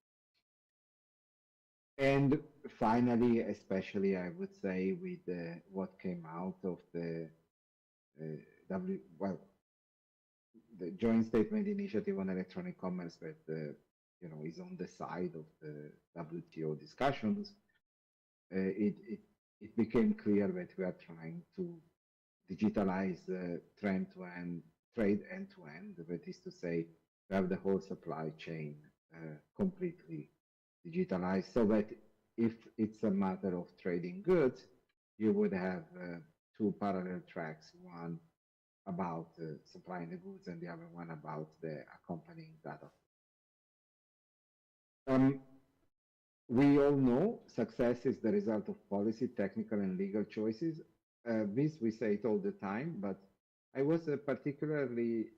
And finally, especially I would say with what came out of the the Joint Statement Initiative on Electronic Commerce that is on the side of the WTO discussions, it became clear that we are trying to digitalize trade end-to-end, that is to say, to have the whole supply chain completely digitalized, so that if it's a matter of trading goods, you would have two parallel tracks, one about supplying the goods and the other one about the accompanying data. We all know success is the result of policy, technical, and legal choices. This we say it all the time, but I was particularly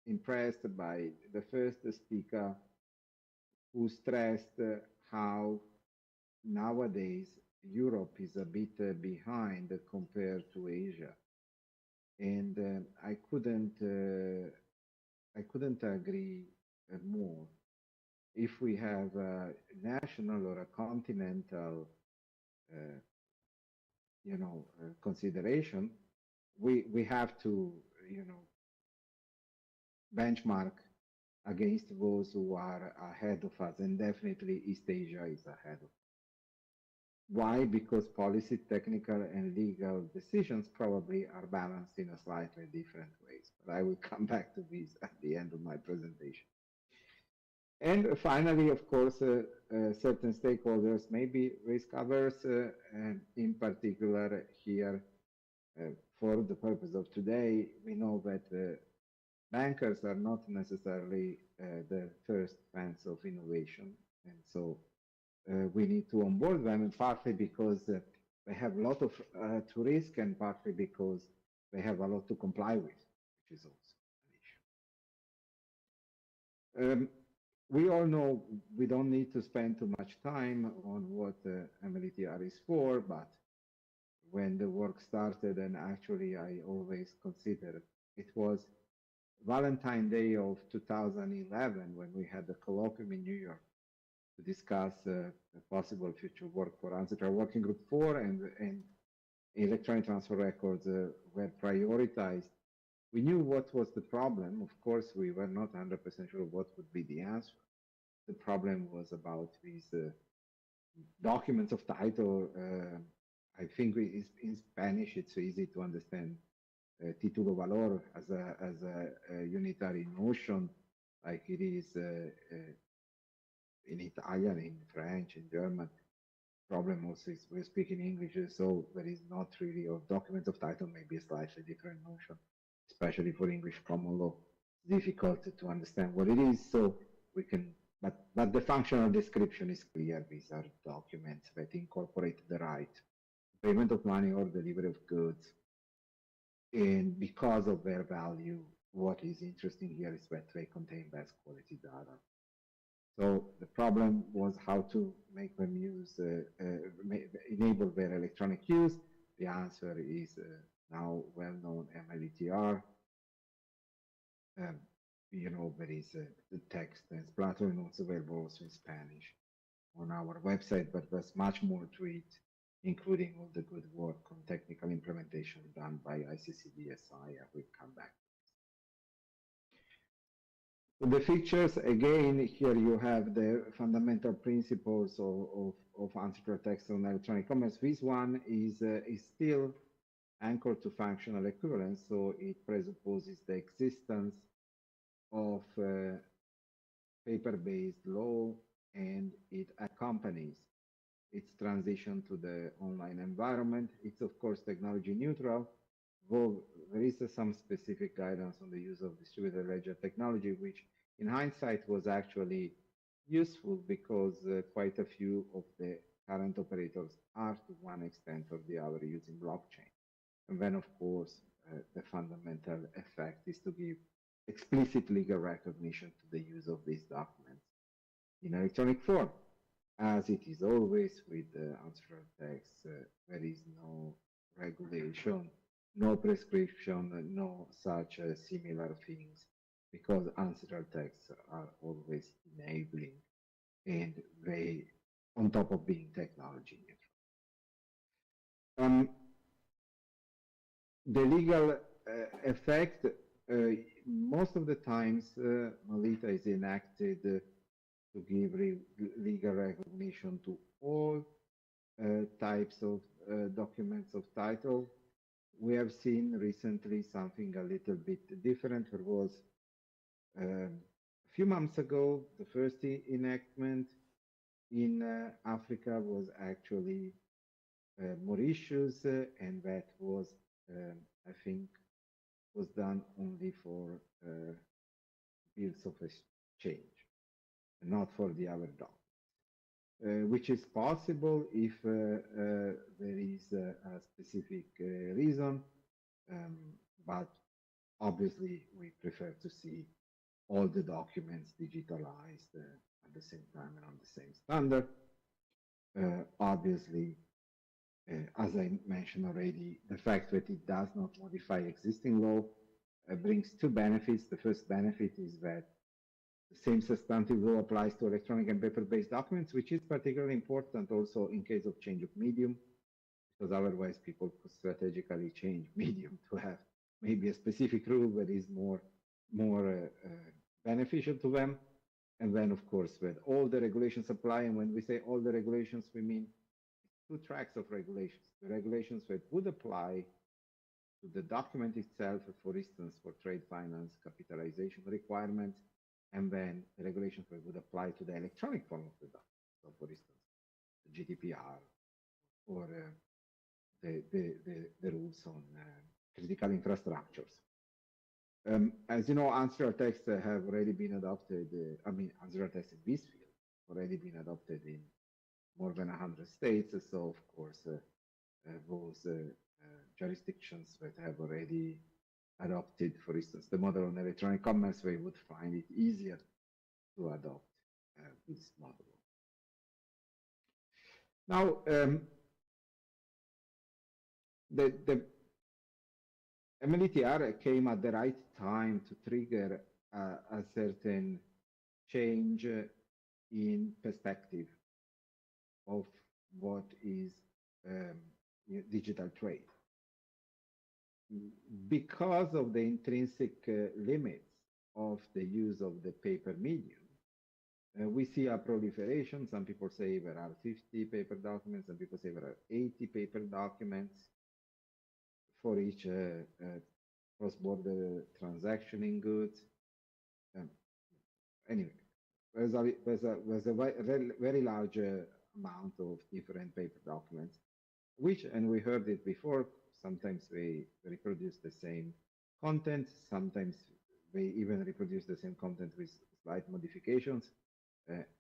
impressed by the first speaker who stressed how nowadays Europe is a bit behind compared to Asia. And I couldn't agree more. If we have a national or a continental consideration, we have to benchmark against those who are ahead of us, and definitely East Asia is ahead of us. Why? Because policy, technical, and legal decisions probably are balanced in a slightly different ways. But I will come back to this at the end of my presentation. And finally, of course, certain stakeholders may be risk averse, and in particular here, for the purpose of today, we know that bankers are not necessarily the first fans of innovation. And so we need to onboard them, and partly because they have a lot of to risk, and partly because they have a lot to comply with, which is also an issue. We all know we don't need to spend too much time on what MLTR is for, but when the work started, and actually I always consider it was Valentine's Day of 2011 when we had the colloquium in New York to discuss the possible future work for Ancestral Working Group 4, and electronic transfer records were prioritized. We knew what was the problem. Of course, we were not 100% sure what would be the answer. The problem was about these documents of title. I think in Spanish it's easy to understand título valor as a unitary notion, like it is in Italian, in French, in German. Problem also is we're speaking English, so there is not really, or documents of title may be a slightly different notion, especially for English common law. It's difficult to understand what it is, so we can, but the functional description is clear. These are documents that incorporate the right, payment of money or delivery of goods. And because of their value, what is interesting here is that they contain best quality data. So the problem was how to make them use, enable their electronic use. The answer is now well-known MLETR. You know, there is the text and Splatter notes available also in Spanish on our website, but there's much more to it, including all the good work on technical implementation done by ICCDSI. I will come back. So the features, again, here you have the fundamental principles of anti-fraud text on electronic commerce. This one is still anchored to functional equivalence, so it presupposes the existence of paper-based law, and it accompanies its transition to the online environment. It's of course technology neutral, though there is some specific guidance on the use of distributed ledger technology, which in hindsight was actually useful because quite a few of the current operators are to one extent or the other using blockchain. And then of course, the fundamental effect is to give explicit legal recognition to the use of these documents in electronic form. As it is always with answer text, there is no regulation, no prescription, no such similar things, because answer texts are always enabling and they, on top of being technology neutral. The legal effect, most of the times, Melita is enacted to give legal recognition to all types of documents of title. We have seen recently something a little bit different. There was a few months ago, the first enactment in Africa was actually Mauritius, and that was, I think, was done only for bills of exchange, not for the other documents, which is possible if there is a specific reason, but obviously we prefer to see all the documents digitalized at the same time and on the same standard. Obviously, as I mentioned already, the fact that it does not modify existing law brings two benefits. The first benefit is that the same substantive law applies to electronic and paper-based documents, which is particularly important also in case of change of medium, because otherwise people could strategically change medium to have maybe a specific rule that is more beneficial to them. And then, of course, that all the regulations apply. And when we say all the regulations, we mean two tracks of regulations. The regulations that would apply to the document itself, for instance, for trade finance capitalization requirements, and then the regulations that would apply to the electronic form of the document. So, for instance, the GDPR or the rules on critical infrastructures. As you know, answer texts have already been adopted. Answer texts in this field already been adopted in more than 100 states. So, of course, those jurisdictions that have already adopted, for instance, the model on electronic commerce, they would find it easier to adopt this model. Now, the MLETR came at the right time to trigger a certain change in perspective of what is digital trade. because of the intrinsic limits of the use of the paper medium, we see a proliferation. Some people say there are 50 paper documents, some people say there are 80 paper documents for each cross-border transaction in goods. Anyway, there's a very large amount of different paper documents, which, and we heard it before, sometimes they reproduce the same content, sometimes they even reproduce the same content with slight modifications,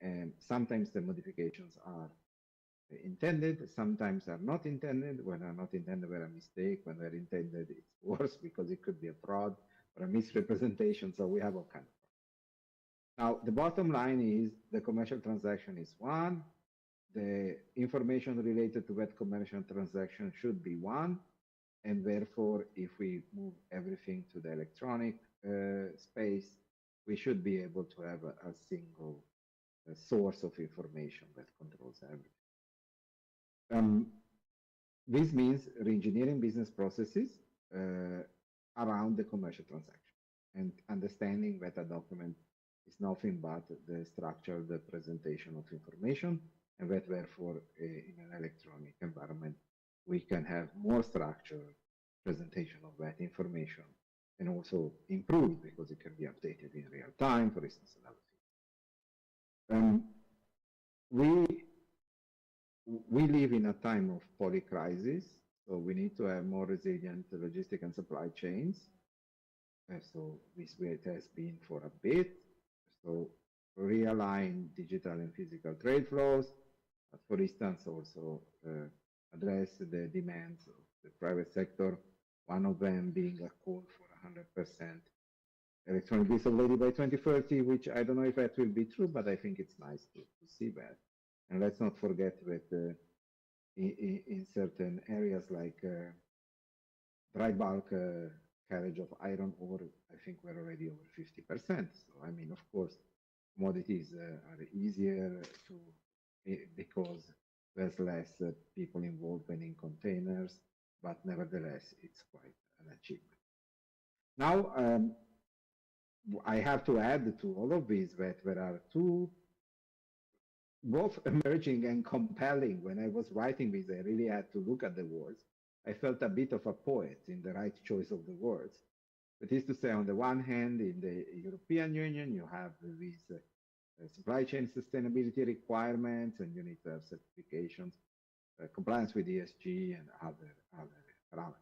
and sometimes the modifications are intended, sometimes are not intended. When are not intended, they're a mistake. When they're intended, it's worse because it could be a fraud or a misrepresentation. So we have all kinds of problems. Now, the bottom line is the commercial transaction is one. The information related to that commercial transaction should be one. And therefore, if we move everything to the electronic space, we should be able to have a single source of information that controls everything. This means reengineering business processes around the commercial transaction and understanding that a document is nothing but the structured presentation of information, and that therefore in an electronic environment we can have more structured presentation of that information and also improved because it can be updated in real time, for instance, another thing. We live in a time of polycrisis, so we need to have more resilient logistic and supply chains. So this way it has been for a bit. So realign digital and physical trade flows, but for instance also address the demands of the private sector, one of them being a call for 100% electronic bills of lading by 2030, which I don't know if that will be true, but I think it's nice to see that. And let's not forget that in certain areas like dry bulk carriage of iron ore, I think we're already over 50%. So, I mean, of course, commodities are easier to, because there's less people involved than in containers, but nevertheless, it's quite an achievement. Now, I have to add to all of this that there are two both emerging and compelling. When I was writing this, I really had to look at the words. I felt a bit of a poet in the right choice of the words. That is to say, on the one hand, in the European Union, you have these supply chain sustainability requirements, and you need to have certifications, compliance with ESG and other parameters.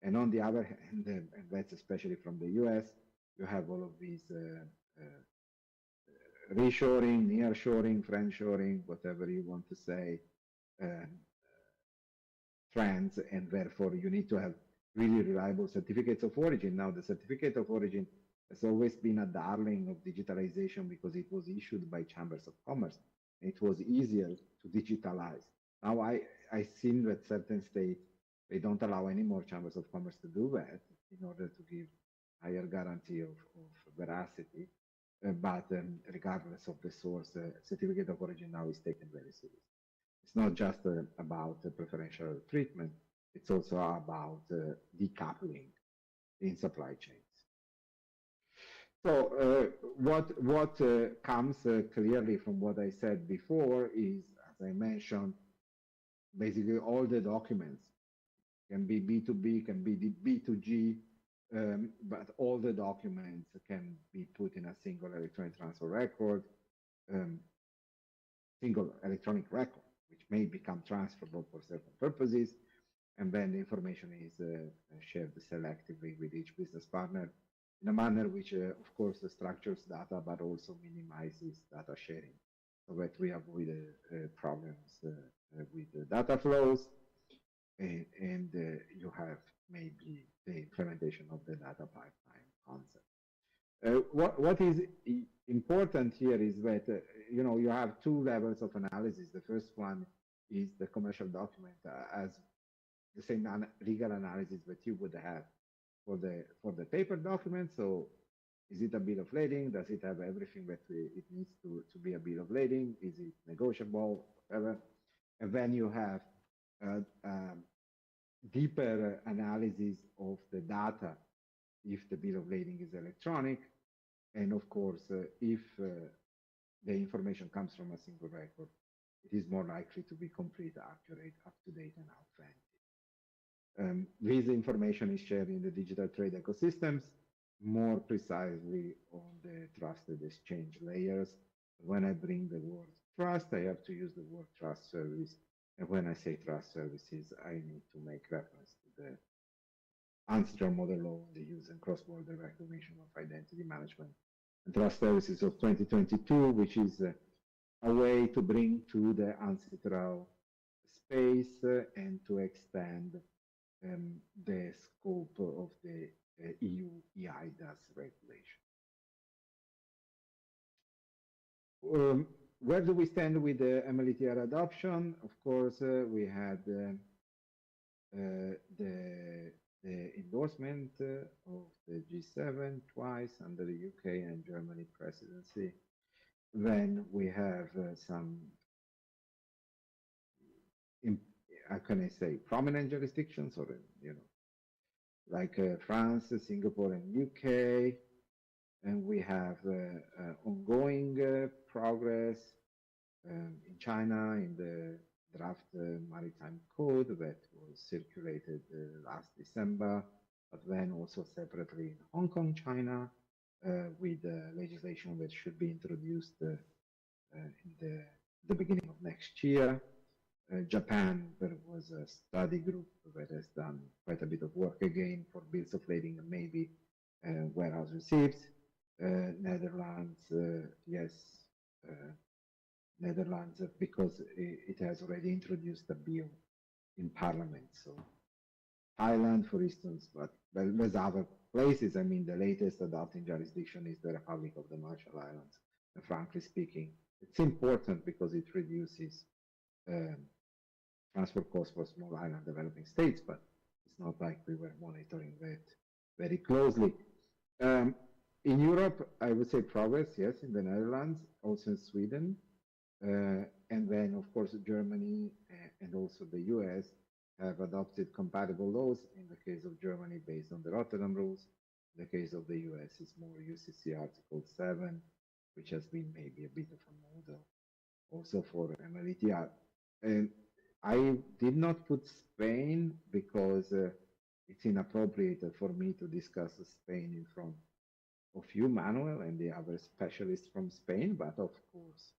And on the other hand, and that's especially from the US, you have all of these reshoring, nearshoring, friendshoring, whatever you want to say, trends, and therefore you need to have really reliable certificates of origin. Now, the certificate of origin has always been a darling of digitalization because it was issued by chambers of commerce. It was easier to digitalize. Now, I've seen that certain states, they don't allow any more chambers of commerce to do that in order to give higher guarantee of veracity. But regardless of the source, certificate of origin now is taken very seriously. It's not just about preferential treatment, it's also about decoupling in supply chains. So what comes clearly from what I said before is, as I mentioned, basically all the documents can be B2B, can be B2G, but all the documents can be put in a single electronic transfer record, single electronic record, which may become transferable for certain purposes. And then the information is shared selectively with each business partner in a manner which, of course, structures data, but also minimizes data sharing so that we avoid problems with the data flows. And you have maybe the implementation of the data pipeline concept. What is important here is that you have two levels of analysis. The first one is the commercial document as the same legal analysis that you would have for the paper document. So, is it a bill of lading? Does it have everything that it needs to be a bill of lading? Is it negotiable? Whatever. And then you have deeper analysis of the data if the bill of lading is electronic, and of course, if the information comes from a single record, it is more likely to be complete, accurate, up-to-date, and authentic. This information is shared in the digital trade ecosystems, more precisely on the trusted exchange layers. When I bring the word trust, I have to use the word trust service. And when I say trust services, I need to make reference to the ancestral model law, the use and cross-border recognition of identity management and trust services of 2022, which is a way to bring to the ancestral space and to extend the scope of the EU EIDAS regulation. Where do we stand with the MLTR adoption? Of course, we had the endorsement of the G7 twice under the UK and Germany presidency. Then we have some, how can I say, prominent jurisdictions, or like France, Singapore, and UK. And we have ongoing progress in China in the draft maritime code that was circulated last December, but then also separately in Hong Kong, China, with legislation that should be introduced in the beginning of next year. Japan, there was a study group that has done quite a bit of work again for bills of lading and maybe warehouse receipts. Netherlands, yes, Netherlands, because it has already introduced a bill in Parliament. So Thailand, for instance, but there's other places. I mean, the latest adopting jurisdiction is the Republic of the Marshall Islands. And frankly speaking, it's important because it reduces transfer costs for small island developing states, but it's not like we were monitoring that very closely. In Europe, I would say progress, yes, in the Netherlands, also in Sweden, and then, of course, Germany and also the US have adopted compatible laws. In the case of Germany, based on the Rotterdam rules. In the case of the US, it's more UCC Article 7, which has been maybe a bit of a model also for MLETR. And I did not put Spain because it's inappropriate for me to discuss Spain in front of you, Manuel, and the other specialists from Spain. But of course,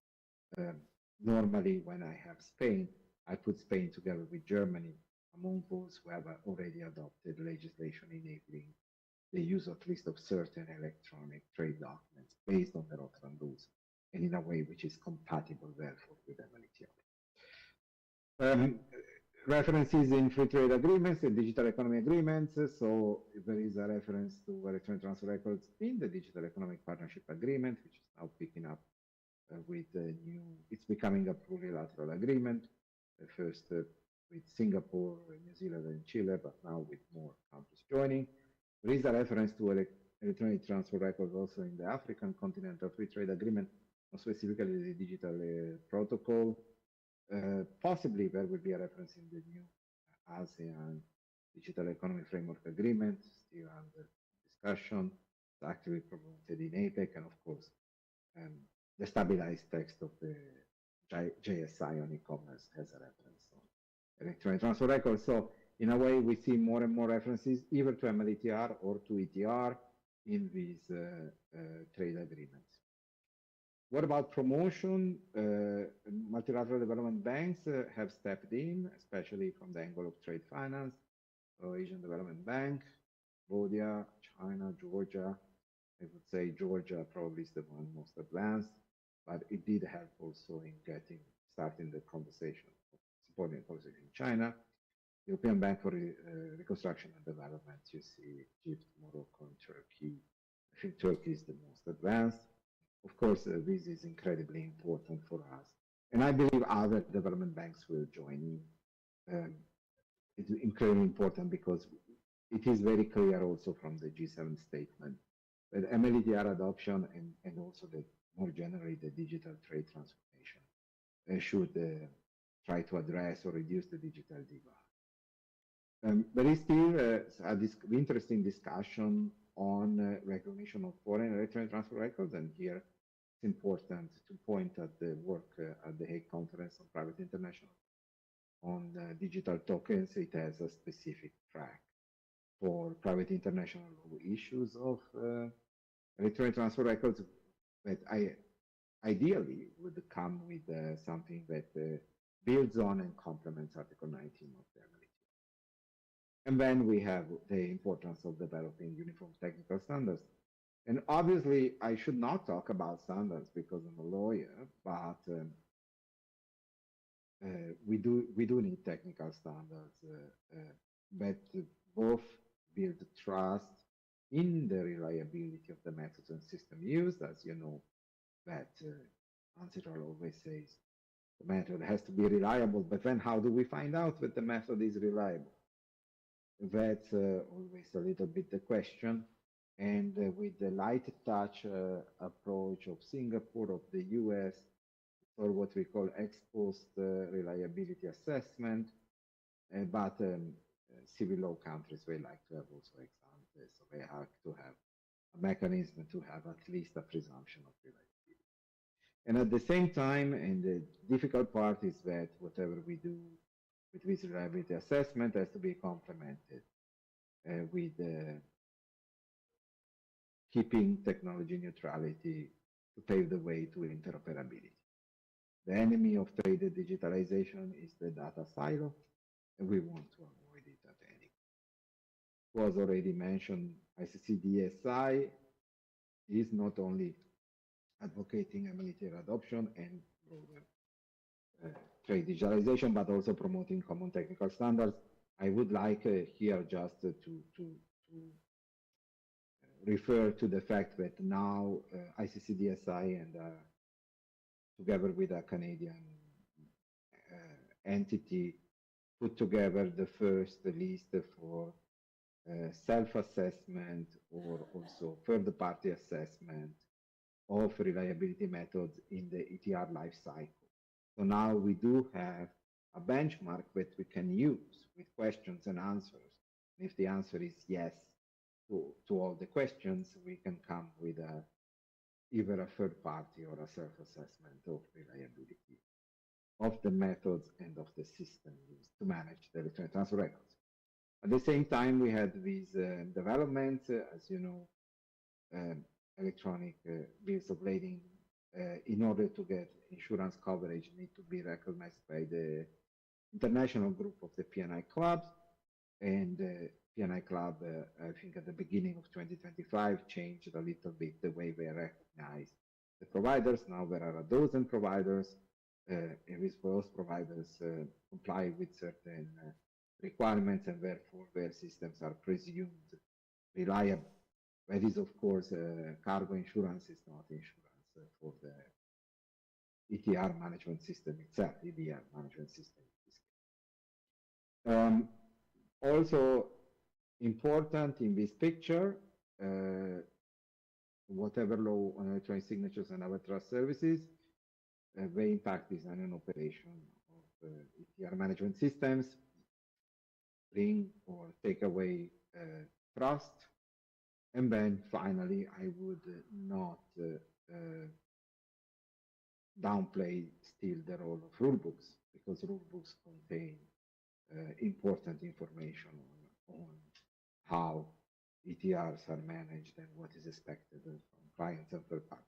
normally when I have Spain, I put Spain together with Germany among those who have already adopted legislation enabling the use at least of certain electronic trade documents based on the Rotterdam rules and in a way which is compatible, therefore, with MLTR. References in free trade agreements and digital economy agreements. So there is a reference to electronic transfer records in the digital economic partnership agreement, which is now picking up with the new, it's becoming a plurilateral agreement, first with Singapore, New Zealand, and Chile, but now with more countries joining. There is a reference to electronic transfer records also in the African Continental Free Trade Agreement, more specifically the digital protocol. Possibly there will be a reference in the new ASEAN Digital Economy Framework Agreement, still under discussion, it's actively promoted in APEC, and of course, the stabilized text of the JSI on e-commerce has a reference on electronic transfer records. So in a way, we see more and more references either to MLETR or to ETR in these trade agreements. What about promotion? Multilateral development banks have stepped in, especially from the angle of trade finance. Asian Development Bank, Cambodia, China, Georgia. I would say Georgia probably is the one most advanced, but it did help also in starting the conversation, supporting the conversation in China. European Bank for Reconstruction and Development, you see Egypt, Morocco, and Turkey. I think Turkey is the most advanced. Of course, this is incredibly important for us. And I believe other development banks will join in. It's incredibly important because it is very clear also from the G7 statement that MLETR adoption and also more generally the digital trade transformation should try to address or reduce the digital divide. There is still interesting discussion on recognition of foreign electronic transfer records, and here it's important to point at the work at the Hague Conference on Private International on digital tokens. It has a specific track for private international law issues of electronic transfer records that ideally would come with something that builds on and complements Article 19 of the MLT. And then we have the importance of developing uniform technical standards. And obviously, I should not talk about standards because I'm a lawyer, but we do need technical standards that both build trust in the reliability of the methods and system used. As you know, that Ansitrol always says the method has to be reliable, but then how do we find out that the method is reliable? That's always a little bit the question. And with the light touch approach of Singapore, of the US, or what we call ex-post reliability assessment, but civil law countries, they like to have also ex-ante, so they have to have a mechanism to have at least a presumption of reliability. And at the same time, and the difficult part is that whatever we do with this reliability assessment has to be complemented with keeping technology neutrality to pave the way to interoperability. The enemy of trade digitalization is the data silo, and we want to avoid it at any cost. It was already mentioned, ICC-DSI is not only advocating MLTR adoption and broader trade digitalization, but also promoting common technical standards. I would like here just to refer to the fact that now ICC-DSI and together with a Canadian entity put together the first list for self-assessment or also third-party assessment of reliability methods in the ETR life cycle. So now we do have a benchmark that we can use with questions and answers. If the answer is yes to all the questions, we can come with either a third party or a self-assessment of reliability of the methods and of the system used to manage the electronic transfer records. At the same time, we had these developments, as you know, electronic bills of lading, in order to get insurance coverage, need to be recognized by the international group of the P&I clubs. And P&I club, I think at the beginning of 2025, changed a little bit the way they recognize the providers. Now there are a dozen providers, and with those providers comply with certain requirements, and therefore their systems are presumed reliable. That is, of course, cargo insurance is not insurance for the ETR management system itself, EDR management system. Also important in this picture, whatever law on electronic signatures and other trust services, the impact design and operation of ETR management systems, bring or take away trust. And then finally, I would not downplay still the role of rulebooks, because rulebooks contain important information on how ETRs are managed and what is expected from clients and third-party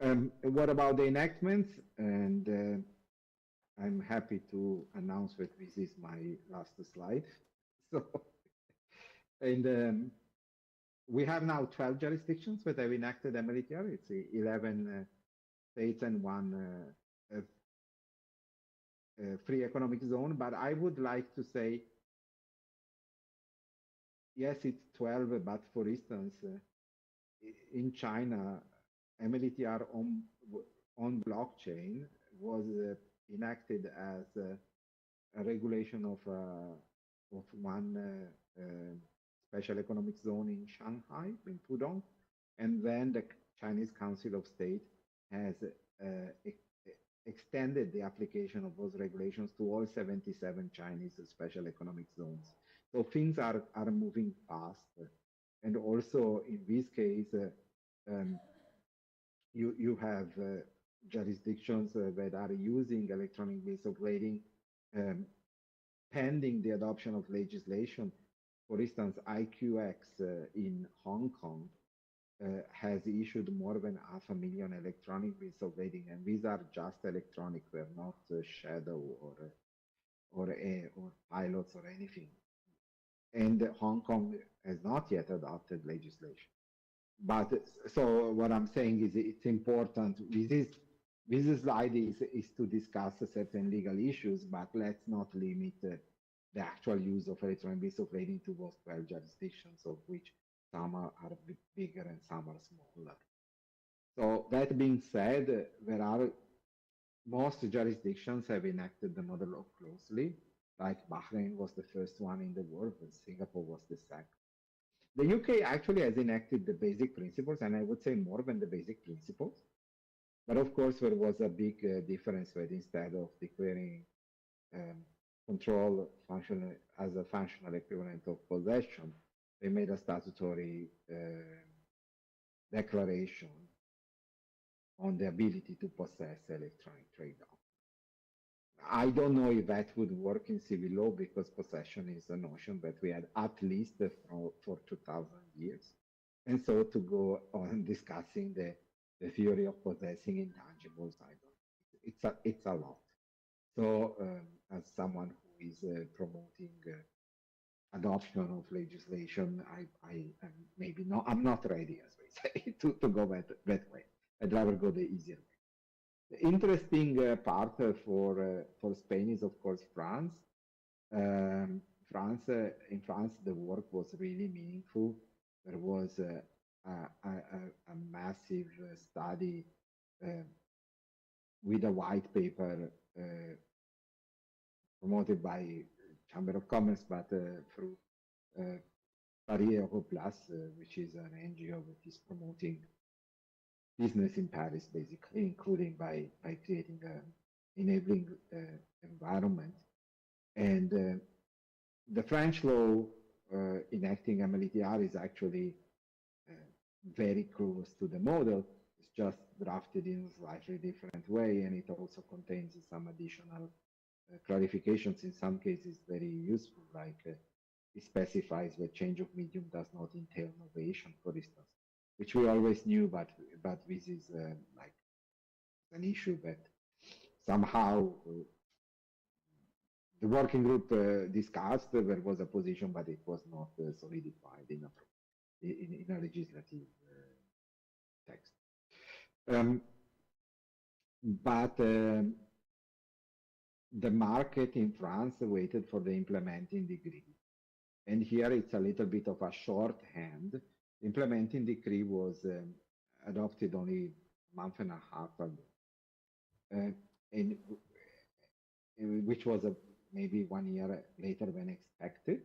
users. What about the enactments? And I'm happy to announce that this is my last slide. So, and we have now 12 jurisdictions that have enacted MLTR. It's 11 states and one free economic zone. But I would like to say, yes, it's 12, but for instance, in China, MLTR on blockchain was enacted as a regulation of one special economic zone in Shanghai, in Pudong, and then the Chinese Council of State has extended the application of those regulations to all 77 Chinese special economic zones. So things are moving fast. And also in this case, you have jurisdictions that are using electronic means of lading pending the adoption of legislation. For instance, IQX in Hong Kong has issued more than 500,000 electronic bills of lading, and these are just electronic, they're not shadow or pilots or anything. And Hong Kong has not yet adopted legislation. But so what I'm saying is it's important. This slide is to discuss certain legal issues, but let's not limit the actual use of electronic bills of lading to those 12 jurisdictions, of which some are bigger and some are smaller. So that being said, most jurisdictions have enacted the model law closely, like Bahrain was the first one in the world, and Singapore was the second. The UK actually has enacted the basic principles, and I would say more than the basic principles. But of course, there was a big difference where instead of declaring control as a functional equivalent of possession, they made a statutory declaration on the ability to possess electronic trade documents. I don't know if that would work in civil law, because possession is a notion that we had at least for 2,000 years. And so to go on discussing the theory of possessing intangibles, it's a lot. So as someone who is promoting adoption of legislation, I'm not ready, as we say, to go that way. I'd rather go the easier way. The interesting part for Spain is, of course, France. In France, the work was really meaningful. There was a massive study with a white paper promoted by Chamber of Commerce, but through Paris Europlus, which is an NGO that is promoting business in Paris, basically, including by creating an enabling environment. And the French law enacting MLTR is actually very close to the model. It's just drafted in a slightly different way, and it also contains some additional clarifications, in some cases very useful, like it specifies that change of medium does not entail novation, for instance, which we always knew, but this is like an issue that somehow the working group discussed. There was a position, but it was not solidified in a legislative text. But the market in France waited for the implementing decree. And here it's a little bit of a shorthand. The implementing decree was adopted only a month and a half ago, which was maybe 1 year later than expected.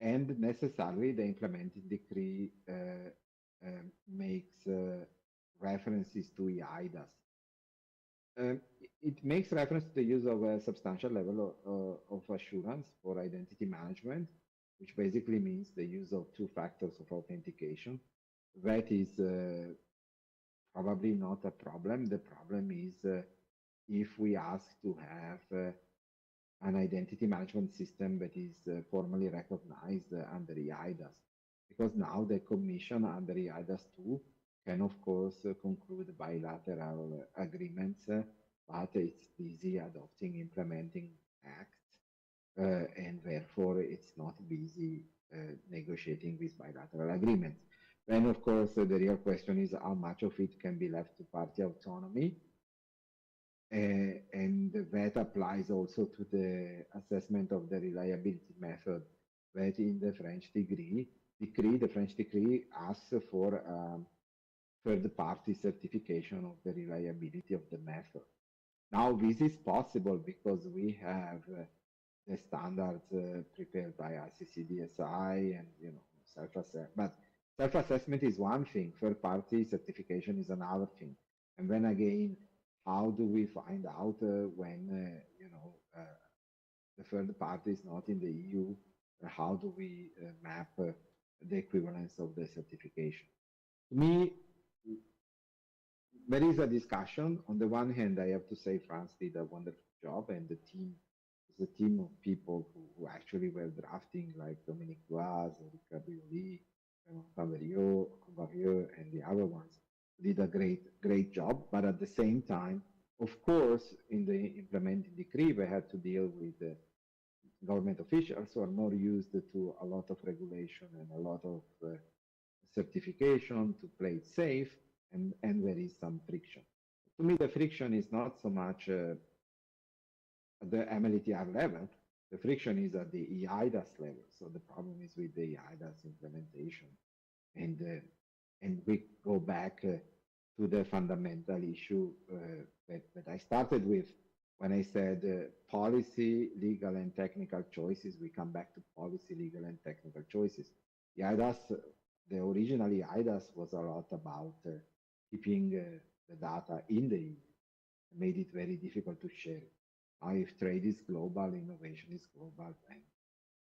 And necessarily the implementing decree makes references to EIDAS. It makes reference to the use of a substantial level of assurance for identity management, which basically means the use of 2 factors of authentication. That is probably not a problem. The problem is if we ask to have an identity management system that is formally recognized under EIDAS, because now the Commission under EIDAS 2 can, of course, conclude bilateral agreements, but it's busy adopting, implementing acts, and therefore it's not busy negotiating these bilateral agreements. Then, of course, the real question is how much of it can be left to party autonomy. And that applies also to the assessment of the reliability method, that in the French decree, the French decree asks for third-party certification of the reliability of the method. Now, this is possible because we have the standards prepared by ICC-DSI and self-assessment. But self-assessment is one thing, third-party certification is another thing. And then again, how do we find out when, you know, the third party is not in the EU? How do we map the equivalence of the certification? To me, there is a discussion. On the one hand, I have to say France did a wonderful job, and the team is a team of people who actually were drafting, like Dominique Duaz, Eric Brioli, Cavarieux, and the other ones did a great job. But at the same time, of course, in the implementing decree, we had to deal with the government officials who are more used to a lot of regulation and a lot of certification to play it safe, and there is some friction. To me, the friction is not so much at the MLTR level. The friction is at the EIDAS level. So the problem is with the EIDAS implementation. And we go back to the fundamental issue that I started with when I said policy, legal, and technical choices. We come back to policy, legal, and technical choices. The EIDAS, the original EIDAS was a lot about keeping the data in the EU, made it very difficult to share. Now, if trade is global, innovation is global, then,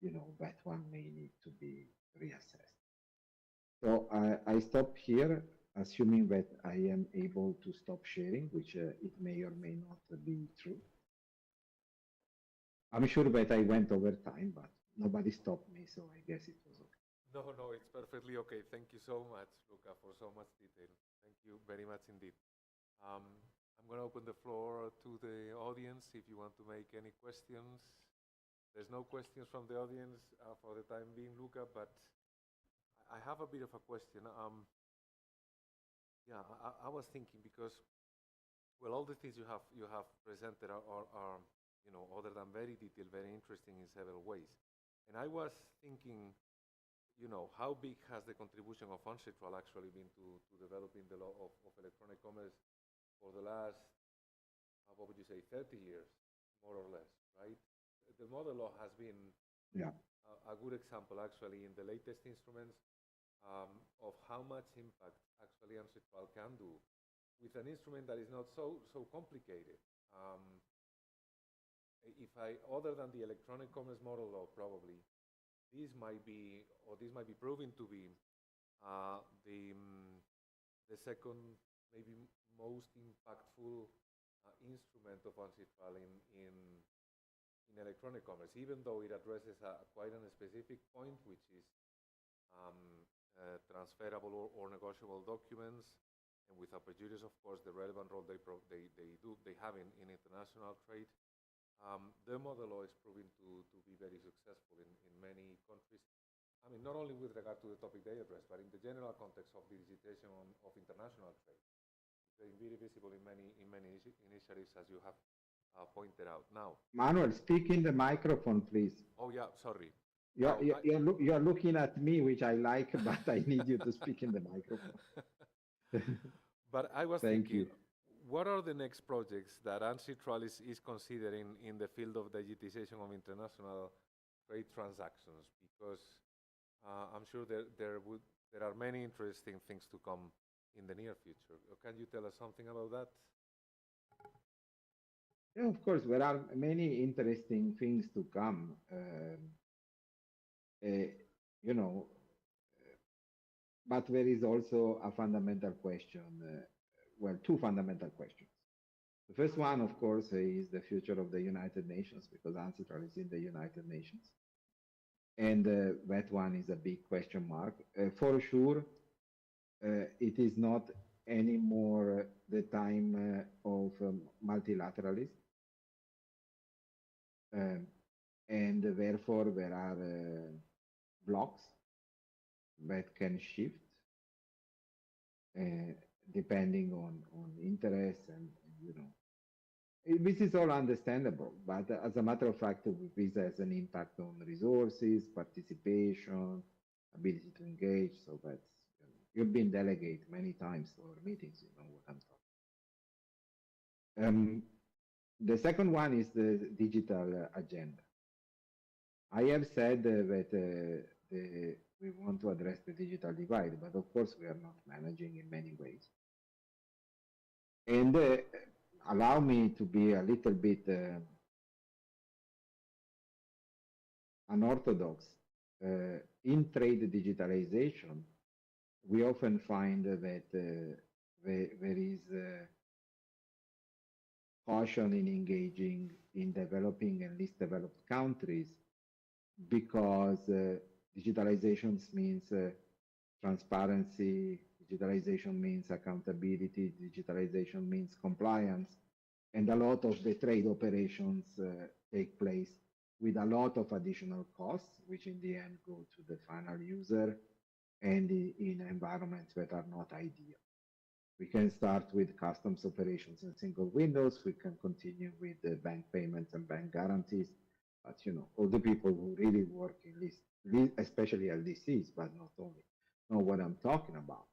you know, that one may need to be reassessed. So I stop here, assuming that I am able to stop sharing, which it may or may not be true. I'm sure that I went over time, but nobody stopped me, so I guess it was okay. No, it's perfectly okay. Thank you so much, Luca, for so much detail. Thank you very much indeed. I'm going to open the floor to the audience if you want to make any questions. There's no questions from the audience for the time being, Luca, but I have a bit of a question. Yeah, I was thinking because, well, all the things you have presented are you know, other than very detailed, very interesting in several ways. And I was thinking, you know, how big has the contribution of UNCITRAL actually been to developing the law of electronic commerce for the last, what would you say, 30 years, more or less, right? The model law has been a good example, actually, in the latest instruments of how much impact actually UNCITRAL can do with an instrument that is not so complicated. Other than the electronic commerce model law, probably, this might be proven to be the second, maybe most impactful instrument of UNCITRAL in electronic commerce, even though it addresses quite a specific point, which is transferable or negotiable documents, and without prejudice, of course, the relevant role they have in international trade. The model law is proving to be very successful in many countries. I mean, not only with regard to the topic they address, but in the general context of the digitization of international trade. It's very visible in many initiatives, as you have pointed out. Now, Manuel, speak in the microphone, please. Oh yeah, sorry. You're looking at me, which I like, but I need you to speak in the microphone. But I was thinking, what are the next projects that UNCITRAL is considering in the field of digitization of international trade transactions? Because I'm sure there are many interesting things to come in the near future. Can you tell us something about that? Yeah, of course, there are many interesting things to come. You know, but there is also a fundamental question. Well, two fundamental questions. The first one, of course, is the future of the United Nations, because UNCITRAL is in the United Nations. And that one is a big question mark. For sure, it is not anymore the time of multilateralism. And therefore, there are blocks that can shift depending on interest and, you know. This is all understandable, but as a matter of fact, this has an impact on resources, participation, ability to engage. So that's, you know, you've been delegate many times to our meetings, you know what I'm talking. The second one is the digital agenda. I have said that we want to address the digital divide, but of course we are not managing in many ways. And allow me to be a little bit unorthodox. In trade digitalization, we often find that there is caution in engaging in developing and least developed countries because digitalization means transparency, digitalization means accountability, digitalization means compliance, and a lot of the trade operations take place with a lot of additional costs, which in the end go to the final user and in environments that are not ideal. We can start with customs operations in single windows. We can continue with the bank payments and bank guarantees. But all the people who really work in this, especially LDCs, but not only, know what I'm talking about.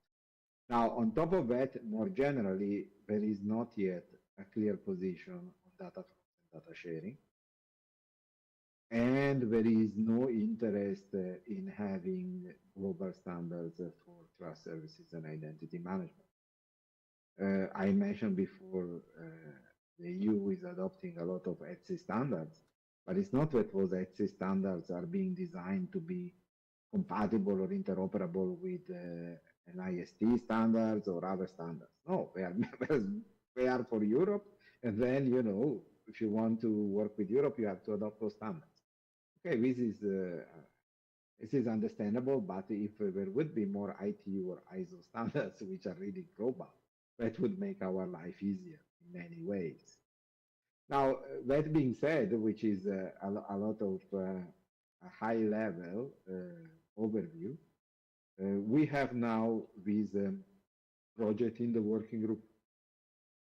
Now, on top of that, more generally, there is not yet a clear position on data and data sharing. And there is no interest in having global standards for trust services and identity management. I mentioned before the EU is adopting a lot of ETSI standards, but it's not that those ETSI standards are being designed to be compatible or interoperable with an IST standards or other standards. No, they are for Europe. And then, if you want to work with Europe, you have to adopt those standards. Okay, this is understandable, but if there would be more ITU or ISO standards, which are really global, that would make our life easier in many ways. Now, that being said, which is a lot of a high-level overview, we have now this project in the working group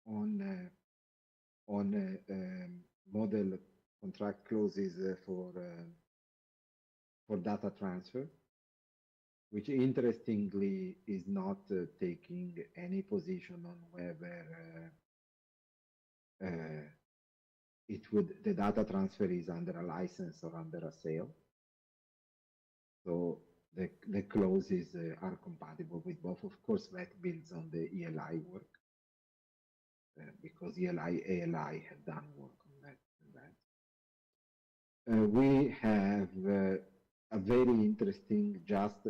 on model contract clauses for data transfer, which interestingly is not taking any position on whether the data transfer is under a license or under a sale. So the clauses are compatible with both. Of course, that builds on the ELI work because ELI, ALI have done work on that. We have a very interesting, just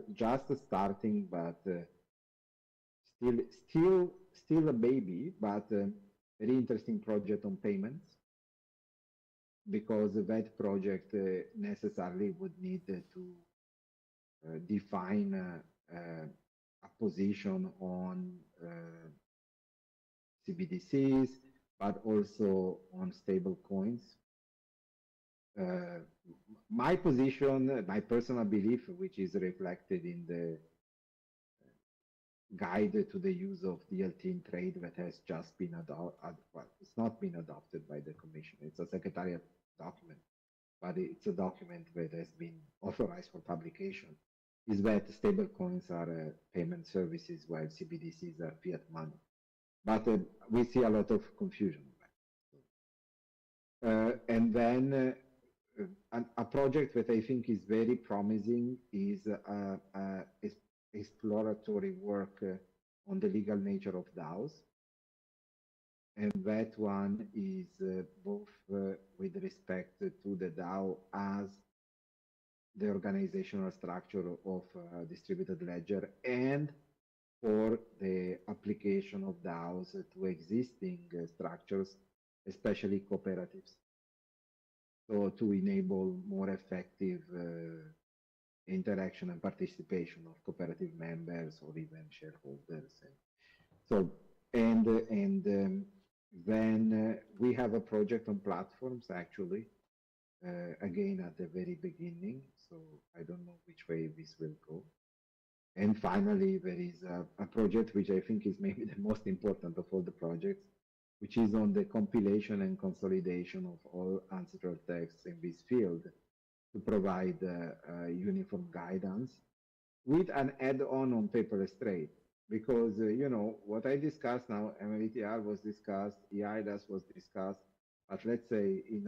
starting, but still a baby, but very interesting project on payments, because that project necessarily would need to define a position on CBDCs, but also on stable coins. My position, my personal belief, which is reflected in the guide to the use of DLT in trade that has just been adopted, well, it's not been adopted by the Commission. It's a secretariat document, but it's a document that has been authorized for publication, is that stable coins are payment services while CBDCs are fiat money. But we see a lot of confusion on that. And then a project that I think is very promising is exploratory work on the legal nature of DAOs. And that one is both with respect to the DAO as the organizational structure of distributed ledger and for the application of DAOs to existing structures, especially cooperatives. So to enable more effective interaction and participation of cooperative members or even shareholders. And then we have a project on platforms, actually, again at the very beginning. So I don't know which way this will go. And finally, there is a project which I think is maybe the most important of all the projects, which is on the compilation and consolidation of all ancestral texts in this field to provide uniform guidance with an add-on on paperless trade. Because, what I discussed now, MLTR was discussed, EIDAS was discussed, but let's say in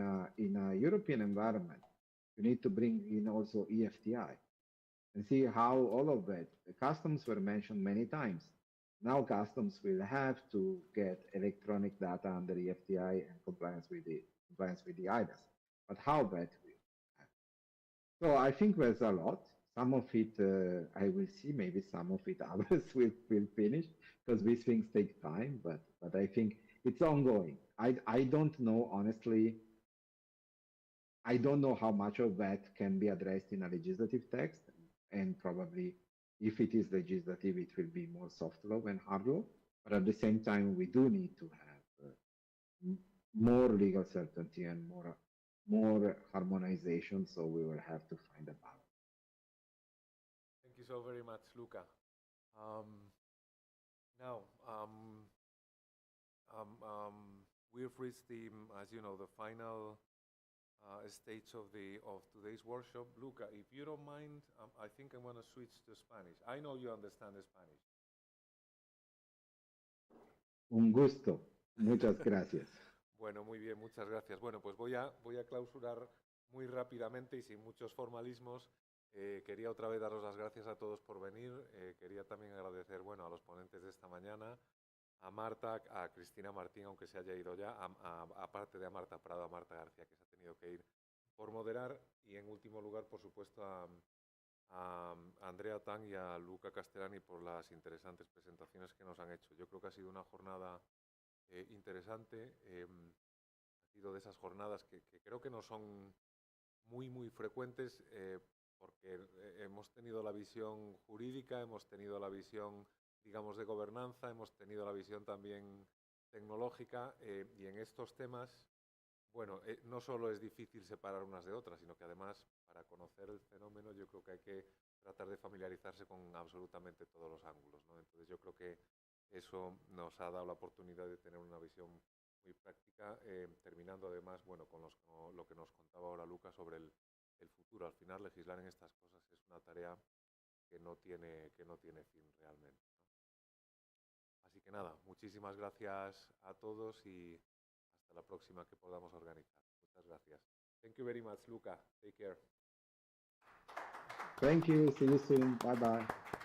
a European environment, you need to bring in also EFTI and see how all of that, the customs were mentioned many times, Now customs will have to get electronic data under the FTI and compliance with the IDAS. But how that will happen? So I think there's a lot. Some of it I will see, maybe some of it others will finish, because these things take time, but I think it's ongoing. I don't know, honestly, I don't know how much of that can be addressed in a legislative text, and probably if it is legislative, it will be more soft law than hard law. But at the same time, we do need to have more legal certainty and more harmonization, so we will have to find a balance. Thank you so very much, Luca. Now, we've reached as you know, the final stage of today's workshop. Luca, if you don't mind, I think I'm going to switch to Spanish. I know you understand Spanish. Un gusto. Muchas gracias. Bueno, muy bien, muchas gracias. Bueno, pues voy a clausurar muy rápidamente y sin muchos formalismos. Quería otra vez daros las gracias a todos por venir. Quería también agradecer, bueno, a los ponentes de esta mañana, a Marta, a Cristina Martín, aunque se haya ido ya, aparte de a Marta Prado, a Marta García, que se ha tenido que ir, por moderar, y en último lugar, por supuesto, a Andrea Tang y a Luca Castellani por las interesantes presentaciones que nos han hecho. Yo creo que ha sido una jornada interesante, ha sido de esas jornadas que creo que no son muy frecuentes, porque hemos tenido la visión jurídica, hemos tenido la visión, digamos, de gobernanza, hemos tenido la visión también tecnológica, y en estos temas, bueno, no solo es difícil separar unas de otras, sino que además, para conocer el fenómeno, yo creo que hay que tratar de familiarizarse con absolutamente todos los ángulos, ¿no? Entonces yo creo que eso nos ha dado la oportunidad de tener una visión muy práctica, terminando además, bueno, con lo que nos contaba ahora Luca sobre el futuro. Al final, legislar en estas cosas es una tarea que no tiene fin realmente, ¿no? Así que nada, muchísimas gracias a todos y hasta la próxima que podamos organizar. Muchas gracias. Thank you very much, Luca. Take care. Thank you. See you soon. Bye-bye.